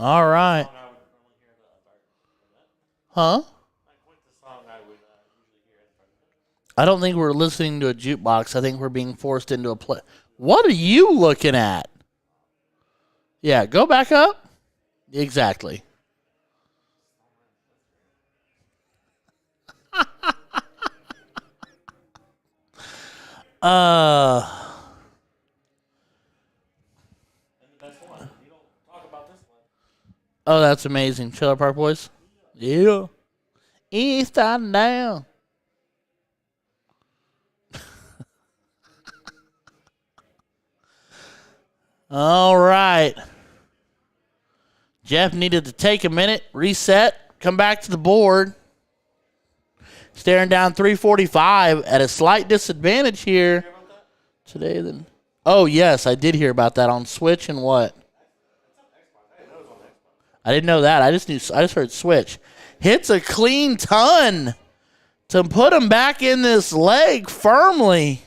All right. Song I would normally hear that. Huh? Like, what's the song I would usually hear at the I don't think we're listening to a jukebox. I think we're being forced into a play. What are you looking at? Yeah, go back up. Exactly. And the best one. You don't talk about this one. Oh, that's amazing. Trailer Park Boys? Yeah. East and down. All right. Jeff needed to take a minute, reset, come back to the board. Staring down 345 at a slight disadvantage here today. Then, oh yes, I did hear about that on Switch and what? I didn't know that. I just heard Switch. Hits a clean ton to put him back in this leg firmly.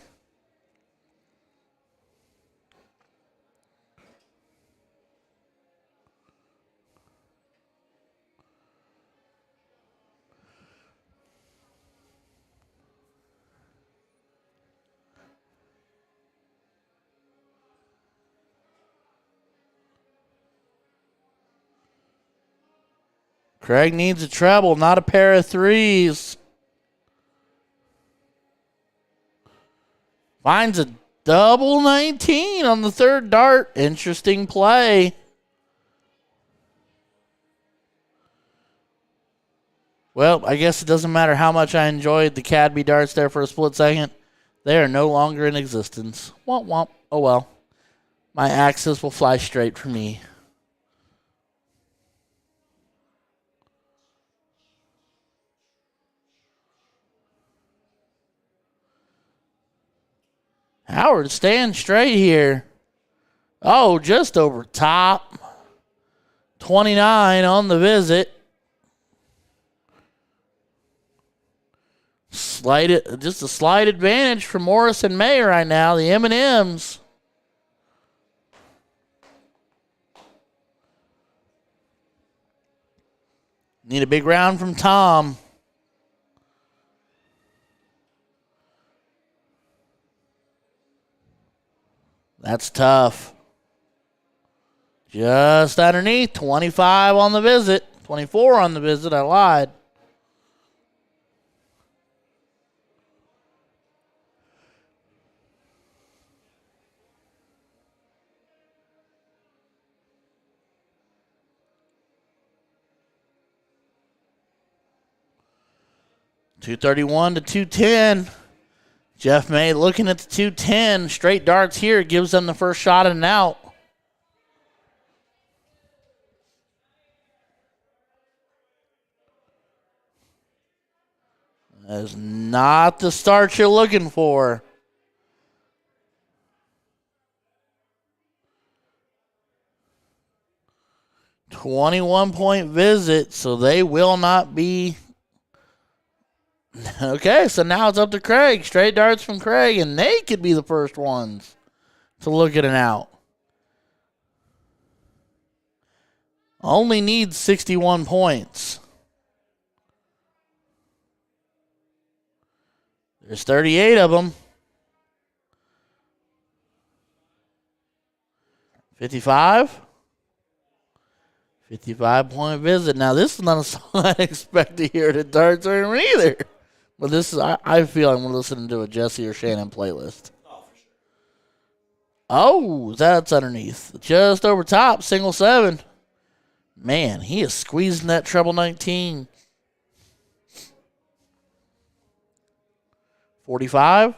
Craig needs a treble, not a pair of threes. Finds a double 19 on the third dart. Interesting play. Well, I guess it doesn't matter how much I enjoyed the Cadby darts there for a split second. They are no longer in existence. Womp womp. Oh well. My axis will fly straight for me. Howard staying straight here. Oh, just over top. 29 on the visit. Just a slight advantage for Morris and May right now. The M&Ms. Need a big round from Tom. That's tough. Just underneath. 25 on the visit. 24 on the visit. I lied. $231 to $210. Jeff May looking at the 210. Straight darts here. Gives them the first shot and out. That is not the start you're looking for. $21-point visit, so they will not be. Okay, so now it's up to Craig. Straight darts from Craig, and they could be the first ones to look at an out. Only needs 61 points. There's 38 of them. 55. 55-point visit. Now, this is not a song I expect to hear at a darts tournament either. But this is, I feel I'm listening to a Jesse or Shannon playlist. Oh, for sure. Oh, that's underneath. Just over top, single 7. Man, he is squeezing that treble 19. 45.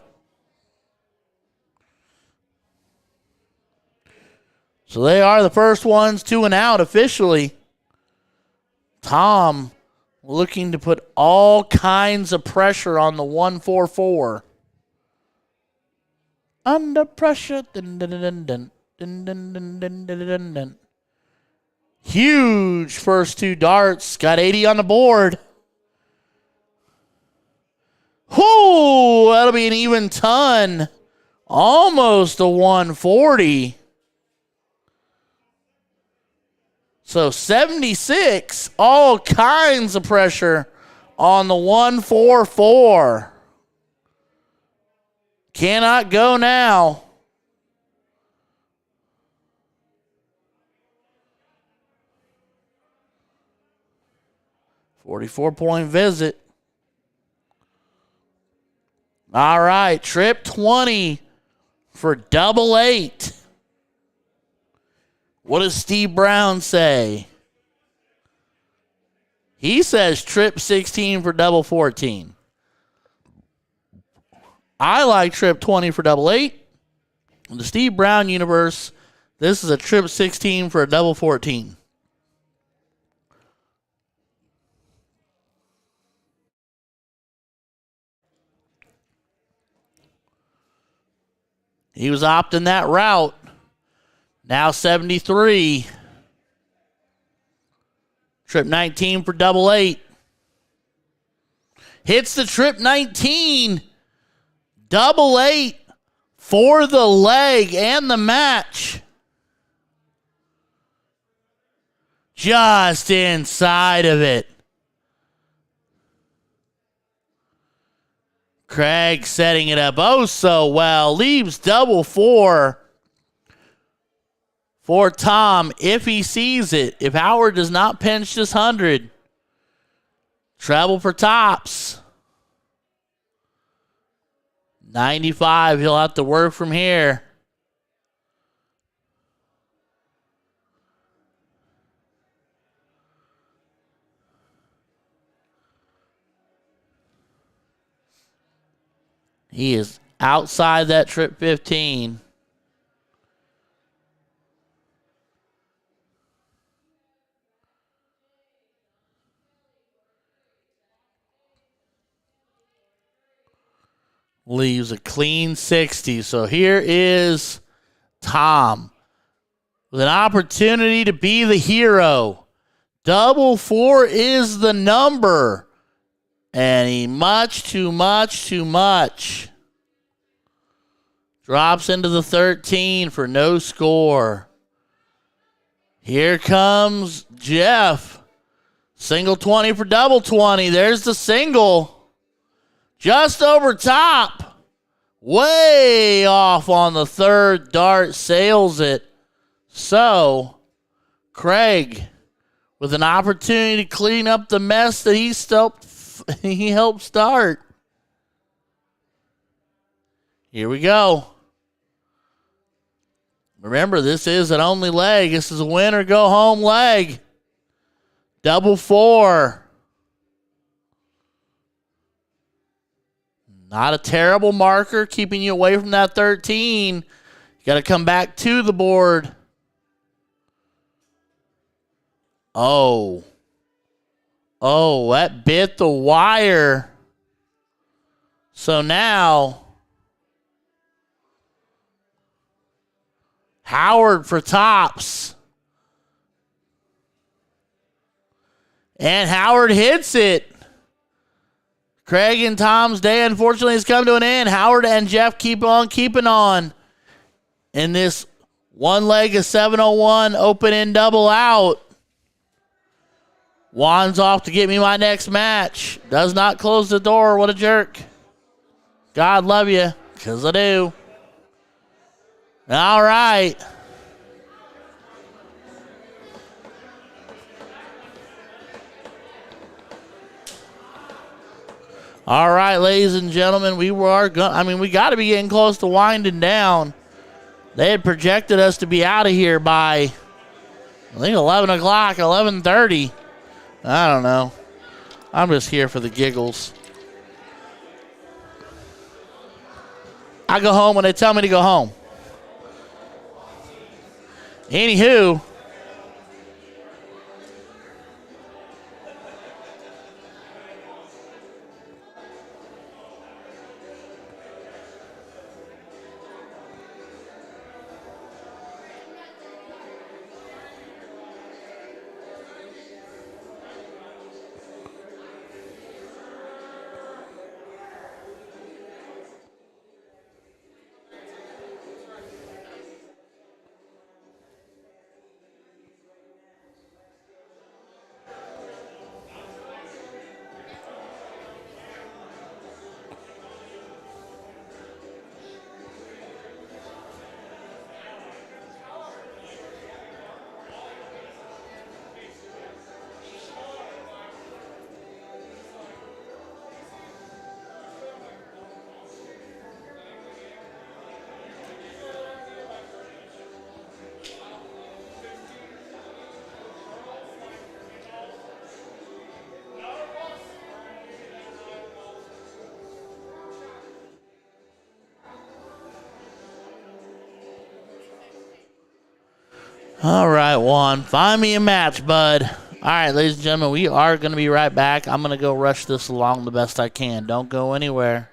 So they are the first ones 2 and out officially. Tom looking to put all kinds of pressure on the 144. Under pressure. Dun, dun, dun, dun, dun, dun, dun, dun, dun, dun, dun. Huge first 2 darts. Got 80 on the board. Whoo! That'll be an even ton. Almost a 140. So 76, all kinds of pressure on the 144. Cannot go now. $44-point visit. All right, trip 20 for double 8. What does Steve Brown say? He says trip 16 for double 14. I like trip 20 for double 8. In the Steve Brown universe, this is a trip 16 for a double 14. He was opting that route. Now 73. Trip 19 for double 8. Hits the trip 19. Double 8 for the leg and the match. Just inside of it. Craig setting it up oh so well. Leaves double 4 for Tom if he sees it. If Howard does not pinch this 100. Treble for tops. 95. He'll have to work from here. He is outside that trip 15. Leaves a clean 60. So here is Tom with an opportunity to be the hero. Double 4 is the number. And he much too much. Drops into the 13 for no score. Here comes Jeff. Single 20 for double 20. There's the single. Just over top. Way off on the third dart. Sails it. So, Craig with an opportunity to clean up the mess that he helped start. Here we go. Remember, this is an only leg. This is a win or go home leg. Double 4. Not a terrible marker, keeping you away from that 13. You got to come back to the board. Oh, that bit the wire. So now, Howard for tops. And Howard hits it. Craig and Tom's day, unfortunately, has come to an end. Howard and Jeff keep on keeping on. In this one leg of 701 open and double out. Juan's off to get me my next match. Does not close the door. What a jerk. God love you, because I do. All right. All right, ladies and gentlemen, we got to be getting close to winding down. They had projected us to be out of here by, I think, 11 o'clock, 11:30. I don't know. I'm just here for the giggles. I go home when they tell me to go home. Anywho, all right, Juan. Find me a match, bud. All right, ladies and gentlemen, we are going to be right back. I'm going to go rush this along the best I can. Don't go anywhere.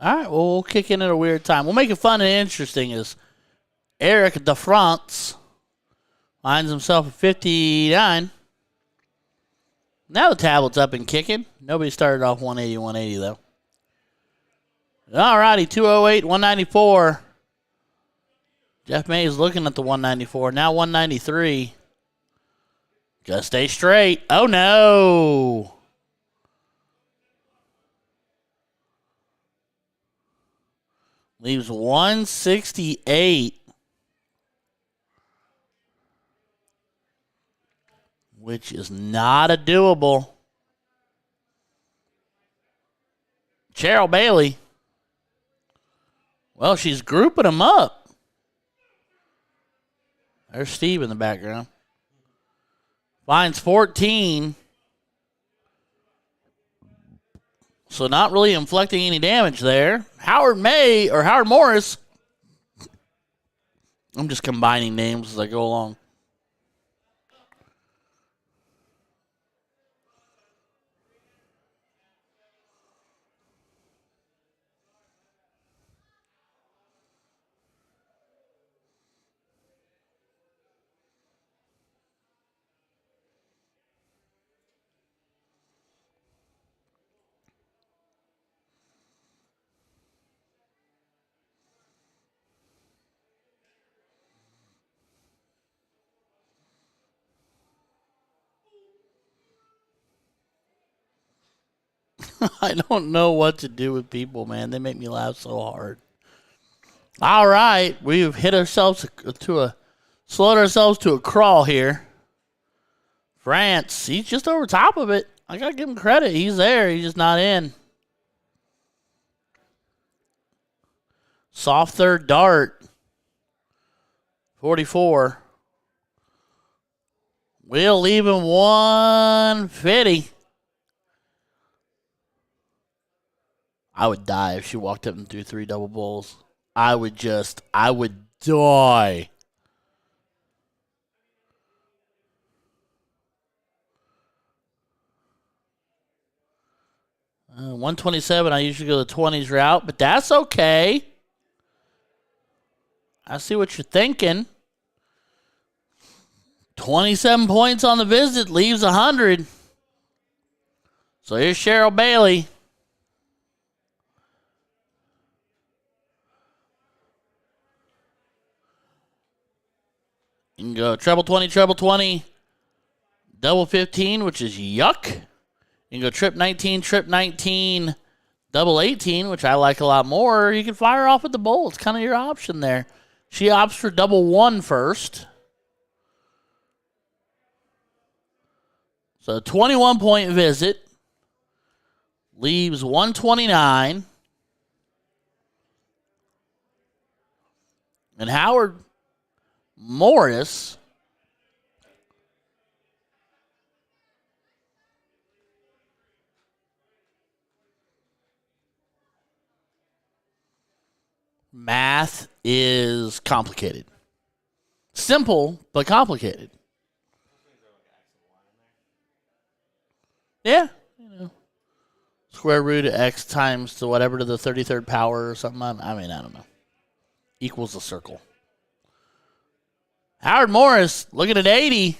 All right, well, we'll kick in at a weird time. We'll make it fun and interesting as Eric DeFrance finds himself at 59. Now the tablet's up and kicking. Nobody started off 180, 180, though. All righty, 208, 194. Jeff May is looking at the 194. Now 193. Gotta stay straight. Oh, no. Leaves 168. Which is not a doable. Cheryl Bailey. Well, she's grouping them up. There's Steve in the background. Finds 14. So not really inflicting any damage there. Howard Morris. I'm just combining names as I go along. I don't know what to do with people, man. They make me laugh so hard. All right, we've slowed ourselves to a crawl here. France, he's just over top of it. I gotta give him credit. He's there. He's just not in. Soft third dart. 44. We'll leave him 150. I would die if she walked up and threw 3 double bowls. I would die. Uh, 127, I usually go the 20s route, but that's okay. I see what you're thinking. 27 points on the visit, leaves 100. So here's Cheryl Bailey. You can go treble 20, double 15, which is yuck. You can go trip 19, double 18, which I like a lot more. Or you can fire off at the bowl. It's kind of your option there. She opts for double 1 first. So 21-point visit. Leaves 129. And Howard Morris math is complicated. Simple, but complicated. Yeah. Square root of x times to whatever to the 33rd power or something. I don't know. Equals a circle. Howard Morris looking at 80.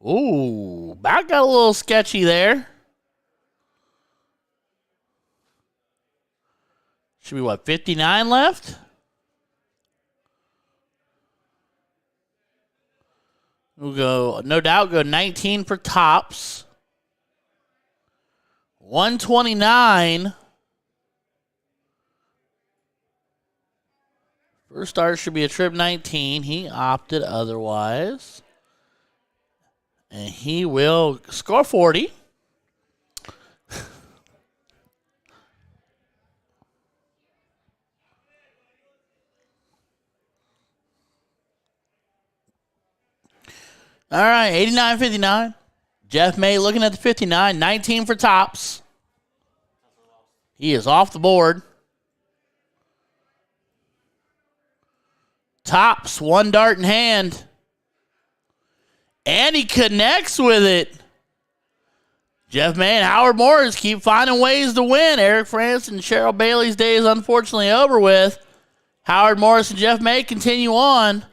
Ooh, back got a little sketchy there. Should be 59 left? We'll go, no doubt, go 19 for tops. 129. First start should be a trip 19. He opted otherwise. And he will score 40. All right, 89-59. Jeff May looking at the 59. 19 for tops. He is off the board. Tops, 1 dart in hand. And he connects with it. Jeff May and Howard Morris keep finding ways to win. Eric France and Cheryl Bailey's day is unfortunately over with. Howard Morris and Jeff May continue on.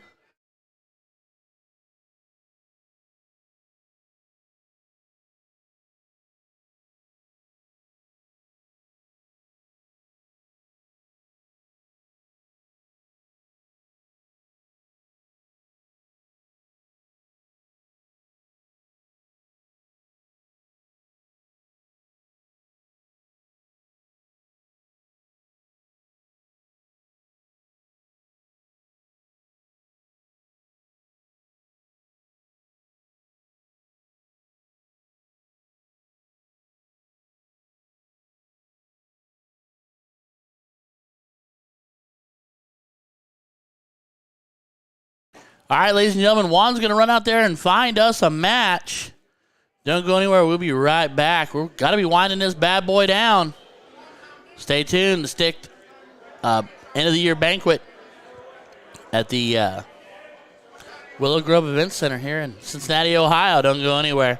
All right, ladies and gentlemen, Juan's going to run out there and find us a match. Don't go anywhere. We'll be right back. We've got to be winding this bad boy down. Stay tuned. The stick end of the year banquet at the Willow Event Center here in Cincinnati, Ohio. Don't go anywhere.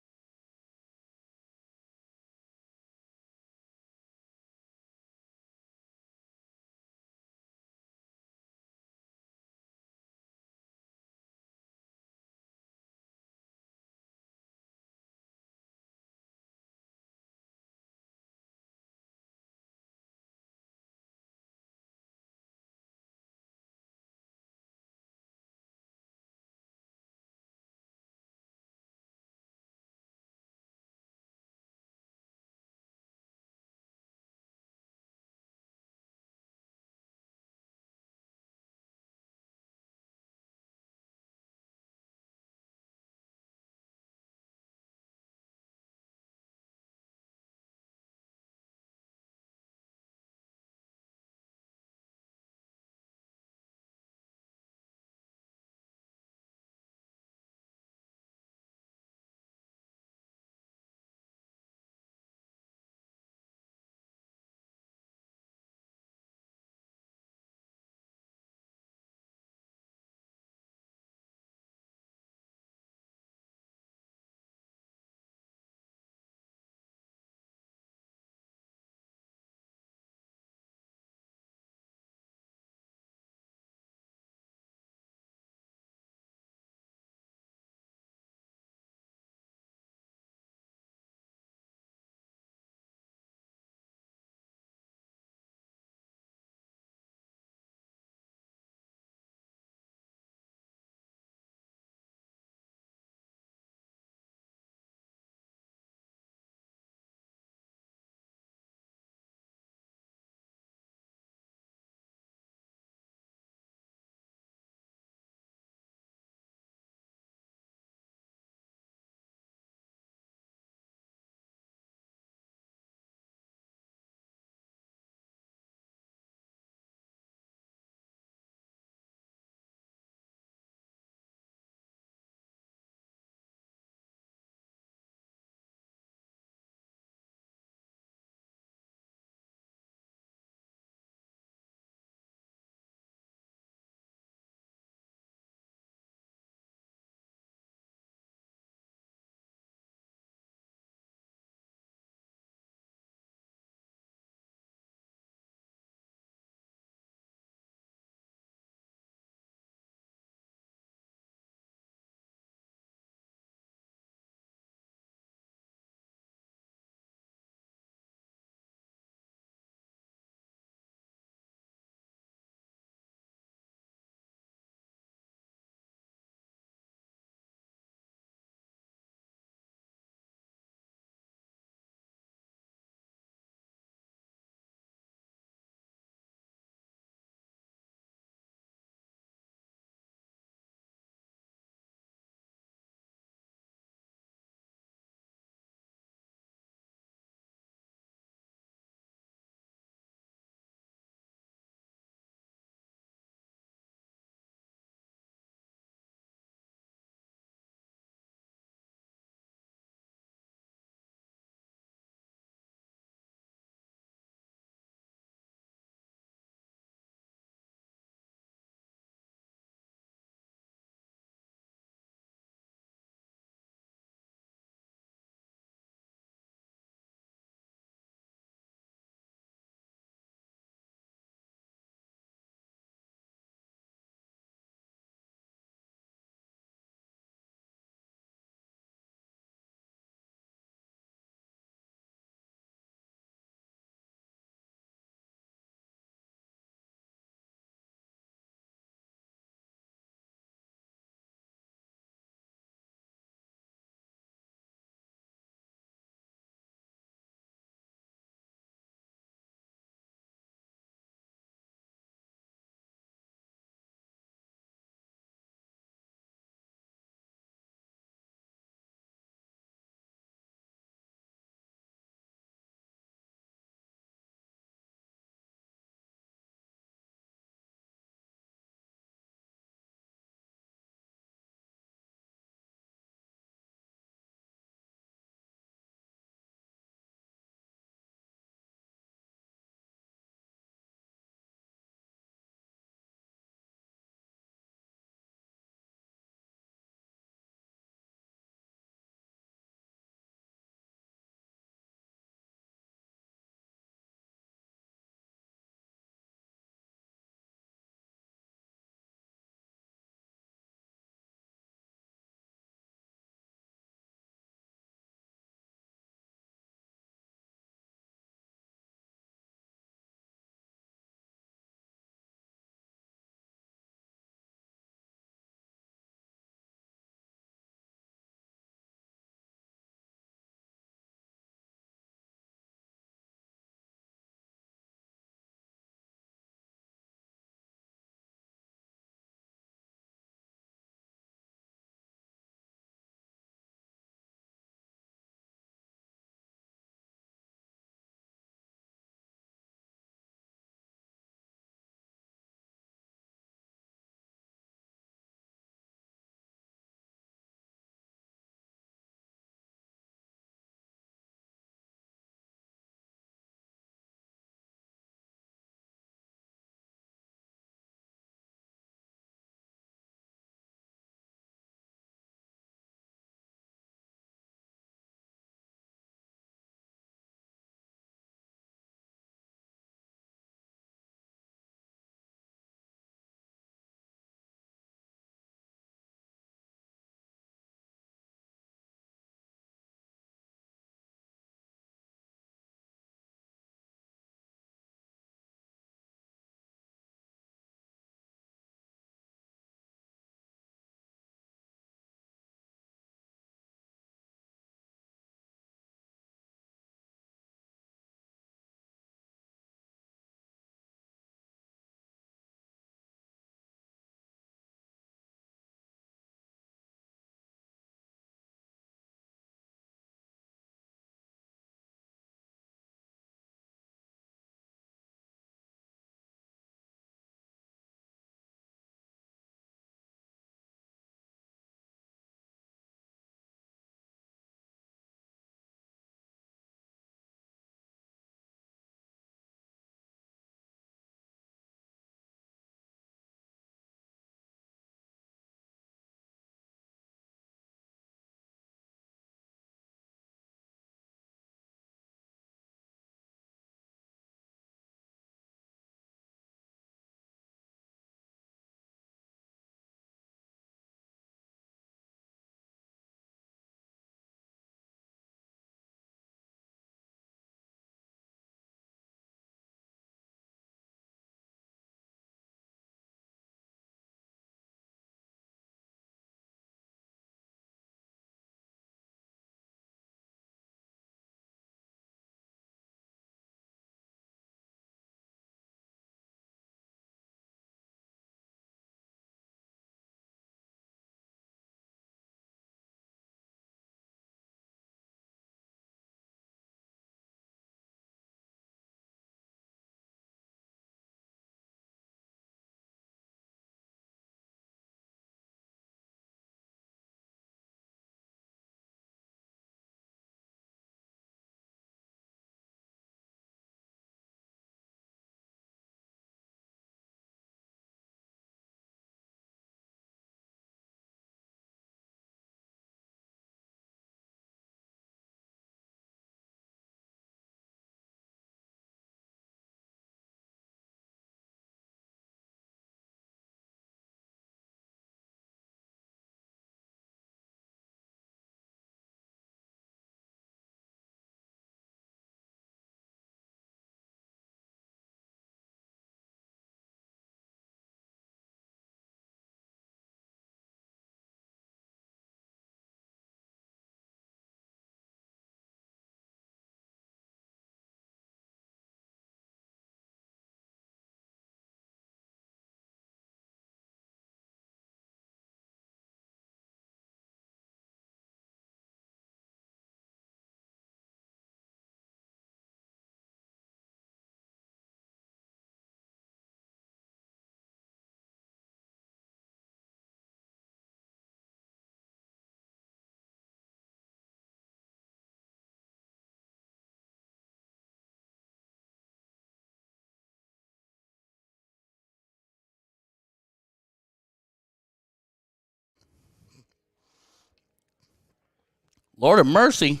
Lord of mercy.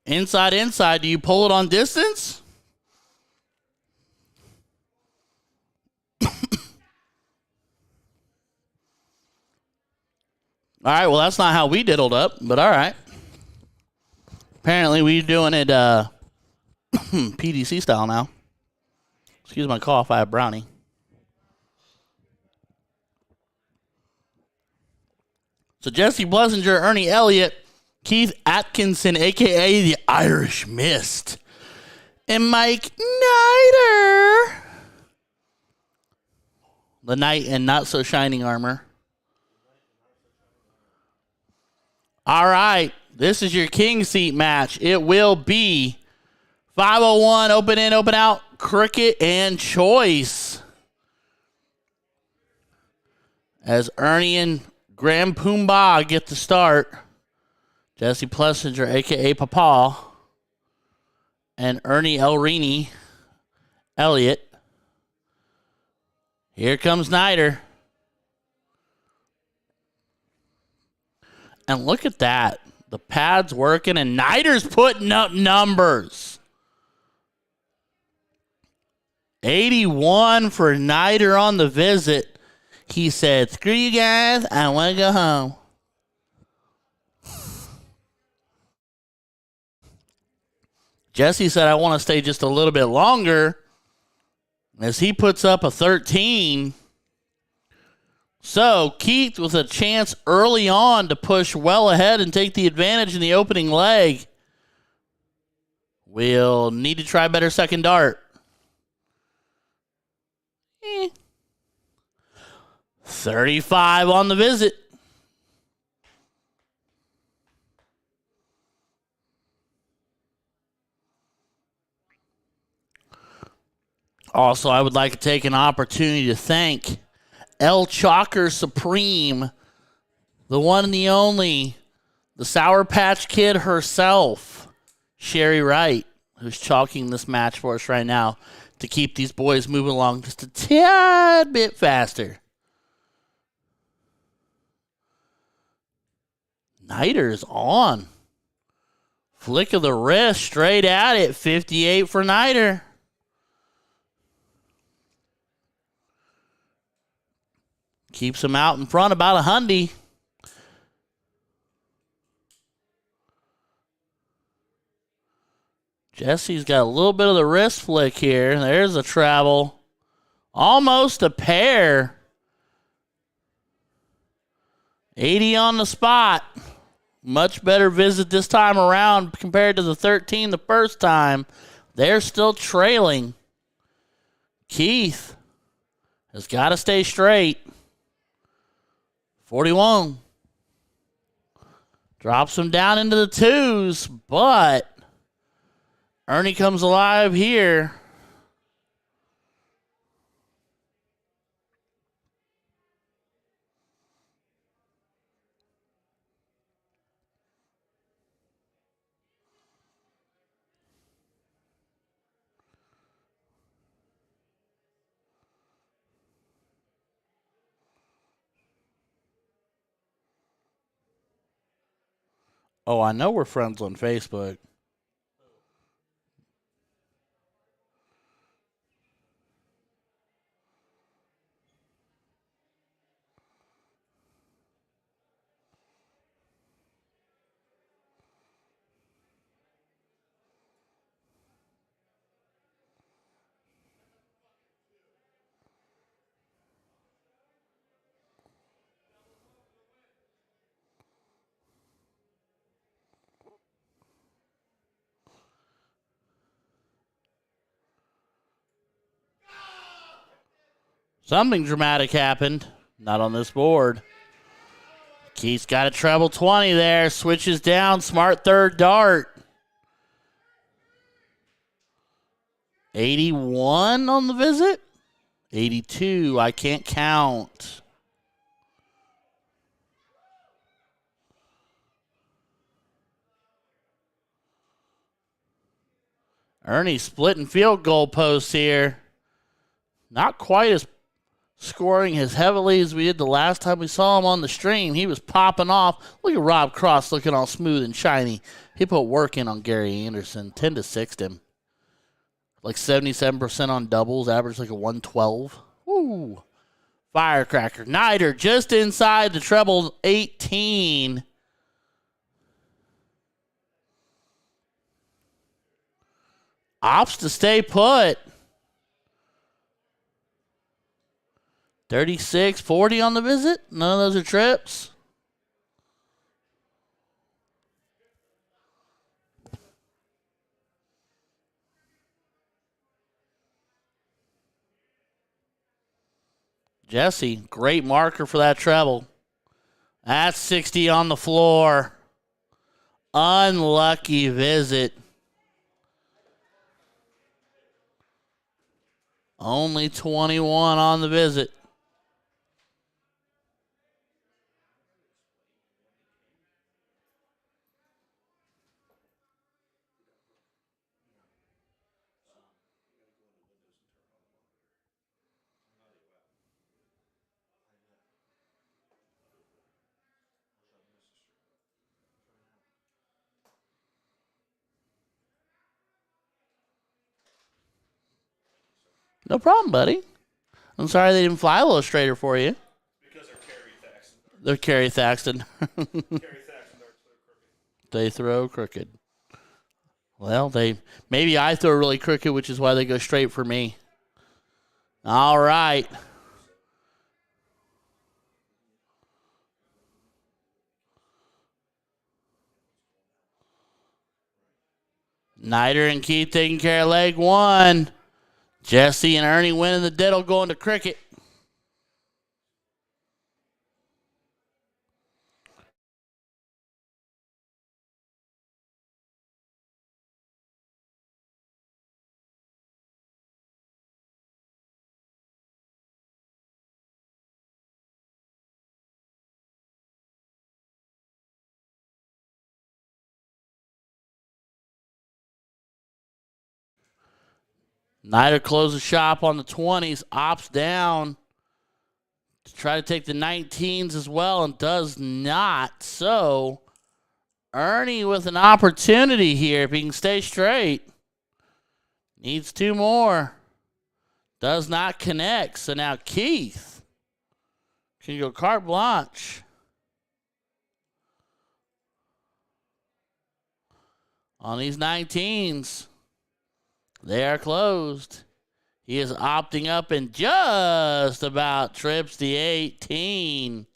Inside, inside. Do you pull it on distance? All right, well, that's not how we diddled up, but all right. Apparently, we're doing it PDC style now. Excuse my cough, I have brownie. So Jesse Blessinger, Ernie Elliott, Keith Atkinson, a.k.a. the Irish Mist, and Mike Nider. The knight in not-so-shining armor. All right, this is your king seat match. It will be 501, open in, open out, cricket and choice. As Ernie and Graham Pumbaa get the start. Jesse Plessinger, a.k.a. Papa, and Ernie Elrini Elliott. Here comes Nider. And look at that. The pad's working, and Nider's putting up numbers. 81 for Nider on the visit. He said, screw you guys, I want to go home. Jesse said, I want to stay just a little bit longer. As he puts up a 13. So, Keith with a chance early on to push well ahead and take the advantage in the opening leg. Will need to try better second dart. 35 on the visit. Also, I would like to take an opportunity to thank El Chalker Supreme, the one and the only, the Sour Patch Kid herself, Sherry Wright, who's chalking this match for us right now to keep these boys moving along just a tad bit faster. Nider's on. Flick of the wrist, straight at it, 58 for Nider. Keeps him out in front about a hundy. Jesse's got a little bit of the wrist flick here. There's a travel. Almost a pair. 80 on the spot. Much better visit this time around compared to the 13 the first time. They're still trailing. Keith has got to stay straight. 41. Drops him down into the twos, but Ernie comes alive here. Oh, I know we're friends on Facebook. Something dramatic happened. Not on this board. Keith's got a treble 20 there. Switches down. Smart third dart. 81 on the visit. 82. I can't count. Ernie splitting field goal posts here. Not quite as scoring as heavily as we did the last time we saw him on the stream. He was popping off. Look at Rob Cross looking all smooth and shiny. He put work in on Gary Anderson. 10-6 him. Like 77% on doubles, average like a 112. Woo. Firecracker. Nider just inside the treble 18. Opts to stay put. 36-40 on the visit. None of those are trips. Jesse, great marker for that treble. That's 60 on the floor. Unlucky visit. Only 21 on the visit. No problem, buddy. I'm sorry they didn't fly Illustrator for you. Because They're Kerry Thaxton. They throw crooked. Well, maybe I throw really crooked, which is why they go straight for me. All right. Nider and Keith taking care of leg one. Jesse and Ernie winning the diddle, going to cricket. Nider closes shop on the 20s, opts down to try to take the 19s as well, and does not. So, Ernie with an opportunity here if he can stay straight. Needs two more. Does not connect. So now Keith can go carte blanche. On these 19s. They are closed. He is opting up and just about trips the 18.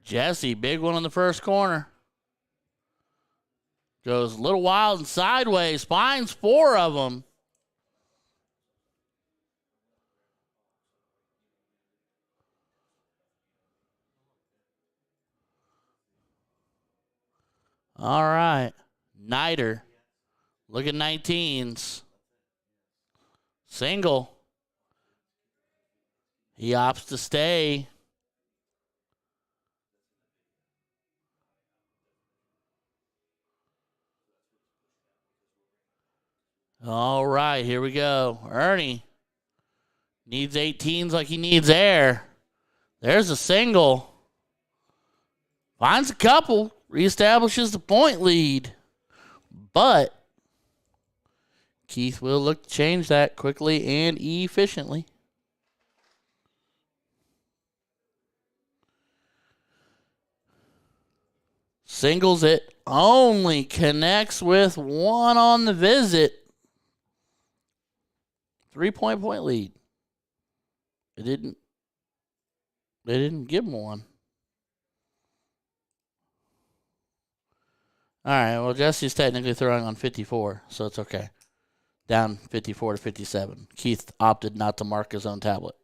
Jesse, big one on the first corner. Goes a little wild and sideways. Finds four of them. All right. Nider. Look at 19s. Single. He opts to stay. All right, here we go. Ernie needs 18s like he needs air. There's a single. Finds a couple. Reestablishes the point lead. But Keith will look to change that quickly and efficiently. Singles it. Only connects with one on the visit. 3-point lead. They didn't give him one. All right, well, Jesse's technically throwing on 54, so it's okay. Down 54-57. Keith opted not to mark his own tablet.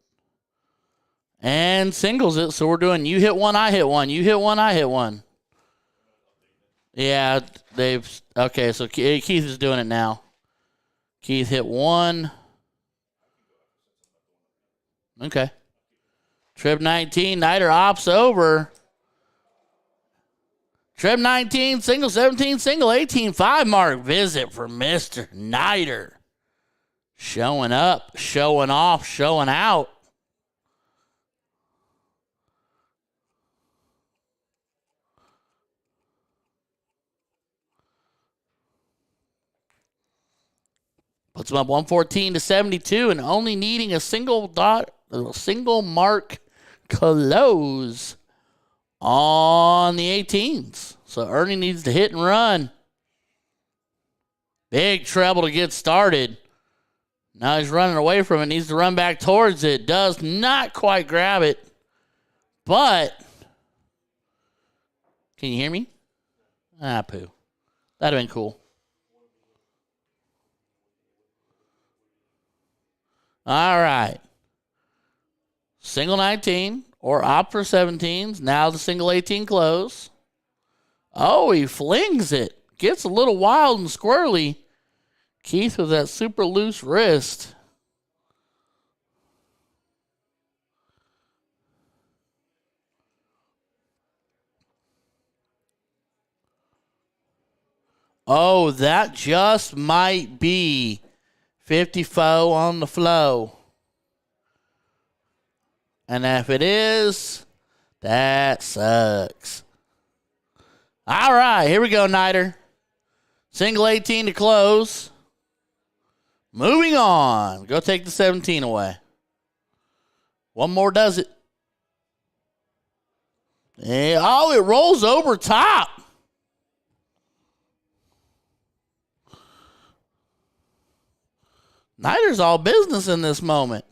And singles it, so we're doing you hit one, I hit one. You hit one, I hit one. Yeah, okay, so Keith is doing it now. Keith hit one. Okay. Trip 19, Nider opts over. Trip 19, single 17, single 18, 5 mark visit for Mr. Niter. Showing up, showing off, showing out. Puts him up 114 to 72 and only needing a single mark close on the 18s. So Ernie needs to hit and run. Big treble to get started. Now he's running away from it. Needs to run back towards it. Does not quite grab it. But, can you hear me? Ah, poo. That'd have been cool. All right. Single 19 or opt for 17s. Now the single 18 close. Oh, he flings it. Gets a little wild and squirrely. Keith with that super loose wrist. Oh, that just might be 54 on the flow. And if it is, that sucks. All right, here we go, Niter. Single 18 to close. Moving on. Go take the 17 away. One more does it. Yeah, oh, it rolls over top. Niter's all business in this moment.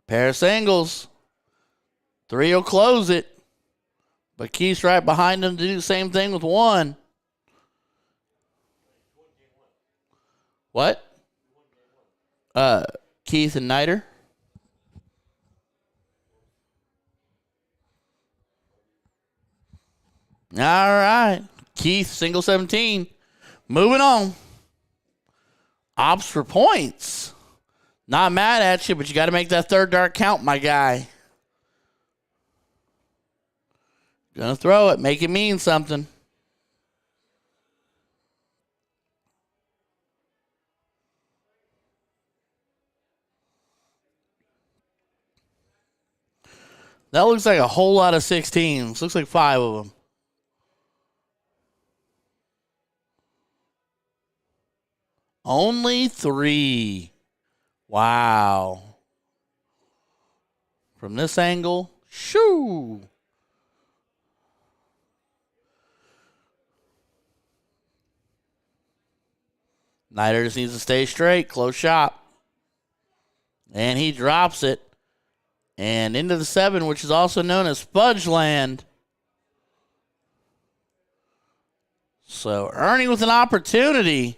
Pair of singles. 3 will close it. But Keith's right behind him to do the same thing with 1. What? Keith and Niter. All right. Keith, single 17. Moving on. Ops for points. Not mad at you, but you got to make that third dart count, my guy. Gonna throw it. Make it mean something. That looks like a whole lot of 16s. Looks like 5 of them. Only 3. Wow. From this angle, shoo. Niter just needs to stay straight. Close shop. And he drops it. And into the 7, which is also known as Fudge Land. So Ernie with an opportunity.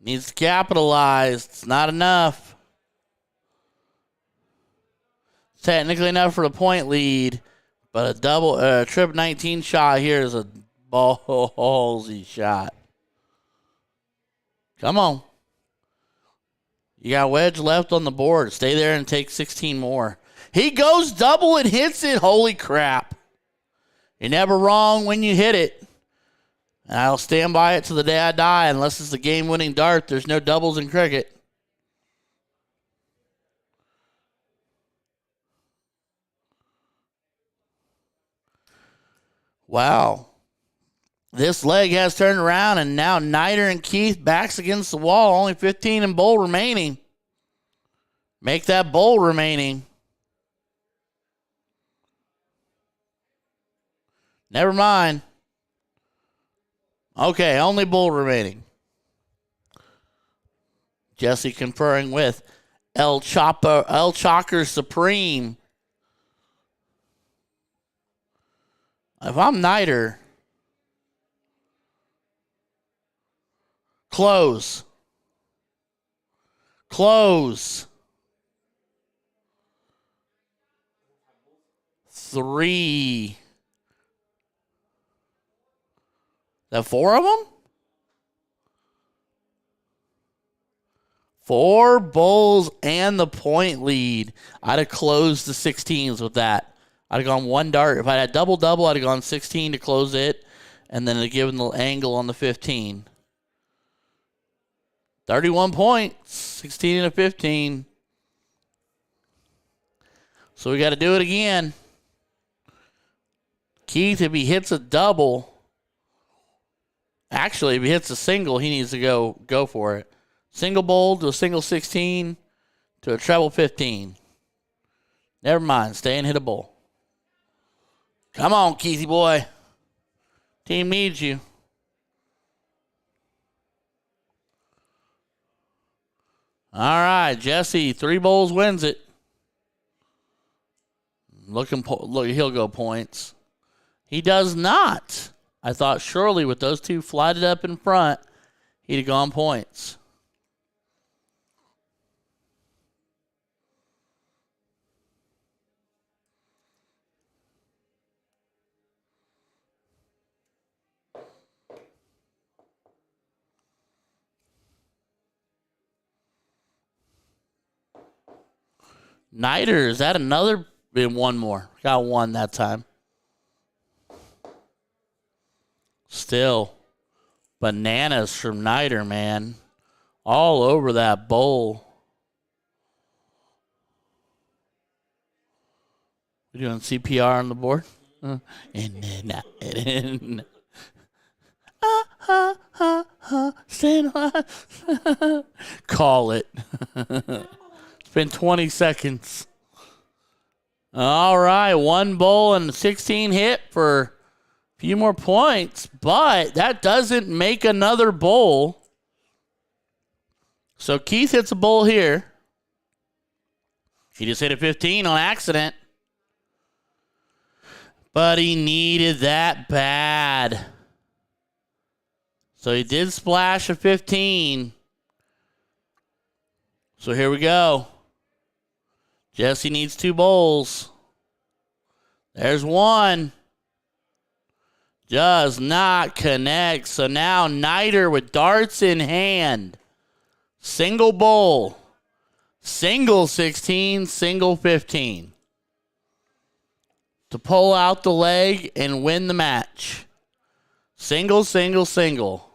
Needs to capitalize. It's not enough. Technically enough for the point lead. But a trip 19 shot here is a ballsy shot. Come on. You got wedge left on the board. Stay there and take 16 more. He goes double and hits it. Holy crap. You're never wrong when you hit it. And I'll stand by it till the day I die. Unless it's the game-winning dart, there's no doubles in cricket. Wow. This leg has turned around, and now Niter and Keith backs against the wall. Only 15 in bowl remaining. Make that bowl remaining. Never mind. Okay, only bowl remaining. Jesse conferring with El Chocker Supreme. If I'm Niter, close. 3. That 4 of them? 4 bowls and the point lead. I'd have closed the 16s with that. I'd have gone one dart. If I had double-double, I'd have gone 16 to close it, and then I'd given the angle on the 15. 31 points, 16 and a 15. So we got to do it again. Keith, if he hits a double, actually, if he hits a single, he needs to go for it. Single bowl to a single 16 to a treble 15. Never mind. Stay and hit a bowl. Come on, Keithy boy. Team needs you. All right, Jesse, 3 bowls wins it. Look, he'll go points. He does not. I thought surely with those two flighted up in front, he'd have gone points. Niter, is that another? One more. Got one that time. Still, bananas from Niter, man. All over that bowl. We doing CPR on the board? And then, stand on. Call it. It's been 20 seconds. All right, 1 bowl and 16 hit for a few more points, but that doesn't make another bowl. So Keith hits a bowl here. He just hit a 15 on accident. But he needed that bad. So he did splash a 15. So here we go. Jesse needs 2 bowls. There's one. Does not connect. So now Niter with darts in hand. Single bowl. Single 16, single 15. To pull out the leg and win the match. Single, single, single.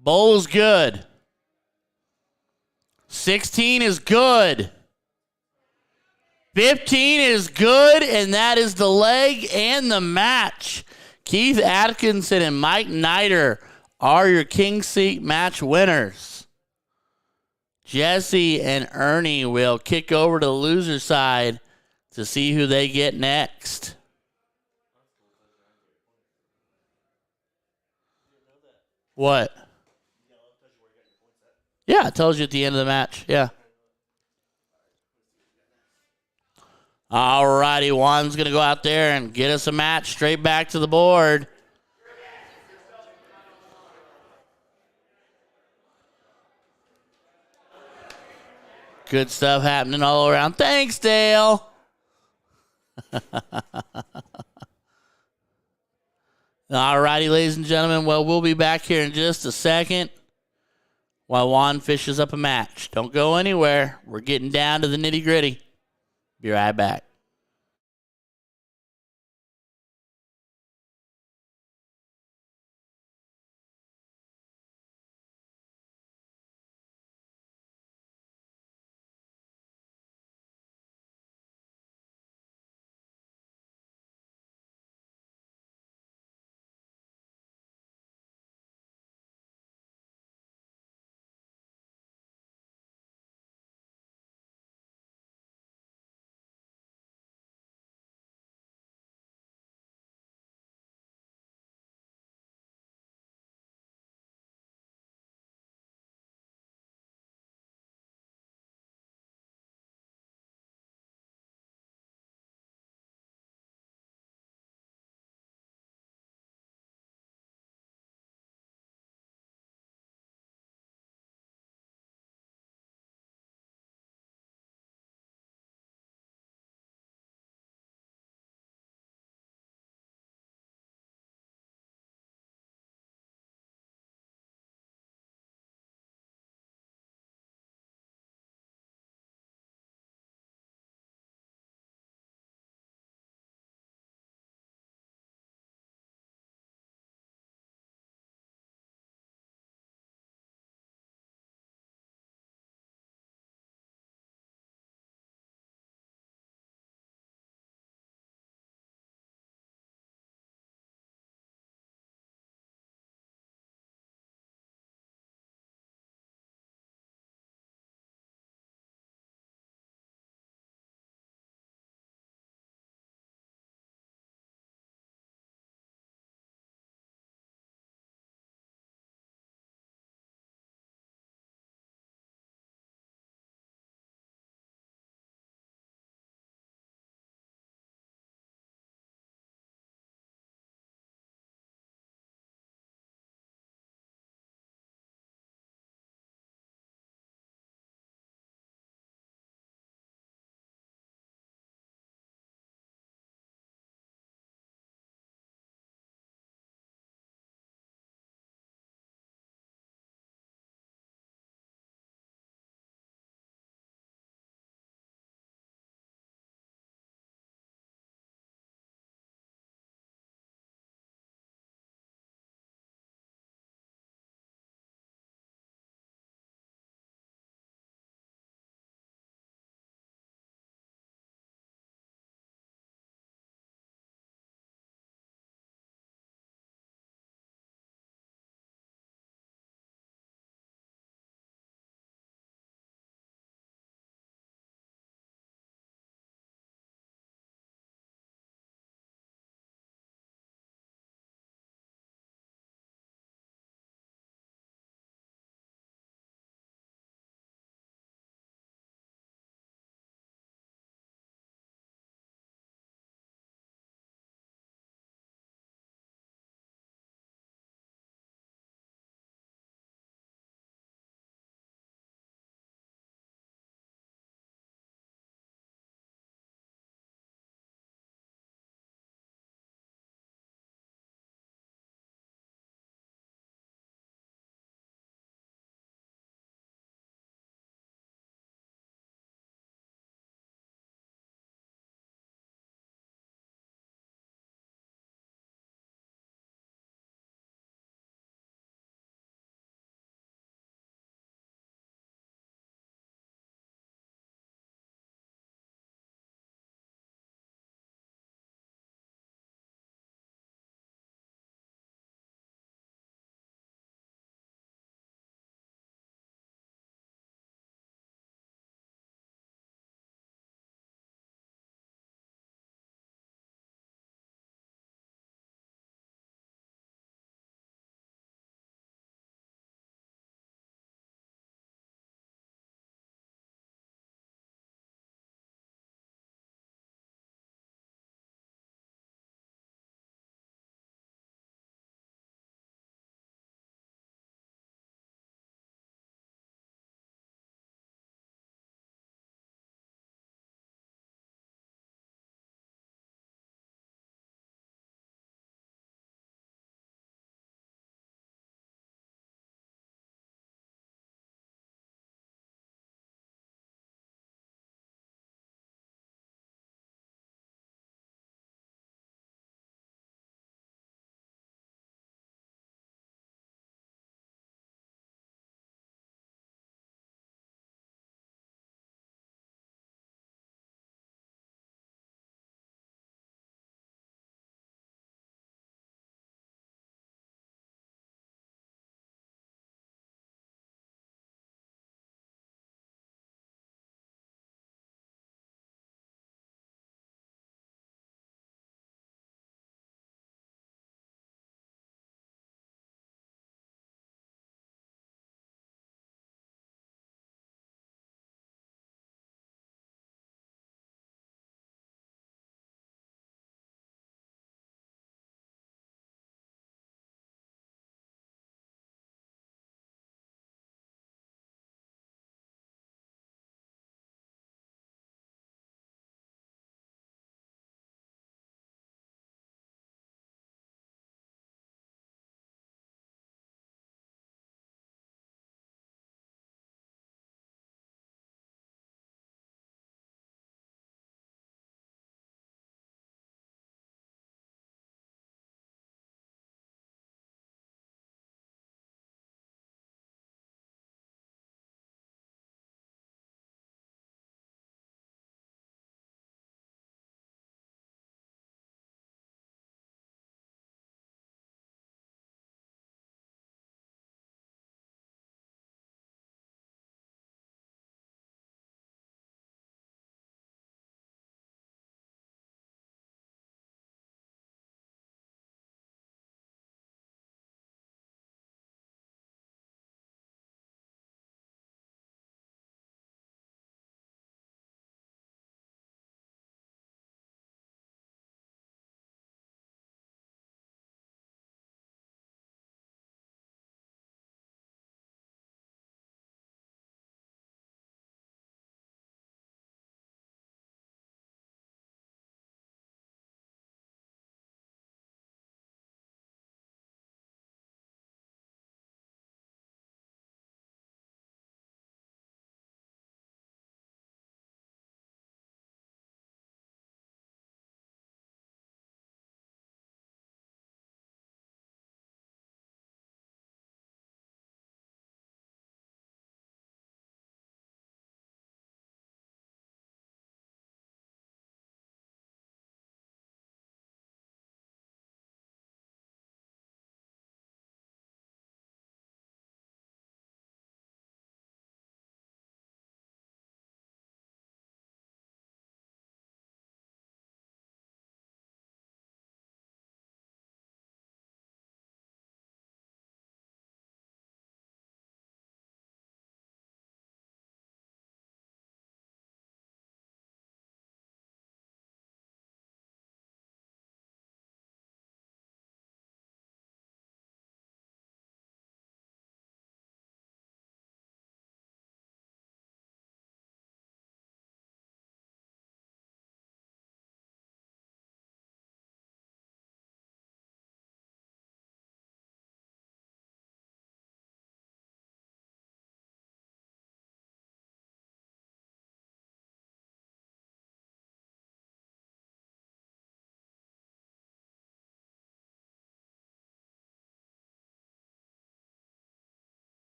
Bowl is good. 16 is good. 15 is good, and that is the leg and the match. Keith Atkinson and Mike Niter are your King Seat match winners. Jesse and Ernie will kick over to the loser side to see who they get next. What? Yeah, it tells you at the end of the match. Yeah. All righty, Juan's going to go out there and get us a match straight back to the board. Good stuff happening all around. Thanks, Dale. All righty, ladies and gentlemen. Well, we'll be back here in just a second while Juan fishes up a match. Don't go anywhere. We're getting down to the nitty-gritty. Be right back.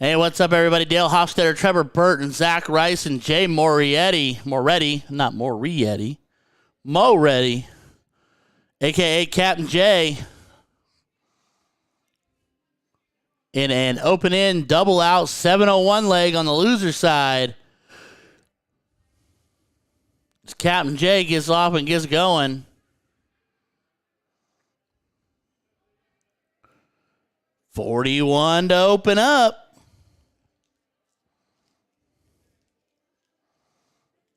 Hey, what's up, everybody? Dale Hofstetter, Trevor Burton, Zach Rice, and Jay Moretti, a.k.a. Captain J, in an open-in, double-out 701 leg on the loser side. As Captain J gets off and gets going. $41 to open up.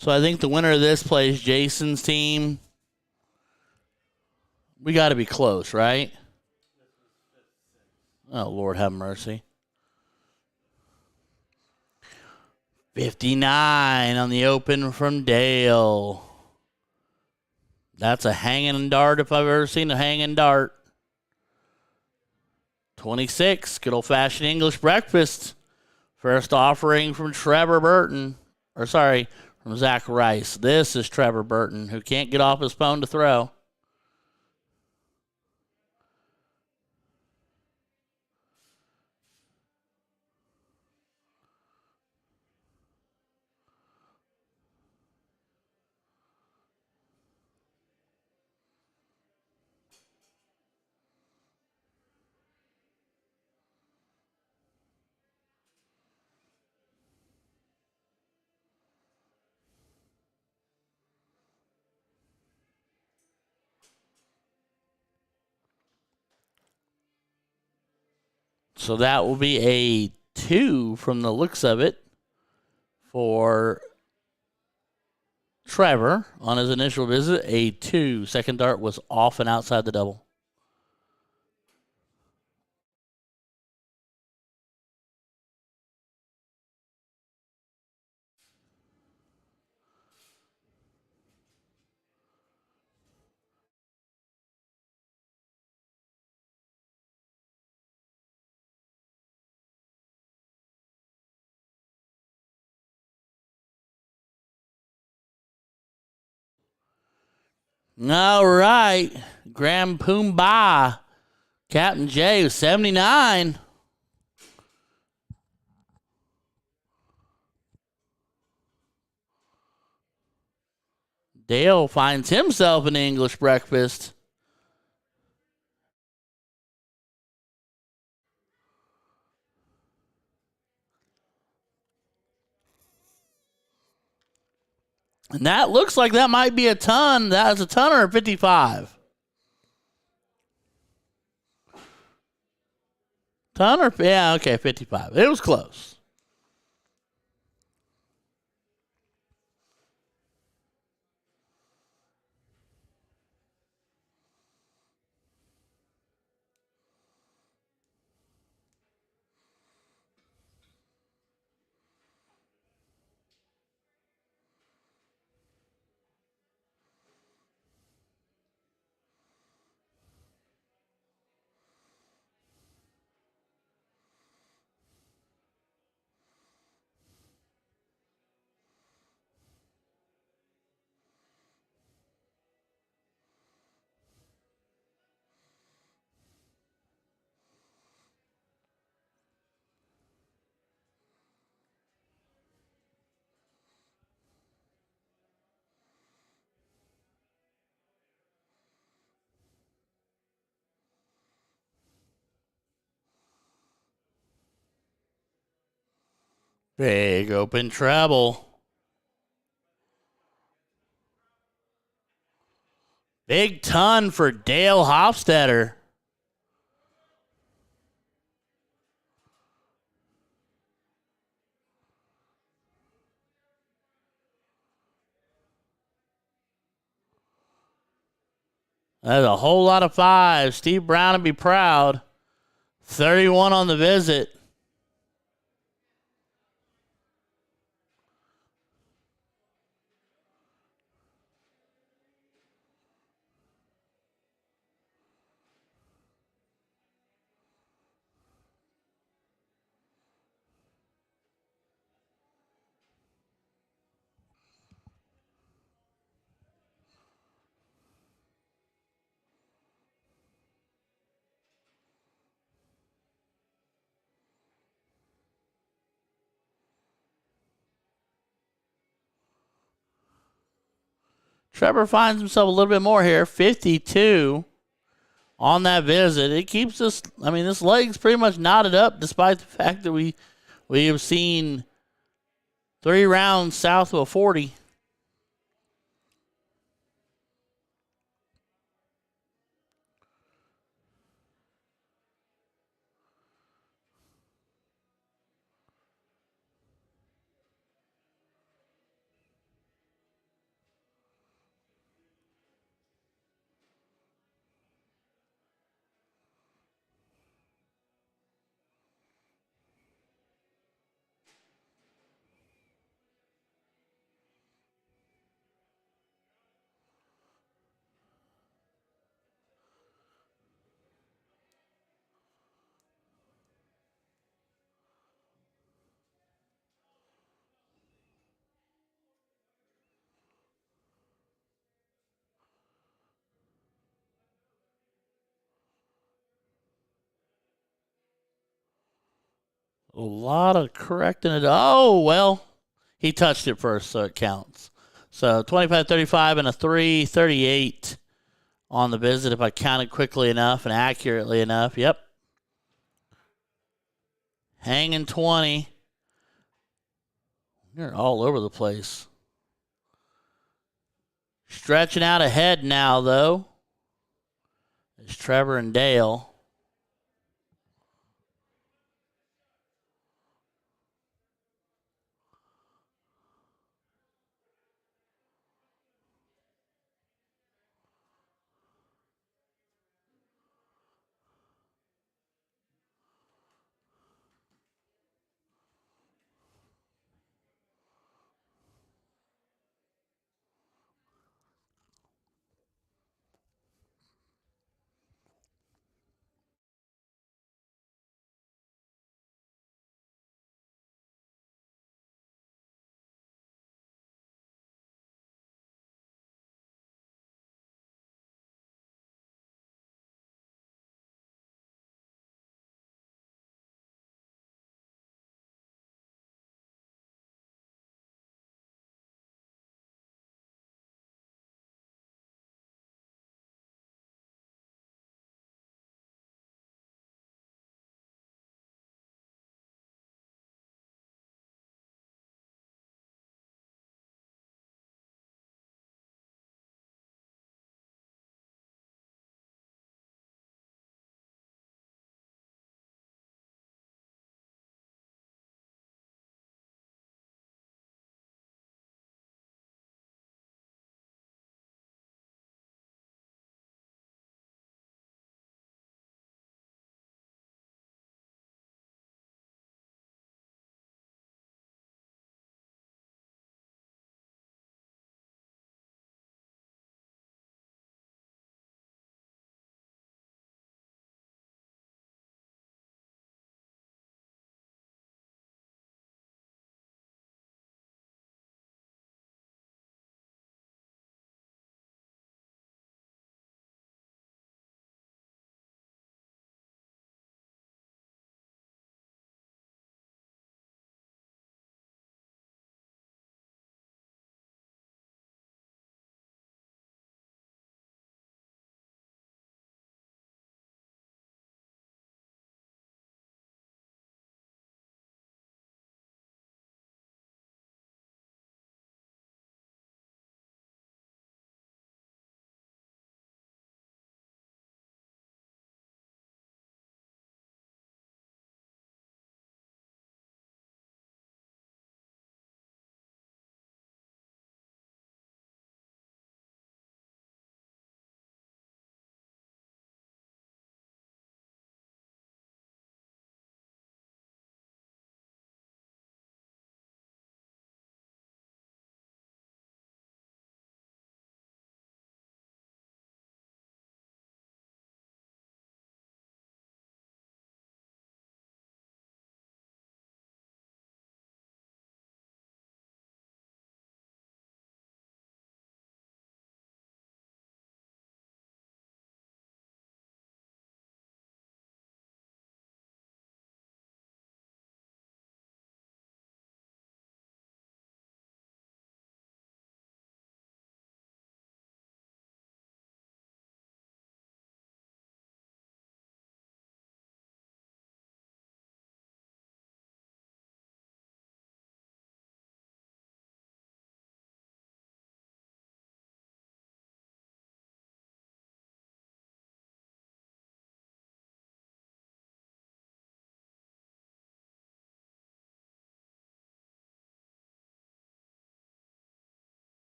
So I think the winner of this plays Jason's team. We got to be close, right? Oh, Lord have mercy. 59 on the open from Dale. That's a hanging dart if I've ever seen a hanging dart. 26, good old-fashioned English breakfast. First offering from Trevor Burton. From Zach Rice. This is Trevor Burton, who can't get off his phone to throw. So that will be a 2 from the looks of it for Trevor on his initial visit. A 2. Second dart was off and outside the double. All right. Grand Pumbaa. Captain J, 79. Dale finds himself an English breakfast. And that looks like that might be a ton. That is a ton or a 55. Ton or, yeah, okay, 55. It was close. Big open treble. Big ton for Dale Hofstetter. That's a whole lot of fives. Steve Brown would be proud. 31 on the visit. Trevor finds himself a little bit more here. 52 on that visit. It keeps us, I mean, this leg's pretty much knotted up despite the fact that we have seen 3 rounds south of a 40. A lot of correcting it. Oh, well, he touched it first, so it counts. So 25-35 and a 3-38 on the visit if I counted quickly enough and accurately enough. Yep. Hanging 20. You're all over the place. Stretching out ahead now, though, is Trevor and Dale.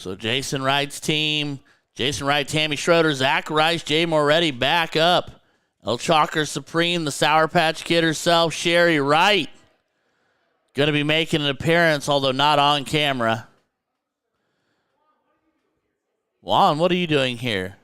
So Jason Wright's team, Jason Wright, Tammy Schroeder, Zach Rice, Jay Moretti back up. El Chalker Supreme, the Sour Patch Kid herself, Sherry Wright, going to be making an appearance, although not on camera. Juan, what are you doing here?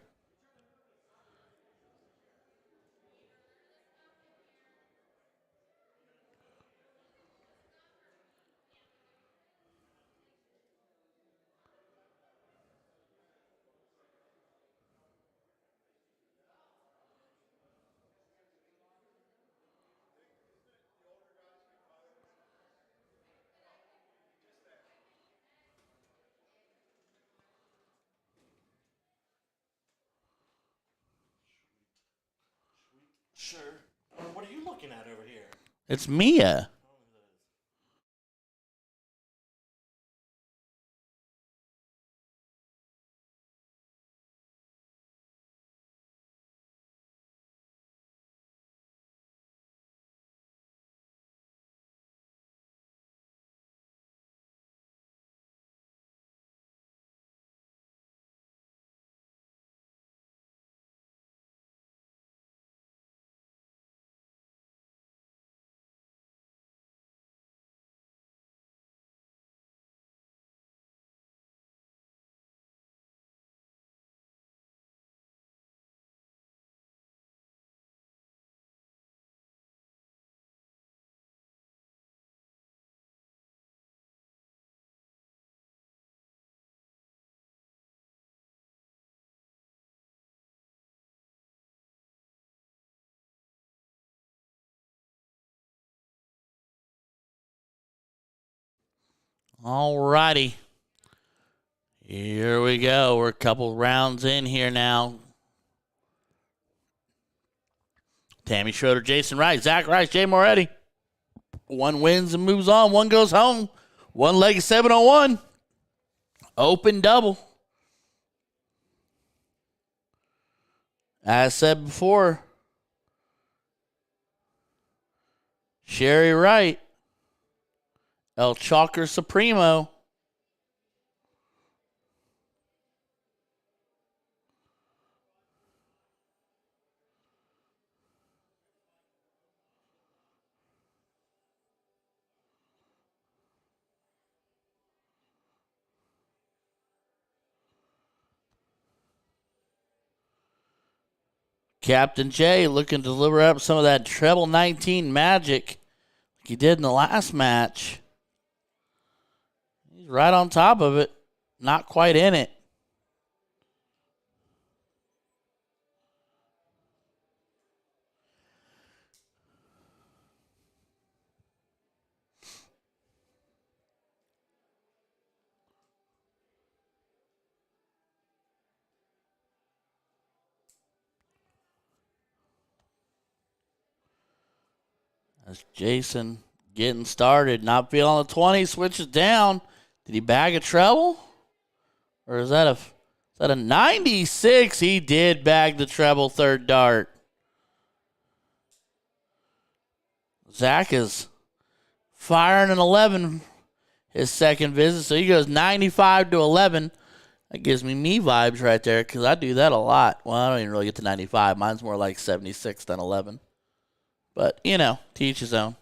Sure. What are you looking at over here? It's Mia. All righty. Here we go. We're a couple rounds in here now. Tammy Schroeder, Jason Wright, Zach Rice, Jay Moretti. One wins and moves on. One goes home. One leg is 701. Open double. As said before, Sherry Wright, El Chalker Supremo. Captain J looking to deliver up some of that treble 19 magic like he did in the last match. He's right on top of it. Not quite in it. As Jason getting started, not feeling the 20, switches down. Did he bag a treble? Or is that a 96? He did bag the treble third dart. Zach is firing an 11 his second visit, so he goes 95 to 11. That gives me vibes right there because I do that a lot. Well, I don't even really get to 95. Mine's more like 76 than 11. But, to each his own.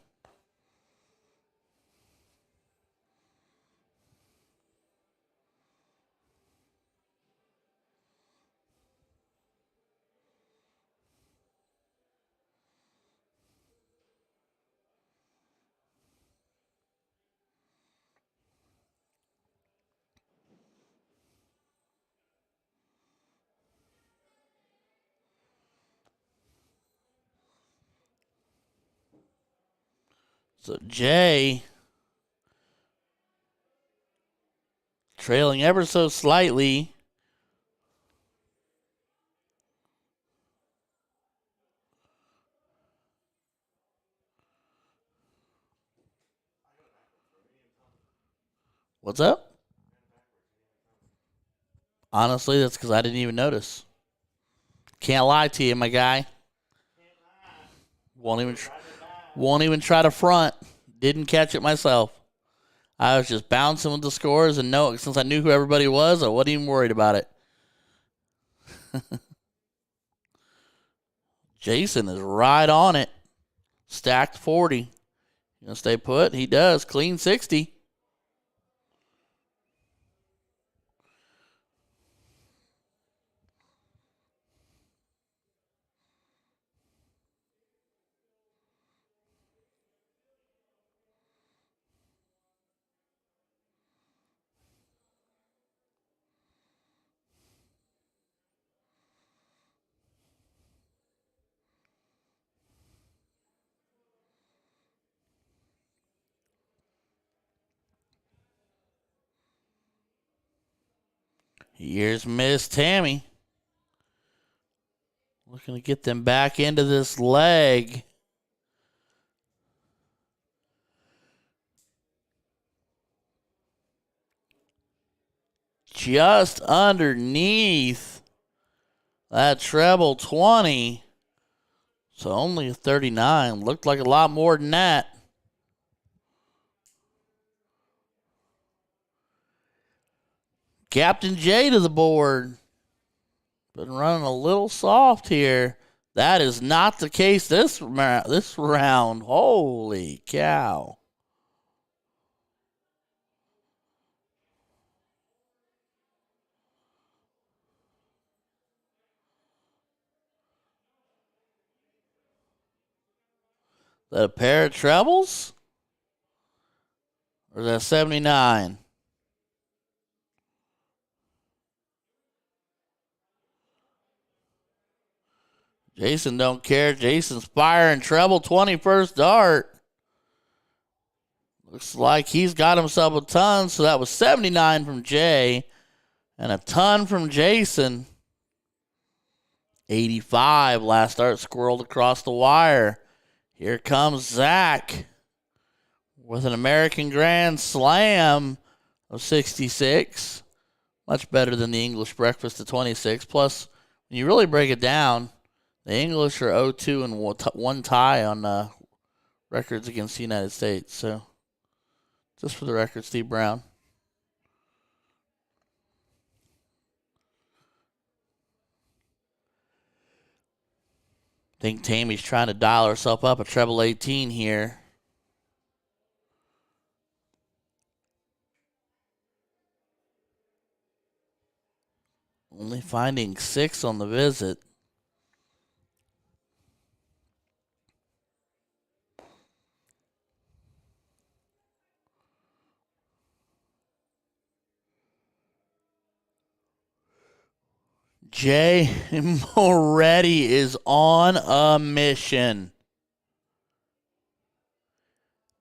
So Jay trailing ever so slightly. What's up? Honestly, that's because I didn't even notice. Can't lie to you, my guy. Won't even try to front. Didn't catch it myself. I was just bouncing with the scores, and since I knew who everybody was, I wasn't even worried about it. Jason is right on it. Stacked 40. You gonna stay put? He does. Clean 60. Here's Miss Tammy. Looking to get them back into this leg. Just underneath that treble 20. So only a 39. Looked like a lot more than that. Captain J to the board. Been running a little soft here. That is not the case this round. Holy cow. Is that a pair of trebles? Or is that 79? Jason don't care. Jason's firing treble 21st dart. Looks like he's got himself a ton. So that was 79 from Jay and a ton from Jason. 85 last dart squirreled across the wire. Here comes Zach with an American Grand Slam of 66. Much better than the English breakfast of 26. Plus, when you really break it down, the English are 0-2 and one tie on records against the United States. So, just for the record, Steve Brown. I think Tammy's trying to dial herself up a treble 18 here. Only finding 6 on the visit. Jay Moretti is on a mission.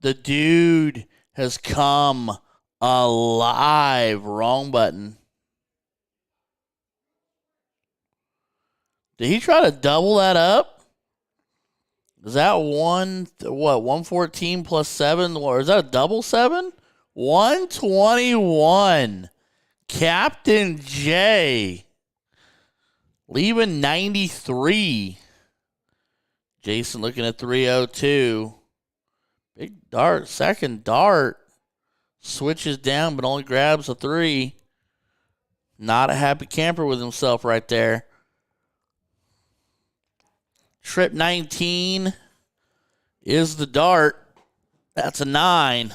The dude has come alive. Wrong button. Did he try to double that up? Is that 114 plus 7? Or is that a double 7? 121. Captain J. Leaving 93. Jason looking at 302. Big dart. Second dart. Switches down but only grabs a 3. Not a happy camper with himself right there. Trip 19 is the dart. That's a 9.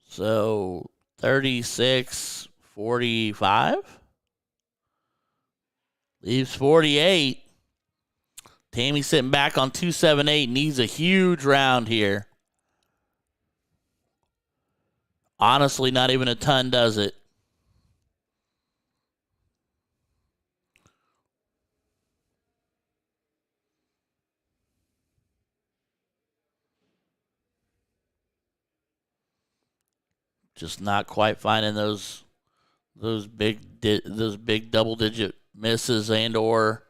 So 36-45. Leaves 48. Tammy sitting back on 278. Needs a huge round here. Honestly, not even a ton does it. Just not quite finding those big double digit misses and or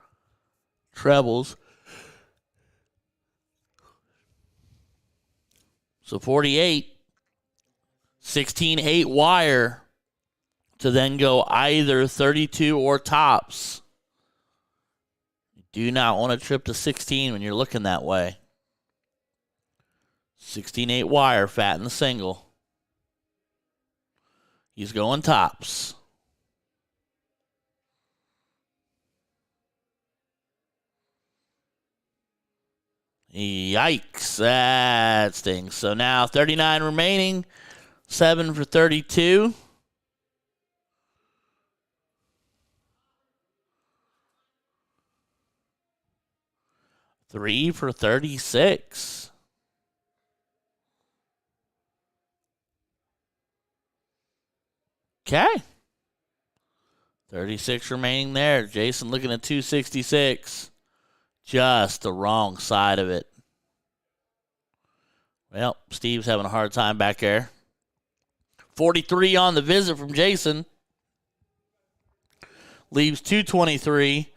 trebles. So 48, 16-8 wire to then go either 32 or tops. You do not want to trip to 16 when you're looking that way. 16-8 wire, fat in the single. He's going tops. Yikes, that stings. So now 39 remaining, 7 for 32. Three for 36. Okay. 36 remaining there. Jason looking at 266. Just the wrong side of it. Well, Steve's having a hard time back there. 43 on the visit from Jason. Leaves 223.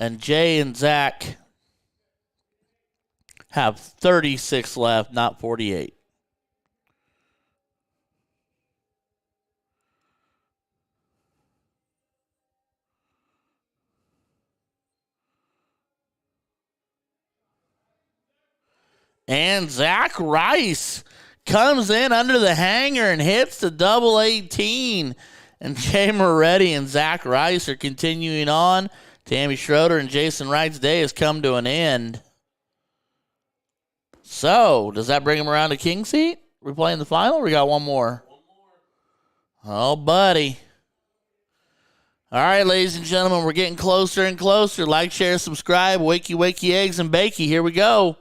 And Jay and Zach have 36 left, not 48. And Zach Rice comes in under the hanger and hits the double 18. And Jay Moretti and Zach Rice are continuing on. Tammy Schroeder and Jason Wright's day has come to an end. So, does that bring him around to king seat? We're playing the final, or we got one more? One more. Oh, buddy. All right, ladies and gentlemen, we're getting closer and closer. Like, share, subscribe. Wakey, wakey, eggs, and bakey. Here we go.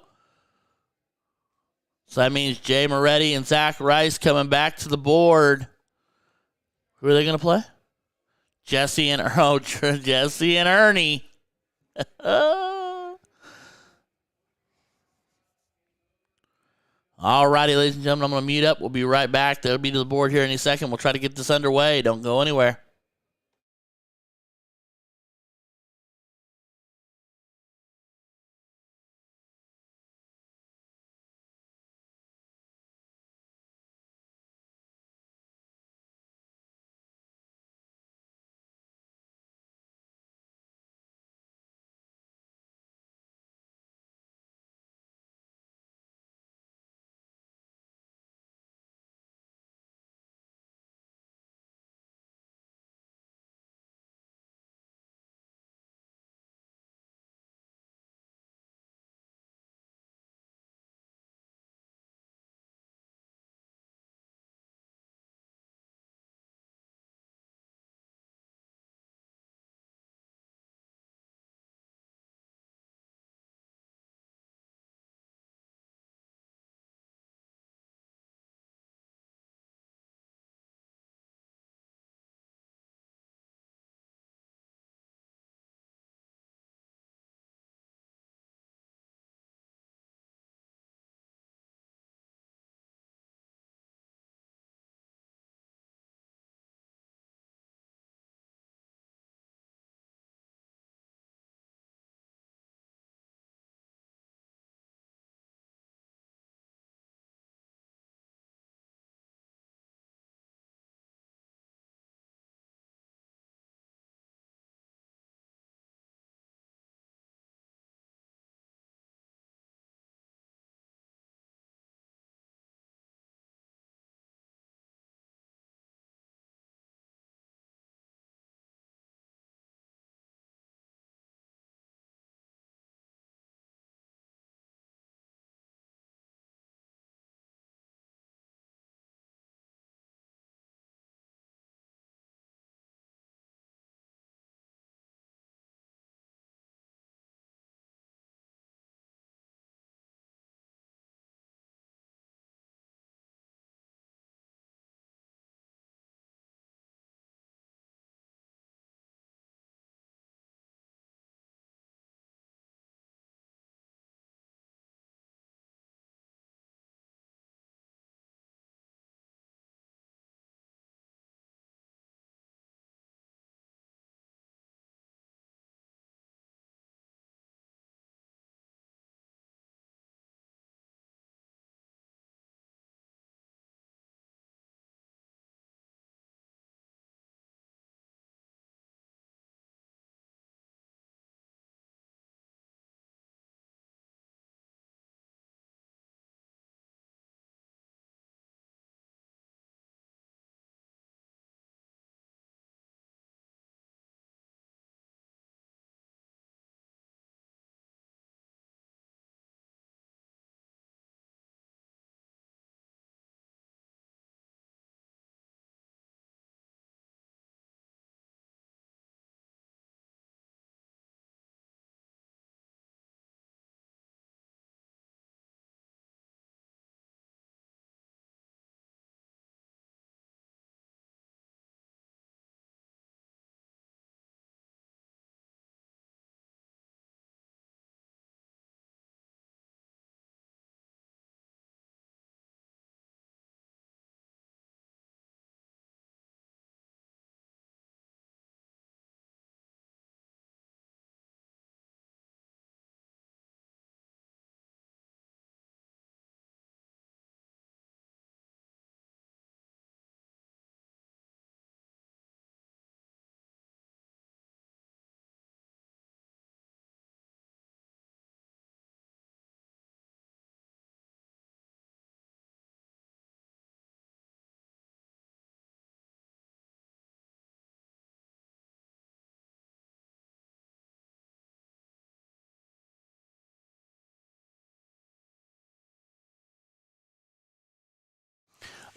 So that means Jay Moretti and Zach Rice coming back to the board. Who are they going to play? Jesse and Ernie. All righty, ladies and gentlemen, I'm going to mute up. We'll be right back. They'll be to the board here any second. We'll try to get this underway. Don't go anywhere.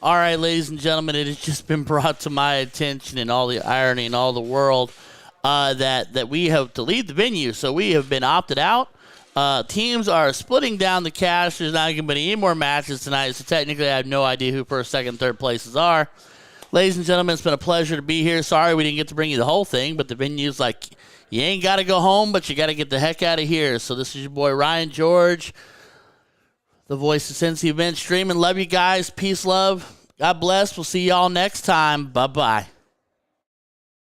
All right, ladies and gentlemen, it has just been brought to my attention and all the irony in all the world that we have to leave the venue. So we have been opted out. Teams are splitting down the cash. There's not going to be any more matches tonight, so technically I have no idea who first, second, third places are. Ladies and gentlemen, it's been a pleasure to be here. Sorry we didn't get to bring you the whole thing, but the venue's like, you ain't got to go home, but you got to get the heck out of here. So this is your boy Ryan George, the voice of Cincinnati Event Streaming. Love you guys. Peace, love. God bless. We'll see y'all next time. Bye-bye.